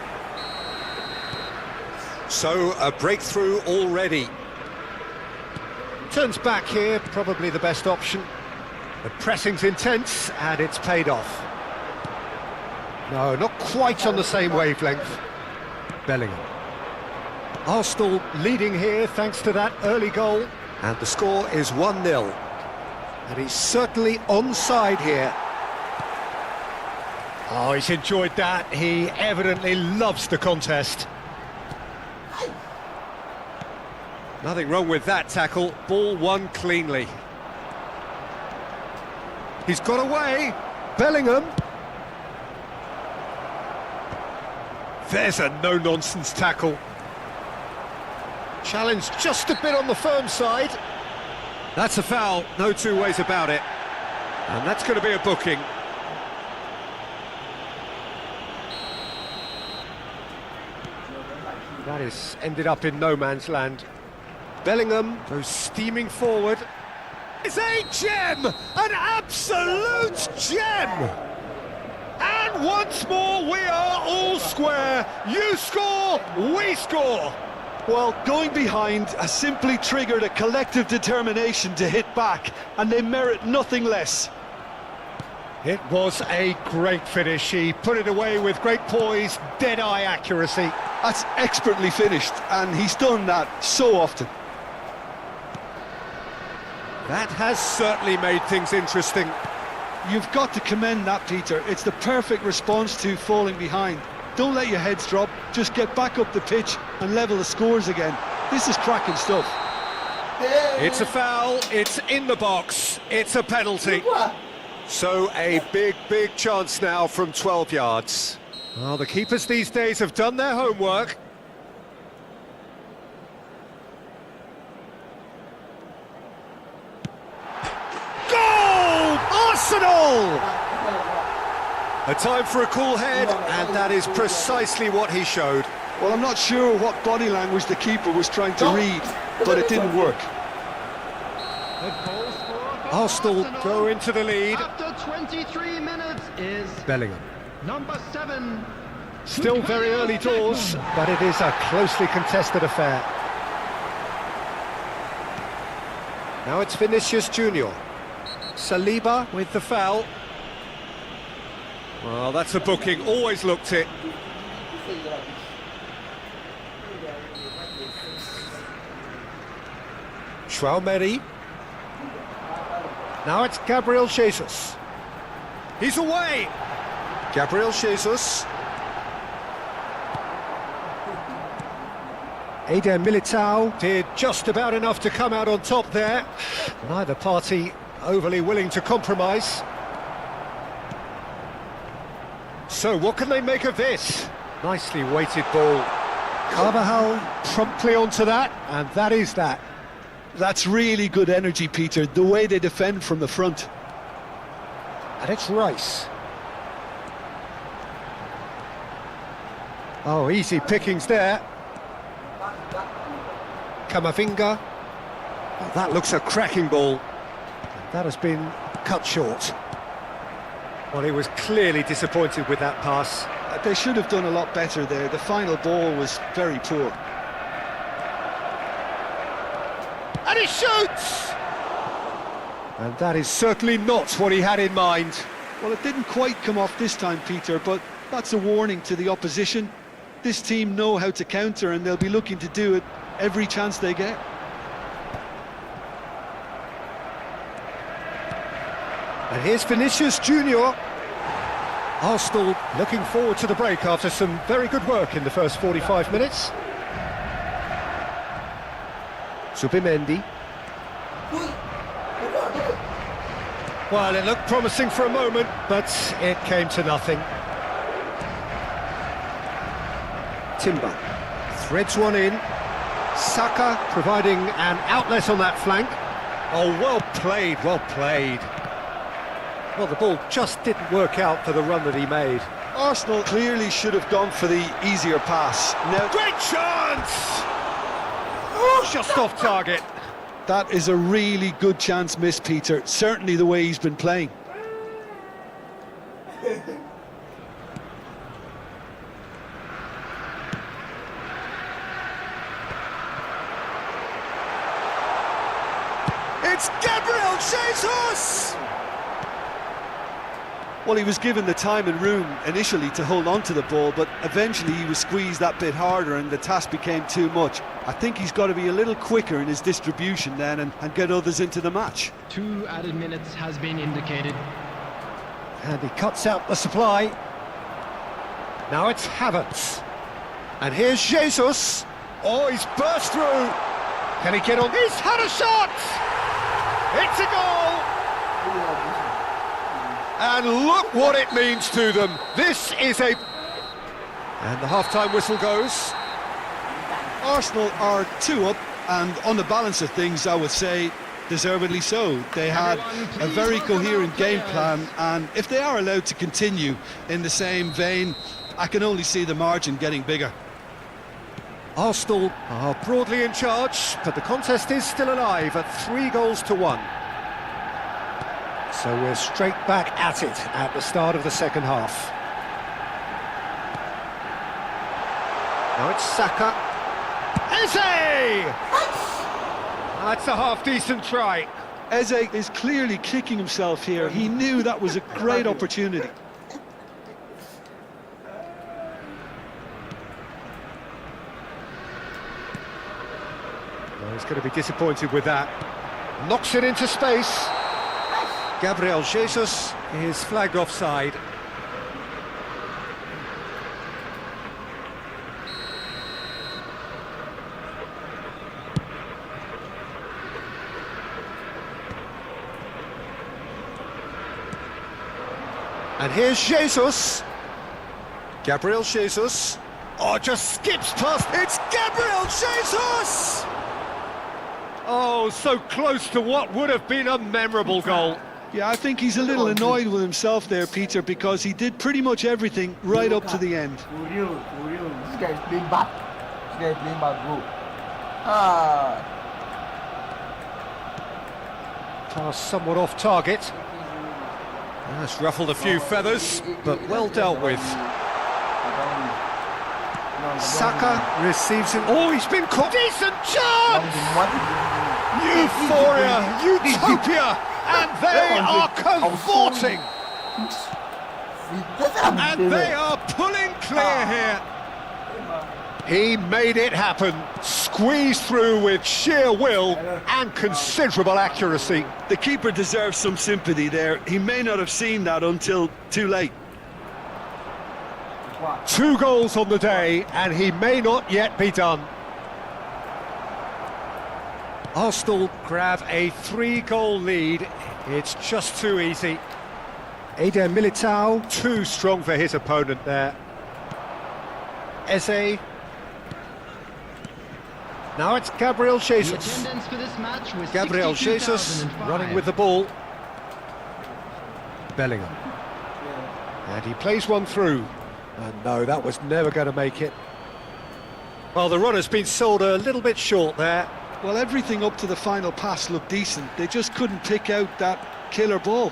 So, a breakthrough already. Turns back here, probably the best option. The pressing's intense, and it's paid off. No, not quite on the same wavelength. Bellingham. Arsenal leading here thanks to that early goal. And the score is 1-0. And he's certainly onside here. Oh, he's enjoyed that. He evidently loves the contest. Nothing wrong with that tackle. Ball won cleanly. He's got away. Bellingham. There's a no-nonsense tackle. Challenge just a bit on the firm side. That's a foul, no two ways about it. And that's going to be a booking. That is ended up in no man's land. Bellingham goes steaming forward. It's a gem! An absolute gem! And once more we are all square. You score, we score. Well, going behind has simply triggered a collective determination to hit back, and they merit nothing less. It was a great finish. He put it away with great poise, dead-eye accuracy. That's expertly finished, and he's done that so often. That has certainly made things interesting. You've got to commend that, Peter. It's the perfect response to falling behind. Don't let your heads drop, just get back up the pitch and level the scores again. This is cracking stuff. It's a foul, it's in the box, it's a penalty. So a big chance now from 12 yards. Well, the keepers these days have done their homework. Goal! Arsenal! A time for a cool head, and that is precisely what he showed. Well, I'm not sure what body language the keeper was trying to read, but it didn't work. Arsenal go into the lead. After 23 minutes is Bellingham. number 7. Still very early doors, but it is a closely contested affair. Now it's Vinicius Junior. Saliba with the foul. Well, that's a booking, always looked it. Schwalmeri. Now it's Gabriel Jesus. He's away! Gabriel Jesus. Eder Militao did just about enough to come out on top there. Neither party overly willing to compromise. So what can they make of this? Nicely weighted ball. Carvajal promptly onto that, and that is that. That's really good energy, Peter, the way they defend from the front. And it's Rice. Oh, easy pickings there. Camavinga. Oh, that looks a cracking ball. That has been cut short. Well, he was clearly disappointed with that pass. They should have done a lot better there. The final ball was very poor. And he shoots! And that is certainly not what he had in mind. Well, it didn't quite come off this time, Peter, but that's a warning to the opposition. This team know how to counter, and they'll be looking to do it every chance they get. And here's Vinicius Junior. Arsenal looking forward to the break after some very good work in the first 45 minutes. Zubimendi. Well, it looked promising for a moment, but it came to nothing. Timber threads one in. Saka providing an outlet on that flank. Oh, well played, well played. Well, the ball just didn't work out for the run that he made. Arsenal clearly should have gone for the easier pass. Now, Great chance! Oh, just off target. that is a really good chance missed, Peter. Certainly the way he's been playing. It's Gabriel Jesus! Well, he was given the time and room initially to hold on to the ball, but eventually he was squeezed that bit harder and the task became too much. I think he's got to be a little quicker in his distribution then and get others into the match. 2 added minutes has been indicated. And he cuts out the supply. Now it's Havertz. And here's Jesus. Oh, he's burst through. Can he get on? He's had a shot! It's a goal! And look what it means to them. This is a... And the half-time whistle goes. Arsenal are 2 up, and on the balance of things, I would say deservedly so. They had a very coherent game plan, and if they are allowed to continue in the same vein, I can only see the margin getting bigger. Arsenal are broadly in charge, but the contest is still alive at 3-1. So we're straight back at it at the start of the second half. Now it's Saka. Eze! That's a half-decent try. Eze is clearly kicking himself here. He knew that was a great opportunity. Well, he's going to be disappointed with that. Knocks it into space. Gabriel Jesus is flagged offside. And here's Jesus. Gabriel Jesus. Oh, just skips past. It's Gabriel Jesus! Oh, so close to what would have been a memorable goal. Yeah, I think he's a little annoyed with himself there, Peter, because he did pretty much everything right up to the end. For real. This guy is playing bad. Bro. Pass somewhat off target. That's ruffled a few feathers, but well dealt with. Saka receives it. Oh, he's been caught. Decent chance! Euphoria, utopia, and they are cavorting. And they are pulling clear here. He made it happen, squeezed through with sheer will and considerable accuracy. The keeper deserves some sympathy there. He may not have seen that until too late. 2 goals on the day, and he may not yet be done. Arsenal grab a 3-goal lead. It's just too easy. Eder Militao, too strong for his opponent there. Eze. Now it's Gabriel The Jesus. attendance for this match was Gabriel Jesus 62,005. running with the ball. Bellingham. And he plays one through. And no, that was never going to make it. Well, the run has been sold a little bit short there. Well, everything up to the final pass looked decent. They just couldn't pick out that killer ball.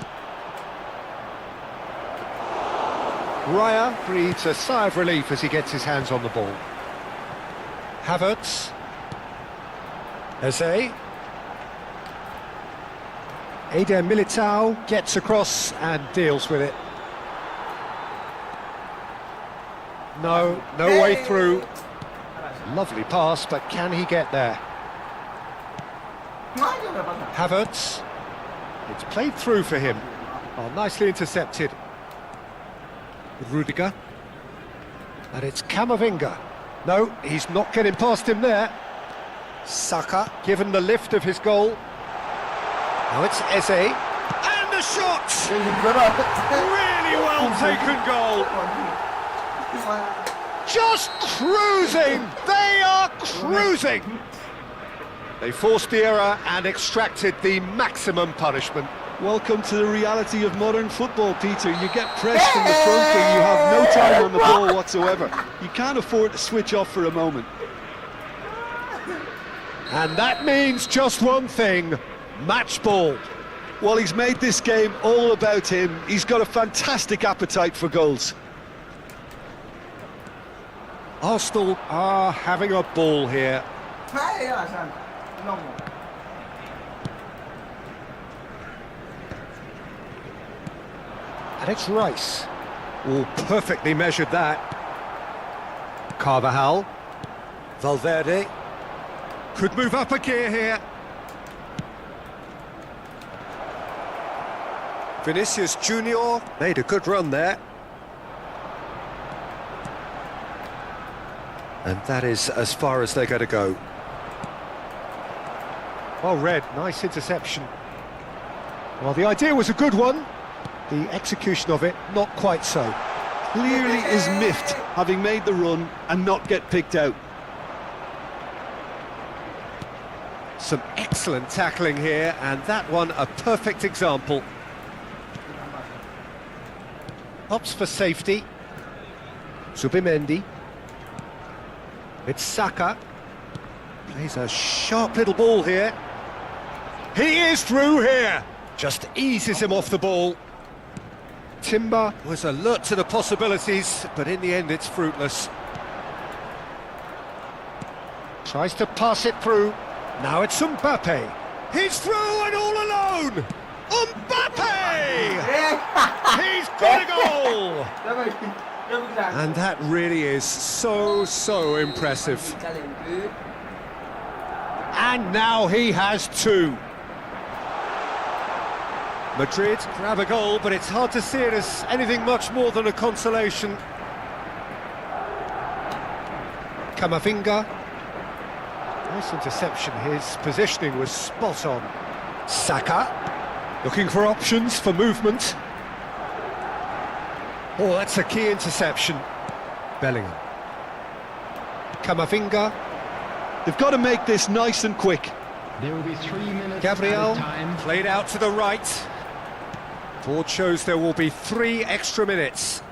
Raya breathes a sigh of relief as he gets his hands on the ball. Havertz. Eze. Eder Militao gets across and deals with it. No way through. Lovely pass, but can he get there? Havertz. It's played through for him. Oh, nicely intercepted. Rudiger. And it's Camavinga. No, he's not getting past him there. Saka, given the lift of his goal. Now it's Eze. And the shot! Really well taken goal. Just cruising! They are cruising! They forced the error and extracted the maximum punishment. Welcome to the reality of modern football, Peter. You get pressed from the front and you have no time on the ball whatsoever. You can't afford to switch off for a moment. And that means just one thing, match ball. Well, he's made this game all about him. He's got a fantastic appetite for goals. Arsenal are having a ball here. Hey, Alasan. No more. And it's Rice. Oh, perfectly measured that. Carvajal. Valverde. Could move up a gear here. Vinicius Junior made a good run there. And that is as far as they're going to go. Well read, nice interception. Well, the idea was a good one. The execution of it, not quite so. Clearly is miffed, having made the run and not get picked out. Some excellent tackling here, and that one a perfect example. Opts for safety. Zubimendi. It's Saka. Plays a sharp little ball here. He is through here. Just eases him off the ball. Timber was alert to the possibilities, but in the end it's fruitless. Tries to pass it through. Now it's Mbappe. He's through and all alone. Mbappe! He's got a goal! And that really is so impressive. And now he has two. Madrid grab a goal, but it's hard to see it as anything much more than a consolation. Camavinga. Nice interception, his positioning was spot on. Saka, looking for options for movement. Oh, that's a key interception. Bellingham. Camavinga. They've got to make this nice and quick. There will be 3 minutes Gabriel, added time. played out to the right. Board shows there will be 3 extra minutes.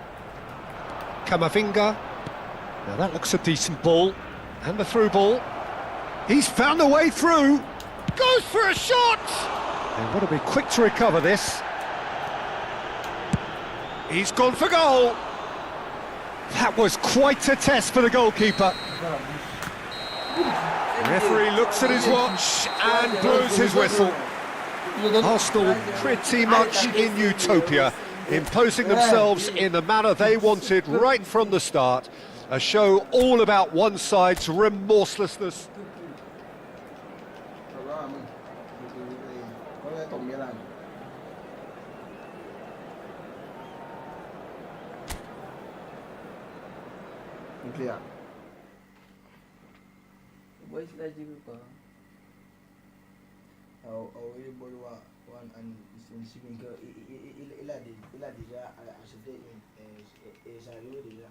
Camavinga. Now that looks a decent ball. And the through ball. He's found a way through. Goes for a shot! They've got to be quick to recover this. He's gone for goal. That was quite a test for the goalkeeper. The referee looks at his watch and blows his whistle. Arsenal pretty much in utopia, imposing themselves in the manner they wanted right from the start. A show all about one side's remorselessness. Clear. Boys like you pa. Il bolwa one and since you go il a déjà acheté et ça lui déjà.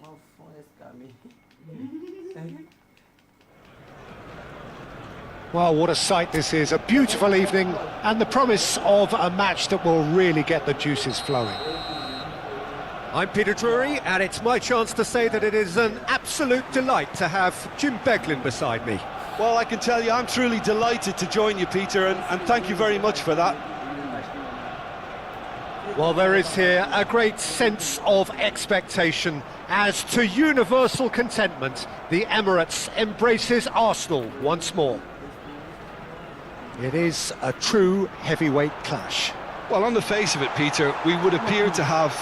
Mon fond escamé. Well, what a sight this is, a beautiful evening and the promise of a match that will really get the juices flowing. I'm Peter Drury, and it's my chance to say that it is an absolute delight to have Jim Beglin beside me. Well, I can tell you I'm truly delighted to join you, Peter, and thank you very much for that. Well, there is here a great sense of expectation as to universal contentment, the Emirates embraces Arsenal once more. It is a true heavyweight clash. Well, on the face of it, Peter, we would appear to have...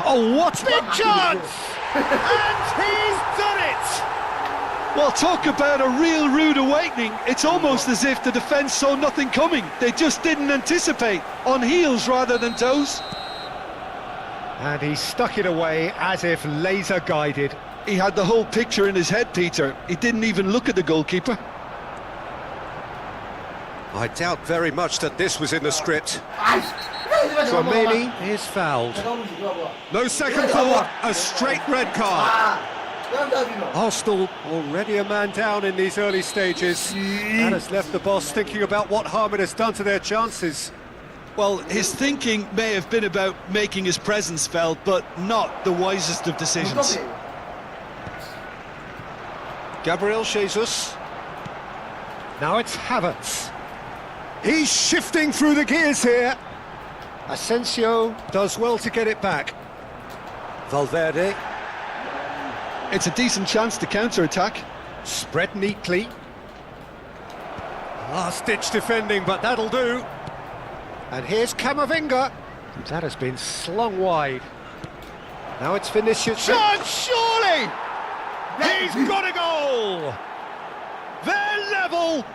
Oh, what a big chance! And he's done it! Well, talk about a real rude awakening. It's almost as if the defence saw nothing coming. They just didn't anticipate, on heels rather than toes. And he stuck it away as if laser guided. He had the whole picture in his head, Peter. He didn't even look at the goalkeeper. I doubt very much that this was in the script. Tchouaméni is fouled. No second thought, a straight red card. Arsenal already a man down in these early stages. That has left the boss thinking about what harm it has done to their chances. Well, his thinking may have been about making his presence felt, but not the wisest of decisions. Gabriel Jesus. Now it's Havertz. He's shifting through the gears here. Asensio does well to get it back. Valverde. It's a decent chance to counter-attack. Spread neatly. Last-ditch defending, but that'll do. And here's Camavinga. That has been slung wide. Now it's Vinicius. Chance, surely! He's got a goal! They're level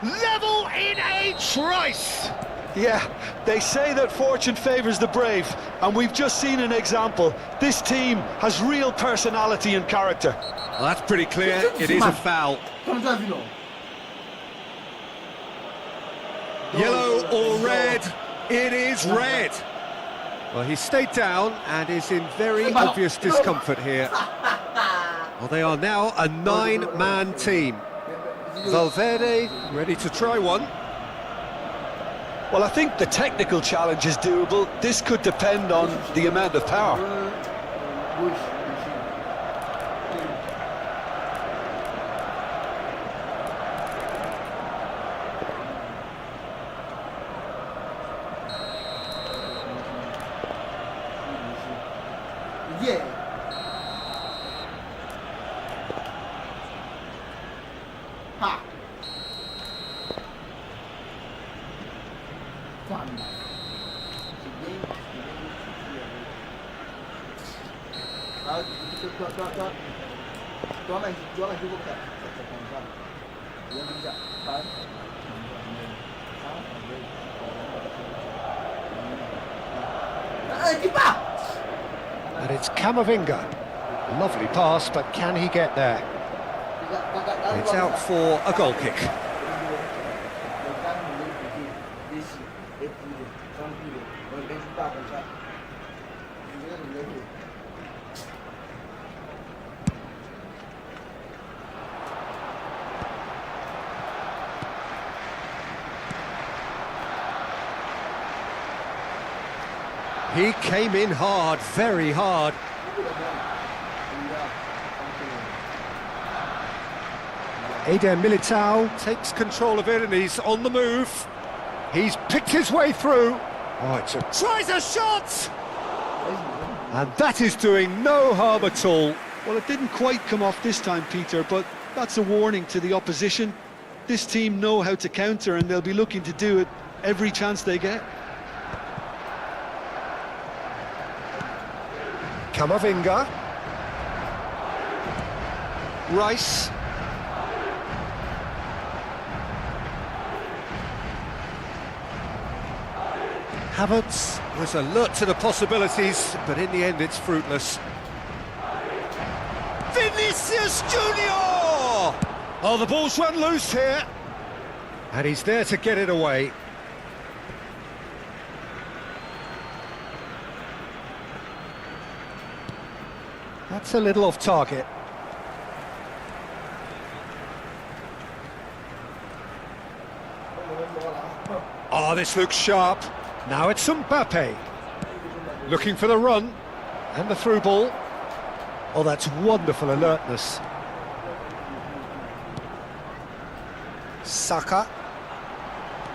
in a trice! Yeah, they say that fortune favours the brave, and we've just seen an example. This team has real personality and character. Well, that's pretty clear. It is a foul. Yellow or red? It is red. Well, he stayed down and is in very obvious discomfort here. Well, they are now a 9-man team. Valverde ready to try one. Well, I think the technical challenge is doable. This could depend on the amount of power. Yeah. Ha. And it's Camavinga. Lovely pass, but can he get there? It's out for a goal kick. He came in hard, very hard. Eder Militao takes control of it and he's on the move. He's picked his way through. Oh, tries a shot! And that is doing no harm at all. Well, it didn't quite come off this time, Peter, but that's a warning to the opposition. This team know how to counter and they'll be looking to do it every chance they get. Camavinga. Rice. Havertz was alert to the possibilities, but in the end it's fruitless. Vinicius Junior! Oh, the ball's run loose here. And he's there to get it away. That's a little off target. Oh, this looks sharp. Now it's Mbappe. Looking for the run. And the through ball. Oh, that's wonderful alertness. Saka.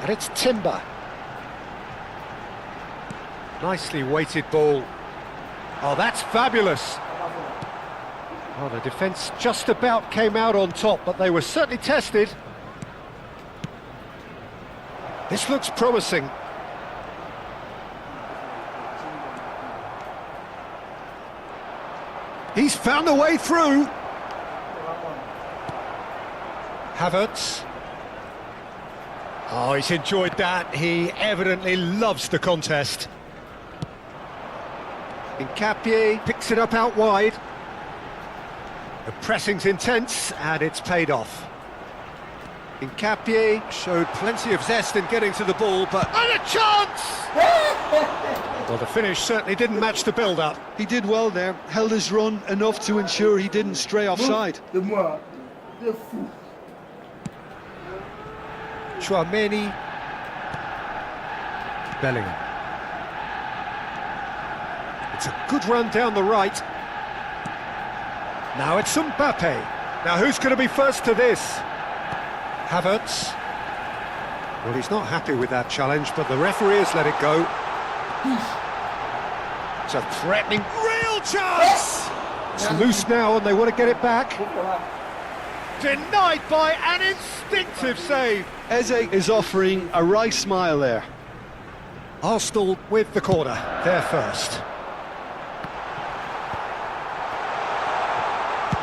And it's Timber. Nicely weighted ball. Oh, that's fabulous. Oh, the defence just about came out on top, but they were certainly tested. This looks promising. He's found a way through. Havertz. Oh, he's enjoyed that. He evidently loves the contest. Nkapie picks it up out wide. The pressing's intense and it's paid off. Incapie showed plenty of zest in getting to the ball, but... And a chance! Well, the finish certainly didn't match the build-up. He did well there, held his run enough to ensure he didn't stray offside. Chouameni. Bellingham. It's a good run down the right. Now it's Mbappe. Now who's going to be first to this? Havertz. Well, he's not happy with that challenge, but the referee has let it go. It's a threatening, real chance! It's loose now and they want to get it back. Denied by an instinctive save. Eze is offering a wry smile there. Arsenal with the corner, they're first.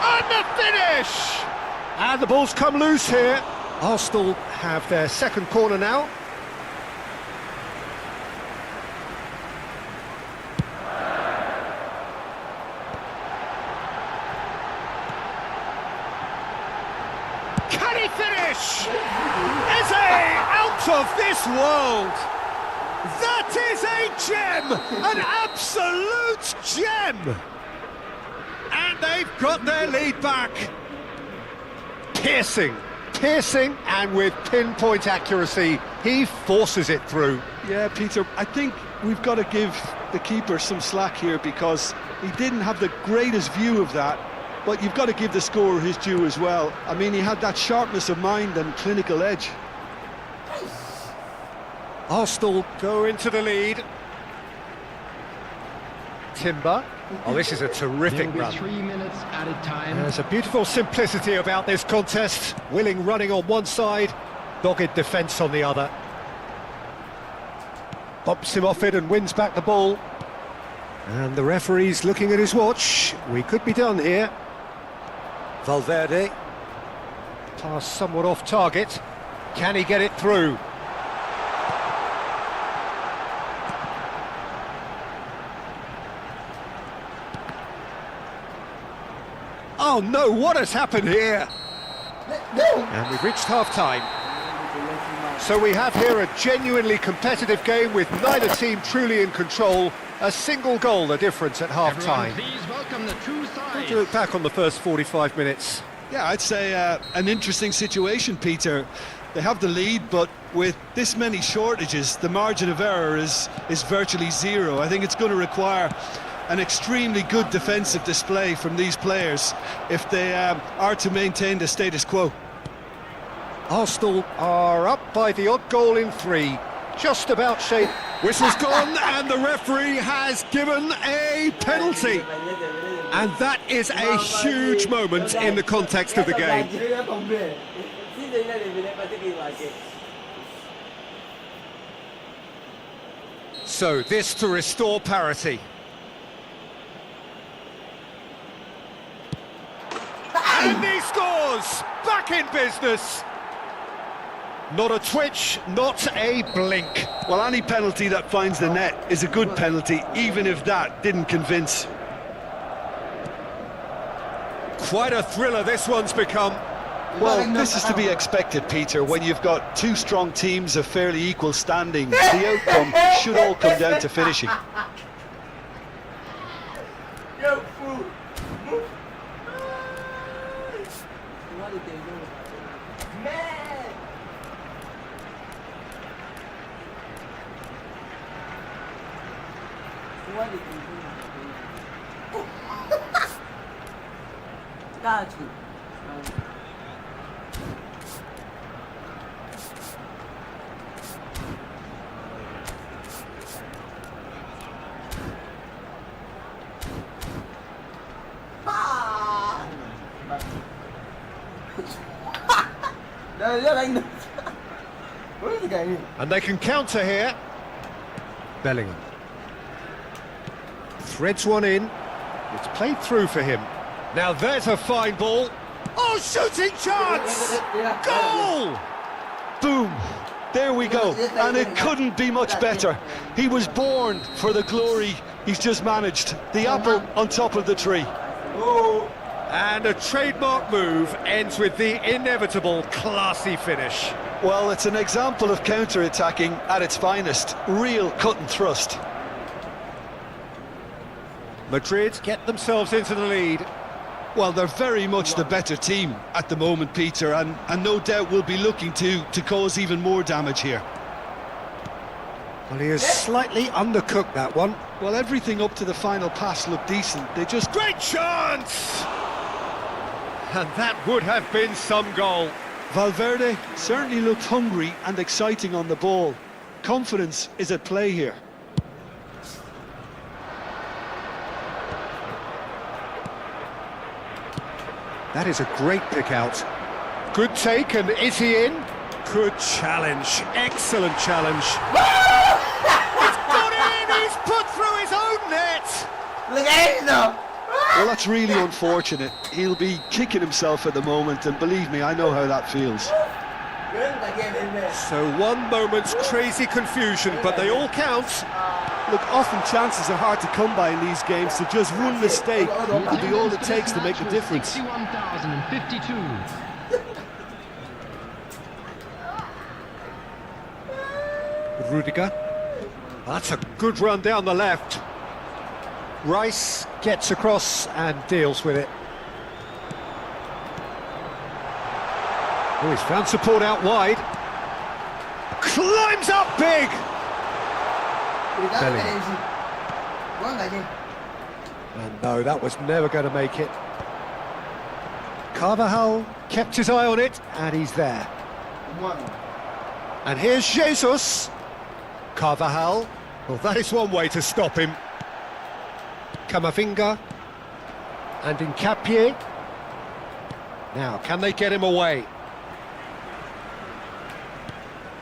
And the finish! And the ball's come loose here. Arsenal have their second corner now. Can he finish? Eze out of this world! That is a gem! An absolute gem! And they've got their lead back. Piercing, and with pinpoint accuracy, he forces it through. Yeah, Peter, I think we've got to give the keeper some slack here because he didn't have the greatest view of that, but you've got to give the scorer his due as well. I mean, he had that sharpness of mind and clinical edge. Arsenal go into the lead. Timber. Oh, this is a terrific There will run. be 3 minutes added time. There's a beautiful simplicity about this contest. Willing running on one side, dogged defence on the other. Bumps him off it and wins back the ball. And the referee's looking at his watch. We could be done here. Valverde. Pass somewhat off target. Can he get it through? Oh no, what has happened here? And we've reached half-time. So we have here a genuinely competitive game with neither team truly in control. A single goal the difference at half-time. Please welcome the two How sides. do you look back on the first 45 minutes? Yeah, I'd say an interesting situation, Peter. They have the lead, but with this many shortages, the margin of error is virtually zero. I think it's going to require an extremely good defensive display from these players if they are to maintain the status quo. Arsenal are up by the odd goal in 3. Just about shape. Whistle's gone and the referee has given a penalty. And that is a huge moment in the context of the game. So this to restore parity. And he scores! Back in business! Not a twitch, not a blink. Well, any penalty that finds the net is a good penalty, even if that didn't convince. Quite a thriller this one's become. Well, this is to be expected, Peter, when you've got two strong teams of fairly equal standing. The outcome should all come down to finishing. And they can counter here. Bellingham. Threads one in. It's played through for him. Now there's a fine ball. Oh, shooting chance! Goal! Boom! There we go. And it couldn't be much better. He was born for the glory he's just managed. The apple on top of the tree. And a trademark move ends with the inevitable classy finish. Well, it's an example of counter-attacking at its finest. Real cut and thrust. Madrid get themselves into the lead. Well, they're very much the better team at the moment, Peter, and no doubt will be looking to cause even more damage here. Well, he has slightly undercooked that one. Well, everything up to the final pass looked decent. They just... Great chance! And that would have been some goal. Valverde certainly looked hungry and exciting on the ball. Confidence is at play here. That is a great pick out. Good take, and is he in? Good challenge, excellent challenge. It's got in, he's put through his own net. Look at it though. Well, that's really unfortunate. He'll be kicking himself at the moment, and believe me, I know how that feels. So one moment's crazy confusion, but they all count. Look, often chances are hard to come by in these games, so just one mistake will be all it takes to make the difference. 61,052. Rudiger. That's a good run down the left. Rice gets across and deals with it. Oh, he's found support out wide. Climbs up big! And no, that was never going to make it. Carvajal kept his eye on it, and he's there. And here's Jesus. Carvajal. Well, that is one way to stop him. Camavinga. And Hincapié. Now, can they get him away?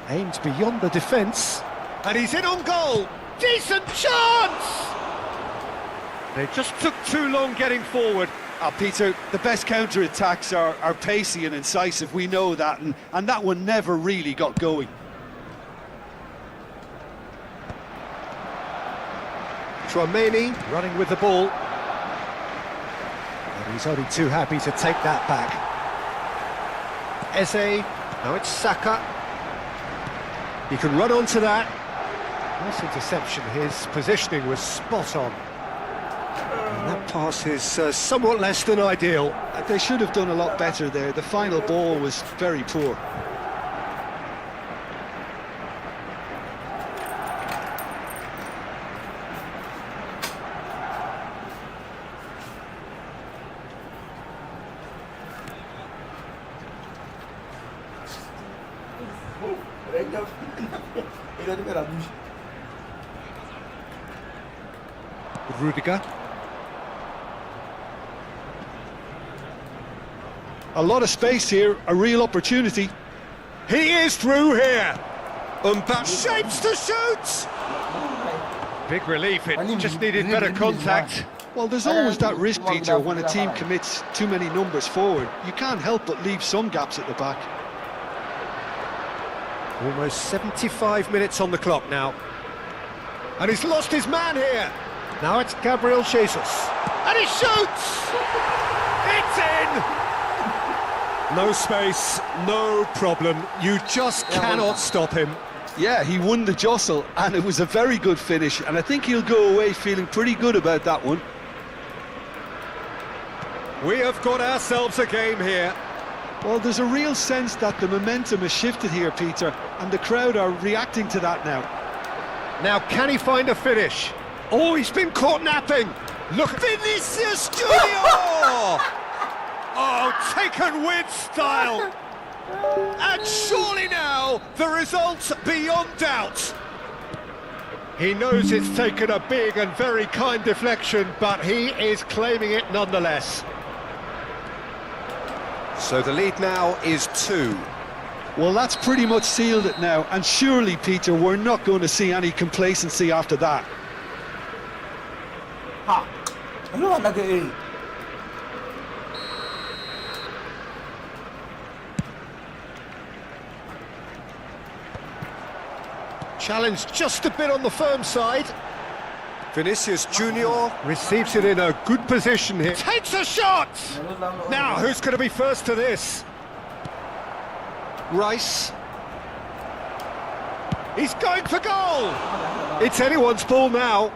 Aimed beyond the defence. And he's in on goal. Decent chance! They just took too long getting forward. Peter, the best counter-attacks are pacey and incisive, we know that, and that one never really got going. Tchouaméni running with the ball. And he's only too happy to take that back. Eze, now it's Saka. He can run onto that. Nice interception, his positioning was spot on. And that pass is somewhat less than ideal. They should have done a lot better there. The final ball was very poor. Rudiger. A lot of space here, a real opportunity. He is through here. Shapes to shoot. Big relief, it just needed better contact. Well, there's always that risk, Peter, when a team commits too many numbers forward. You can't help but leave some gaps at the back. Almost 75 minutes on the clock now. And he's lost his man here. Now it's Gabriel Jesus. And he shoots! It's in! No space, no problem. You just cannot stop him. Yeah, he won the jostle, and it was a very good finish, and I think he'll go away feeling pretty good about that one. We have got ourselves a game here. Well, there's a real sense that the momentum has shifted here, Peter, and the crowd are reacting to that now. Now, can he find a finish? Oh, he's been caught napping. Look, Vinicius Junior! Oh, taken with style. And surely now, the result's beyond doubt. He knows it's taken a big and very kind deflection, but he is claiming it nonetheless. So the lead now is 2. Well, that's pretty much sealed it now, and surely, Peter, we're not going to see any complacency after that. Challenge just a bit on the firm side. Vinicius Junior receives it in a good position here. Takes a shot! Now, who's going to be first to this? Rice. He's going for goal! It's anyone's ball now.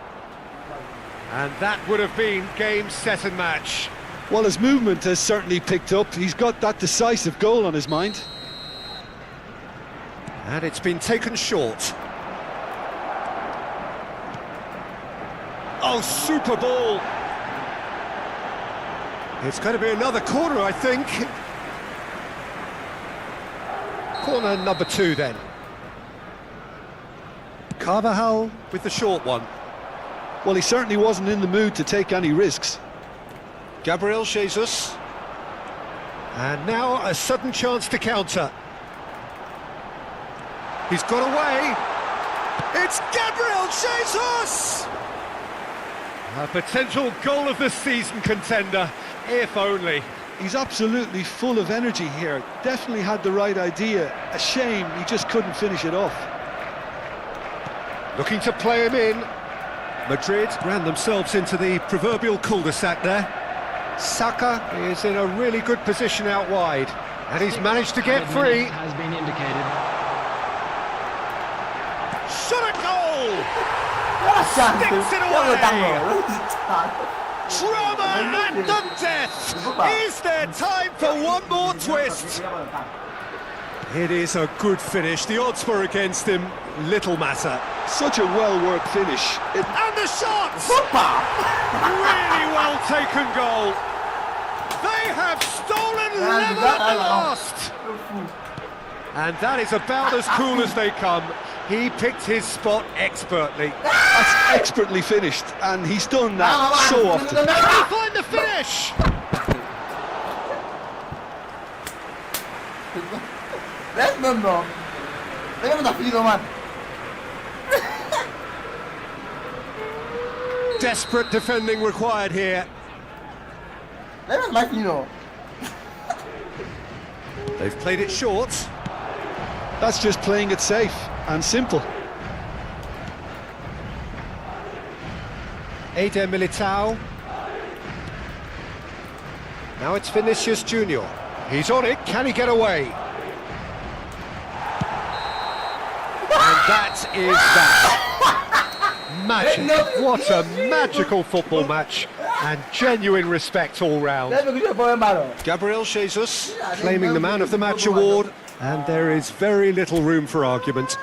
And that would have been game, set and match. Well, his movement has certainly picked up. He's got that decisive goal on his mind. And it's been taken short. Oh, super ball! It's going to be another corner, I think. Corner number 2 then. Carvajal with the short one. Well, he certainly wasn't in the mood to take any risks. Gabriel Jesus. And now a sudden chance to counter. He's got away. It's Gabriel Jesus! A potential goal of the season contender, if only. He's absolutely full of energy here. Definitely had the right idea. A shame he just couldn't finish it off. Looking to play him in. Madrid ran themselves into the proverbial cul-de-sac there. Saka is in a really good position out wide, and he's managed to get free. Has been indicated. Shot a goal! Sticks it away! Drama at the death! Is there time for one more twist? It is a good finish. The odds were against him. Little matter. Such a well-worked finish. And the shot! Really well taken goal. They have stolen level at the last. And that is about as cool as they come. He picked his spot expertly. That's expertly finished, and he's done that so often. Can he find the finish? Desperate defending required here. They've played it short. That's just playing it safe and simple. Eder Militao. Now it's Vinicius Junior. He's on it. Can he get away? And that is that. Magic. What a magical football match. And genuine respect all round. Gabriel Jesus claiming the Man of the Match award. And there is very little room for argument.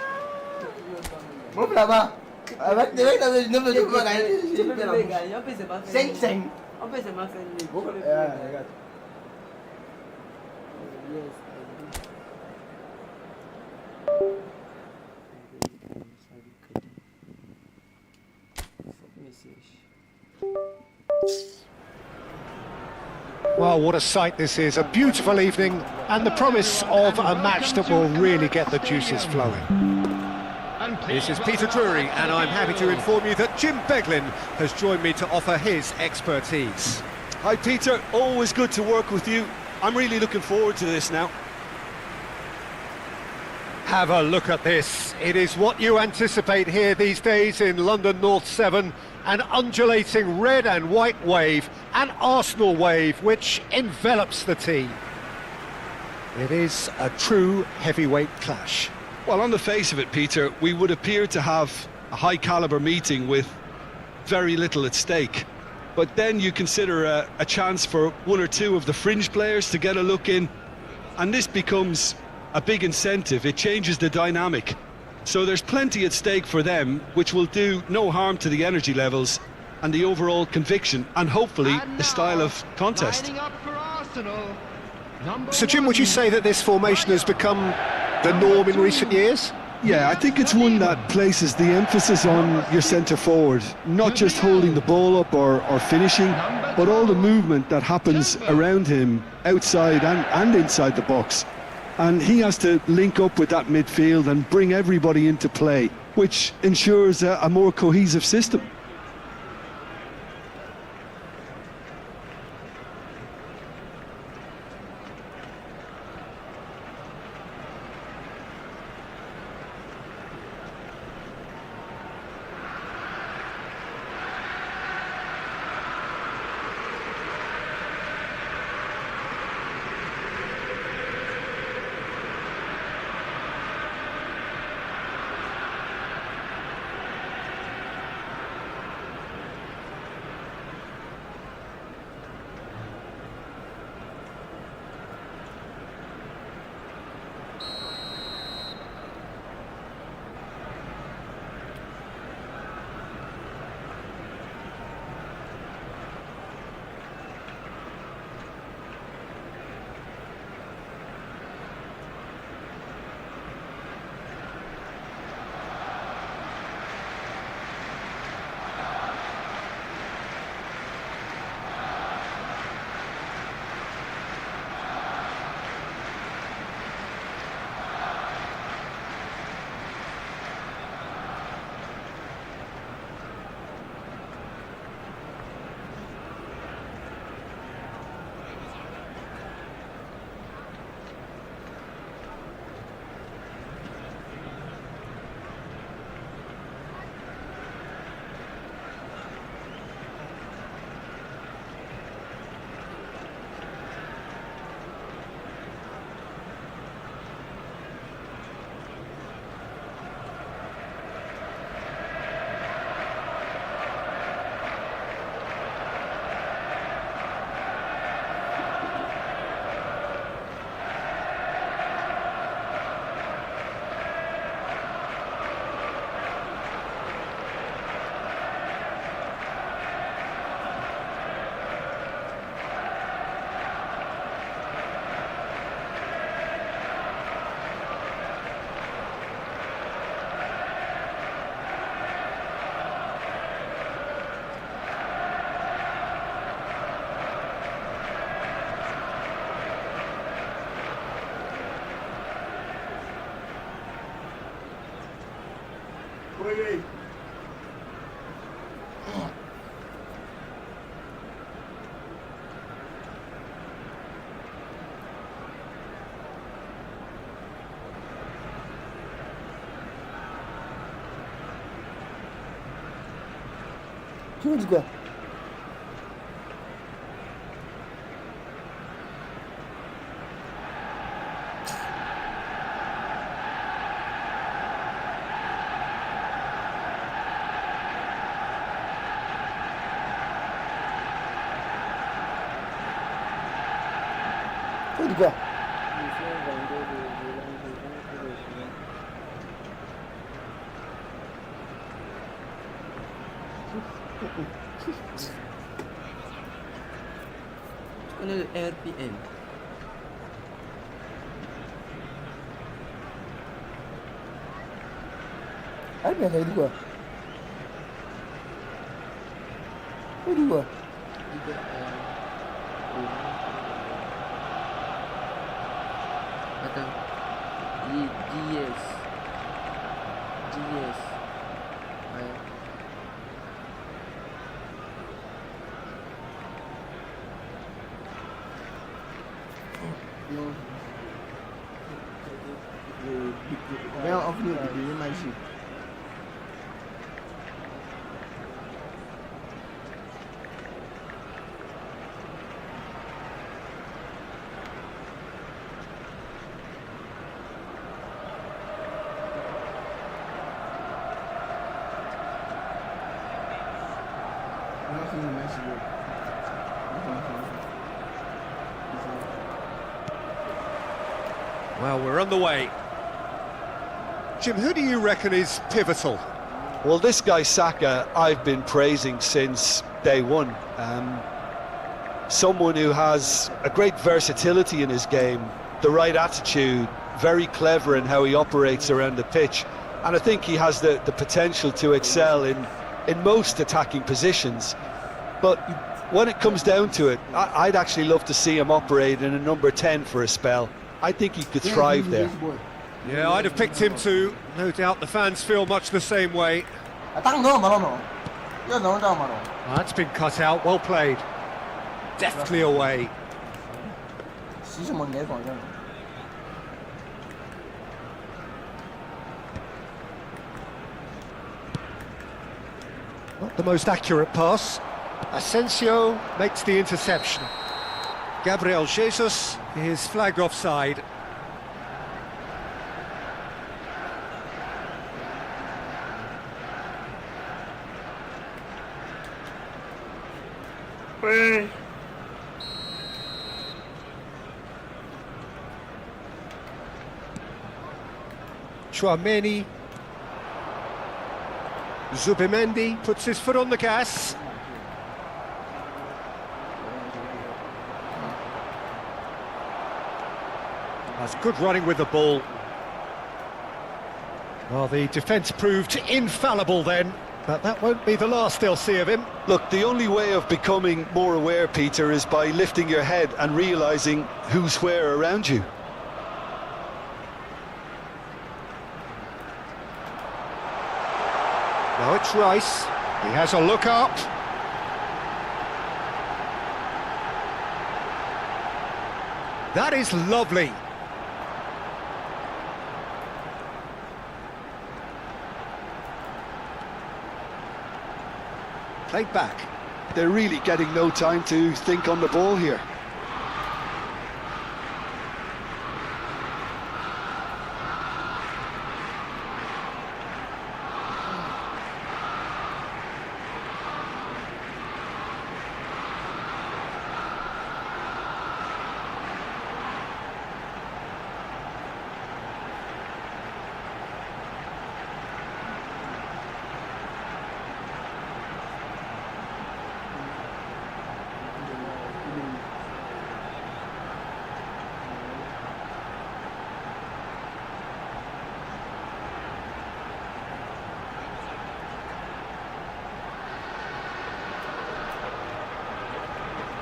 Well, what a sight this is. A beautiful evening and the promise of a match that will really get the juices flowing. This is Peter Drury, and I'm happy to inform you that Jim Beglin has joined me to offer his expertise. Hi, Peter. Always good to work with you. I'm really looking forward to this now. Have a look at this. It is what you anticipate here these days in London North 7. An undulating red and white wave, an Arsenal wave which envelops the team. It is a true heavyweight clash. Well, on the face of it, Peter, we would appear to have a high-caliber meeting with very little at stake. But then you consider a chance for one or two of the fringe players to get a look in, and this becomes a big incentive. It changes the dynamic. So there's plenty at stake for them, which will do no harm to the energy levels and the overall conviction, and hopefully the style of contest. So, Jim, would you say that this formation has become the norm in recent years? Yeah, I think it's one that places the emphasis on your centre forward, not just holding the ball up or finishing, but all the movement that happens around him, outside and inside the box. And he has to link up with that midfield and bring everybody into play, which ensures a more cohesive system. wait. Cuma juga. Cuma juga. Bisa bantu dibilang juga terusnya. Ano RPM? Ano ba kayo dua? Kayo dua? Juga atau GS ay Yung Kaya off niyo, hindi yung magic. Well, we're on the way. Jim, who do you reckon is pivotal? Well, this guy Saka, I've been praising since day one. Someone who has a great versatility in his game, the right attitude, very clever in how he operates around the pitch. And I think he has the potential to excel in most attacking positions. But when it comes down to it, I'd actually love to see him operate in a number 10 for a spell. I think he could thrive there. Yeah, I'd have picked him too. No doubt the fans feel much the same way. That's been cut out, well played. Deftly away. Not the most accurate pass. Asensio makes the interception. Gabriel Jesus is flagged offside. Chouameni. Zubimendi puts his foot on the gas. That's good running with the ball. Well, the defence proved infallible then, but that won't be the last they'll see of him. Look, the only way of becoming more aware, Peter, is by lifting your head and realising who's where around you. Now it's Rice. He has a look up. That is lovely. Played back. They're really getting no time to think on the ball here.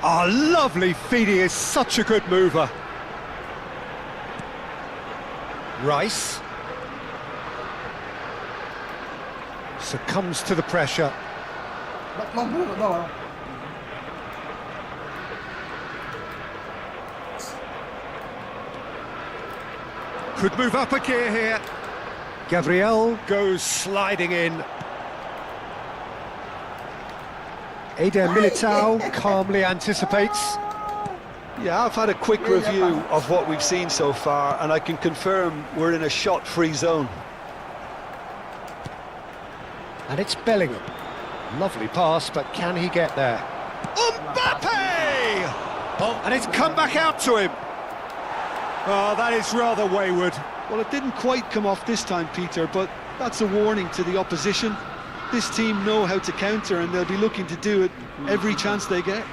Oh, lovely feed, he is such a good mover. Rice. succumbs to the pressure. No. Could move up a gear here. Gabriel goes sliding in. Eder Militao calmly anticipates. Yeah, I've had a quick review of what we've seen so far, and I can confirm we're in a shot-free zone. And it's Bellingham. Lovely pass, but can he get there? Mbappe! Oh, and it's come back out to him. Oh, that is rather wayward. Well, it didn't quite come off this time, Peter, but that's a warning to the opposition. This team know how to counter, and they'll be looking to do it every chance they get.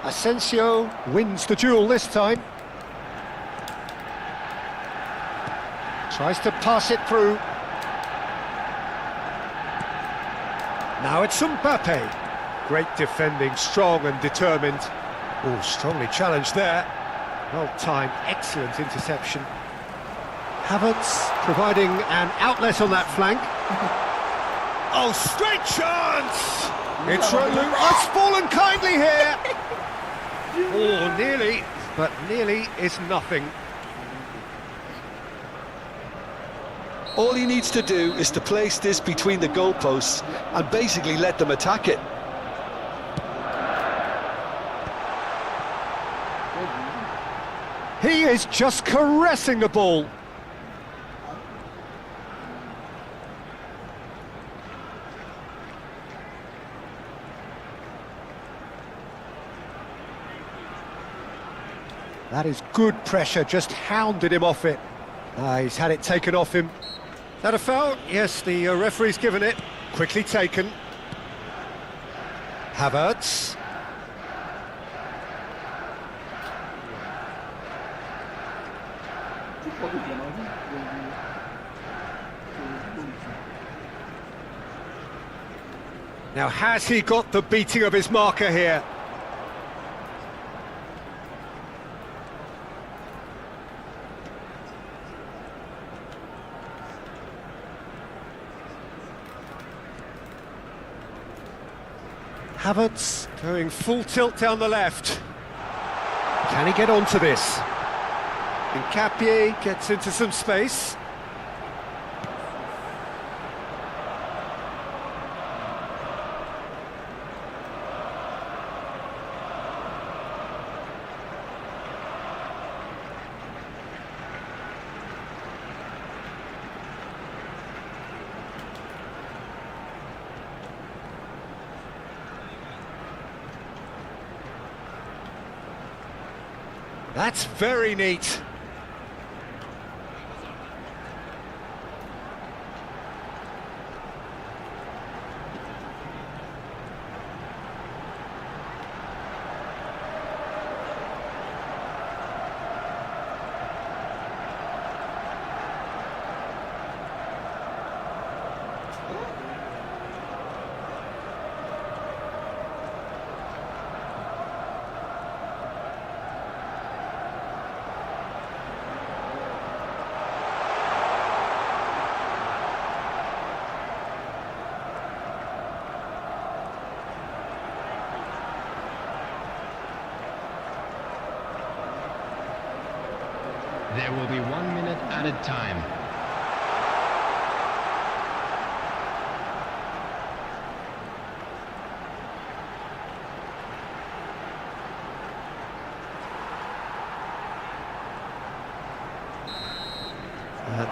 Asensio wins the duel this time. Tries to pass it through. Now it's Mbappe. Great defending, strong and determined. Oh, strongly challenged there. Well timed, excellent interception. Havertz providing an outlet on that flank. Oh, straight chance! It's it's fallen kindly here. Oh, nearly, but nearly is nothing. All he needs to do is to place this between the goalposts and basically let them attack it. He is just caressing the ball. That is good pressure, just hounded him off it. He's had it taken off him. Is that a foul? Yes, the referee's given it. Quickly taken. Havertz. Now, has he got the beating of his marker here? Havertz going full tilt down the left. Can he get onto this? Nkapie gets into some space. That's very neat. There will be 1 minute added time.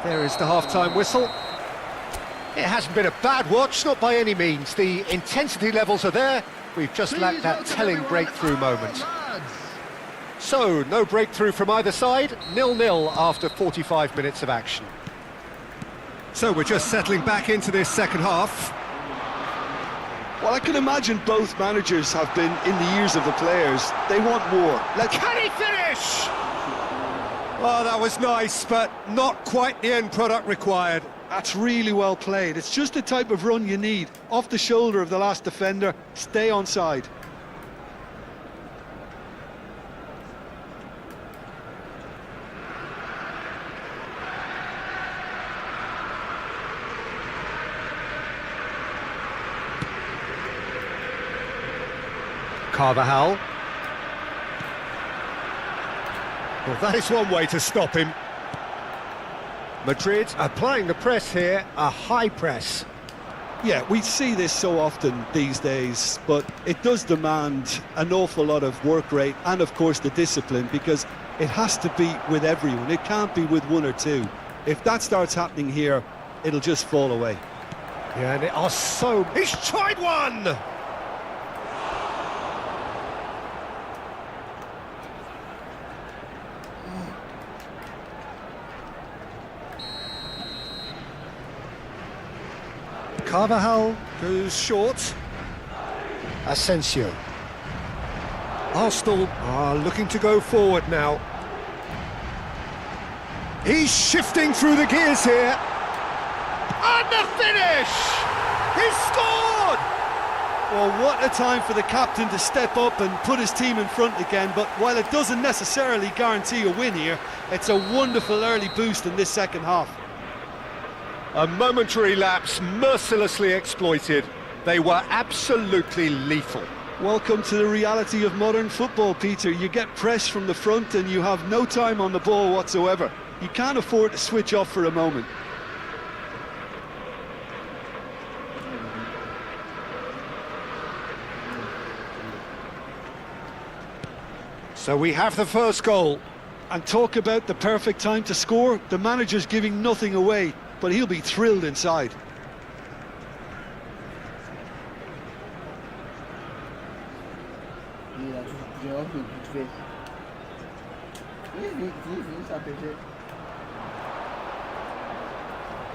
There is the half-time whistle. It hasn't been a bad watch, not by any means. The intensity levels are there. We've just lacked that telling breakthrough moment. So, no breakthrough from either side, 0-0 after 45 minutes of action. So we're just settling back into this second half. Well, I can imagine both managers have been in the ears of the players. They want more. Can he finish? Oh, that was nice, but not quite the end product required. That's really well played. It's just the type of run you need. Off the shoulder of the last defender, stay onside. Carvajal. Well, that is one way to stop him. Madrid applying the press here, a high press. Yeah, we see this so often these days, but it does demand an awful lot of work rate and, of course, the discipline, because it has to be with everyone. It can't be with one or two. If that starts happening here, it'll just fall away. Yeah, and it are so... He's tried one! Carvajal goes short. Asensio. Arsenal are looking to go forward now. He's shifting through the gears here. And the finish! He scored! Well, what a time for the captain to step up and put his team in front again, but while it doesn't necessarily guarantee a win here, it's a wonderful early boost in this second half. A momentary lapse mercilessly exploited. They were absolutely lethal. Welcome to the reality of modern football, Peter. You get press from the front and you have no time on the ball whatsoever. You can't afford to switch off for a moment. So we have the first goal. And talk about the perfect time to score. The manager's giving nothing away, but he'll be thrilled inside.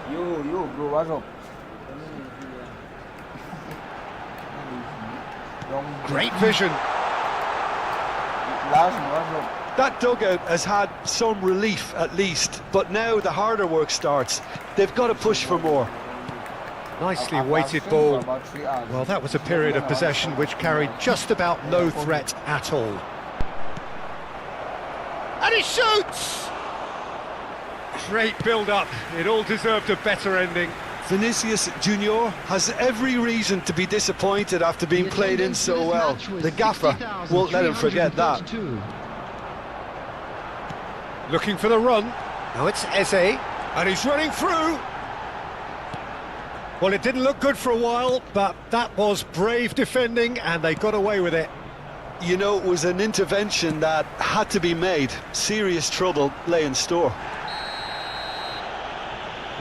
Yo, bro, what's up? Great vision. Last one, what's up? That dugout has had some relief at least, but now the harder work starts. They've got to push for more. Nicely weighted ball. Well, that was a period of possession which carried just about no threat at all. And he shoots! Great build-up. It all deserved a better ending. Vinicius Junior has every reason to be disappointed after being played in so well. The gaffer won't let him forget that. Looking for the run. Now it's Eze, and he's running through. Well, it didn't look good for a while, but that was brave defending, and they got away with it. You know, it was an intervention that had to be made. Serious trouble lay in store.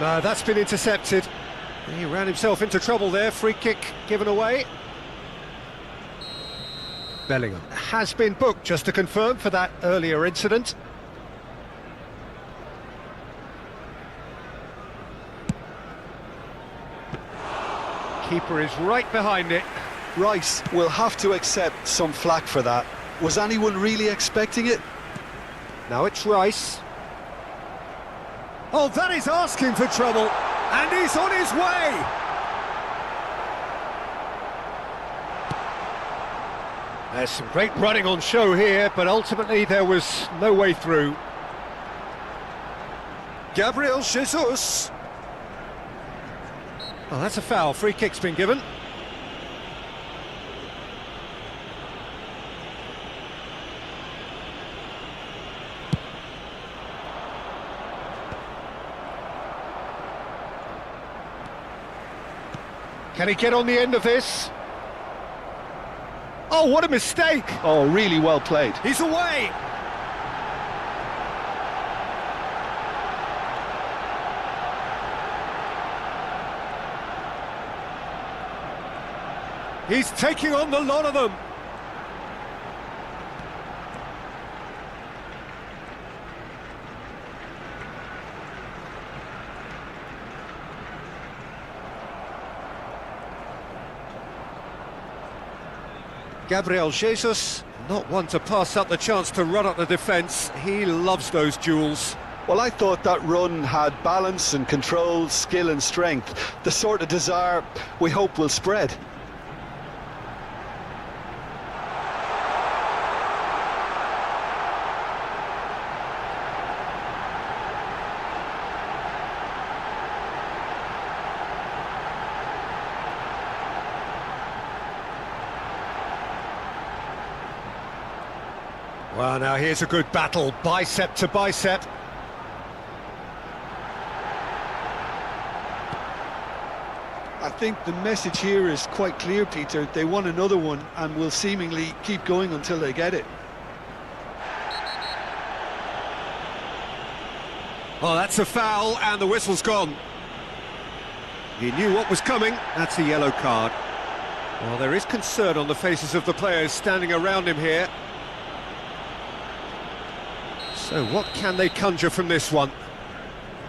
No, that's been intercepted. He ran himself into trouble there. Free kick given away. Bellingham has been booked, just to confirm, for that earlier incident. Keeper is right behind it. Rice will have to accept some flack for that. Was anyone really expecting it? Now it's Rice. Oh, that is asking for trouble, and he's on his way! There's some great running on show here, but ultimately there was no way through. Gabriel Jesus! Oh, that's a foul. Free kick's been given. Can he get on the end of this? Oh, what a mistake! Oh, really well played. He's away! He's taking on the lot of them. Gabriel Jesus, not one to pass up the chance to run up the defence. He loves those duels. Well, I thought that run had balance and control, skill and strength. The sort of desire we hope will spread. Well, now here's a good battle, bicep to bicep. I think the message here is quite clear, Peter. They want another one and will seemingly keep going until they get it. Oh, that's a foul, and the whistle's gone. He knew what was coming. That's a yellow card. Well, there is concern on the faces of the players standing around him here. So what can they conjure from this one?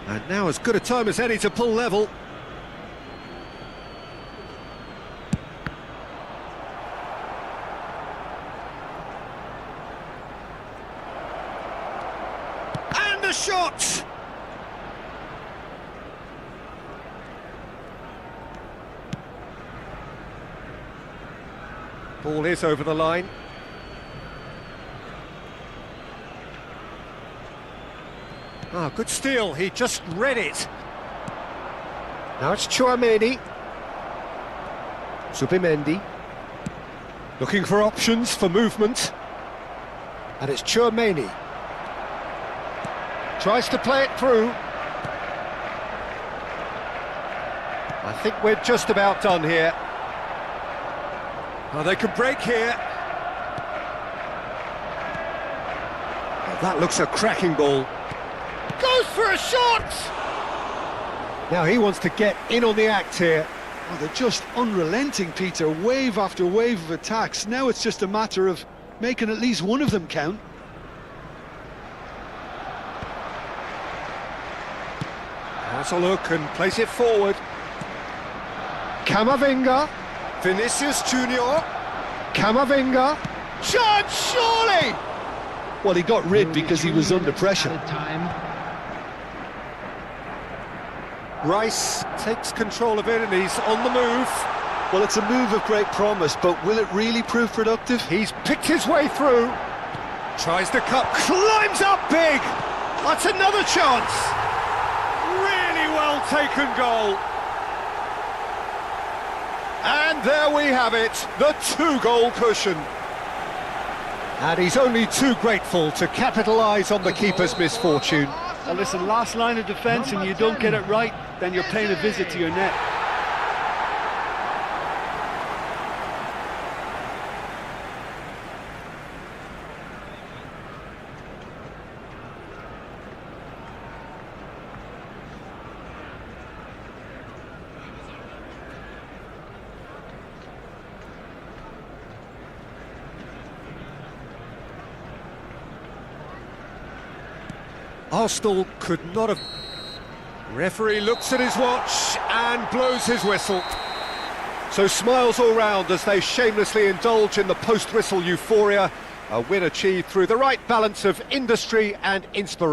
And now as good a time as any to pull level. And the shot! Ball is over the line. Ah, good steal, he just read it. Now it's Tchouaméni. Zubimendi. Looking for options, for movement. And it's Tchouaméni. Tries to play it through. I think we're just about done here. Oh, they could break here. Oh, that looks a cracking ball. Goes for a shot! Now he wants to get in on the act here. Oh, they're just unrelenting, Peter. Wave after wave of attacks. Now it's just a matter of making at least one of them count. Has a look and plays it forward. Camavinga. Vinicius Junior. Camavinga. Chance, surely! Well, he got rid because he was under pressure. Added time. Rice takes control of it and he's on the move. Well, it's a move of great promise, but will it really prove productive? He's picked his way through. Tries the cut, climbs up big. That's another chance. Really well taken goal. And there we have it, the 2-goal cushion. And he's only too grateful to capitalise on the keeper's misfortune. Well, listen, last line of defence and you don't get it right, then you're paying a visit to your net. Arsenal could not have... Referee looks at his watch and blows his whistle. So smiles all round as they shamelessly indulge in the post-whistle euphoria. A win achieved through the right balance of industry and inspiration.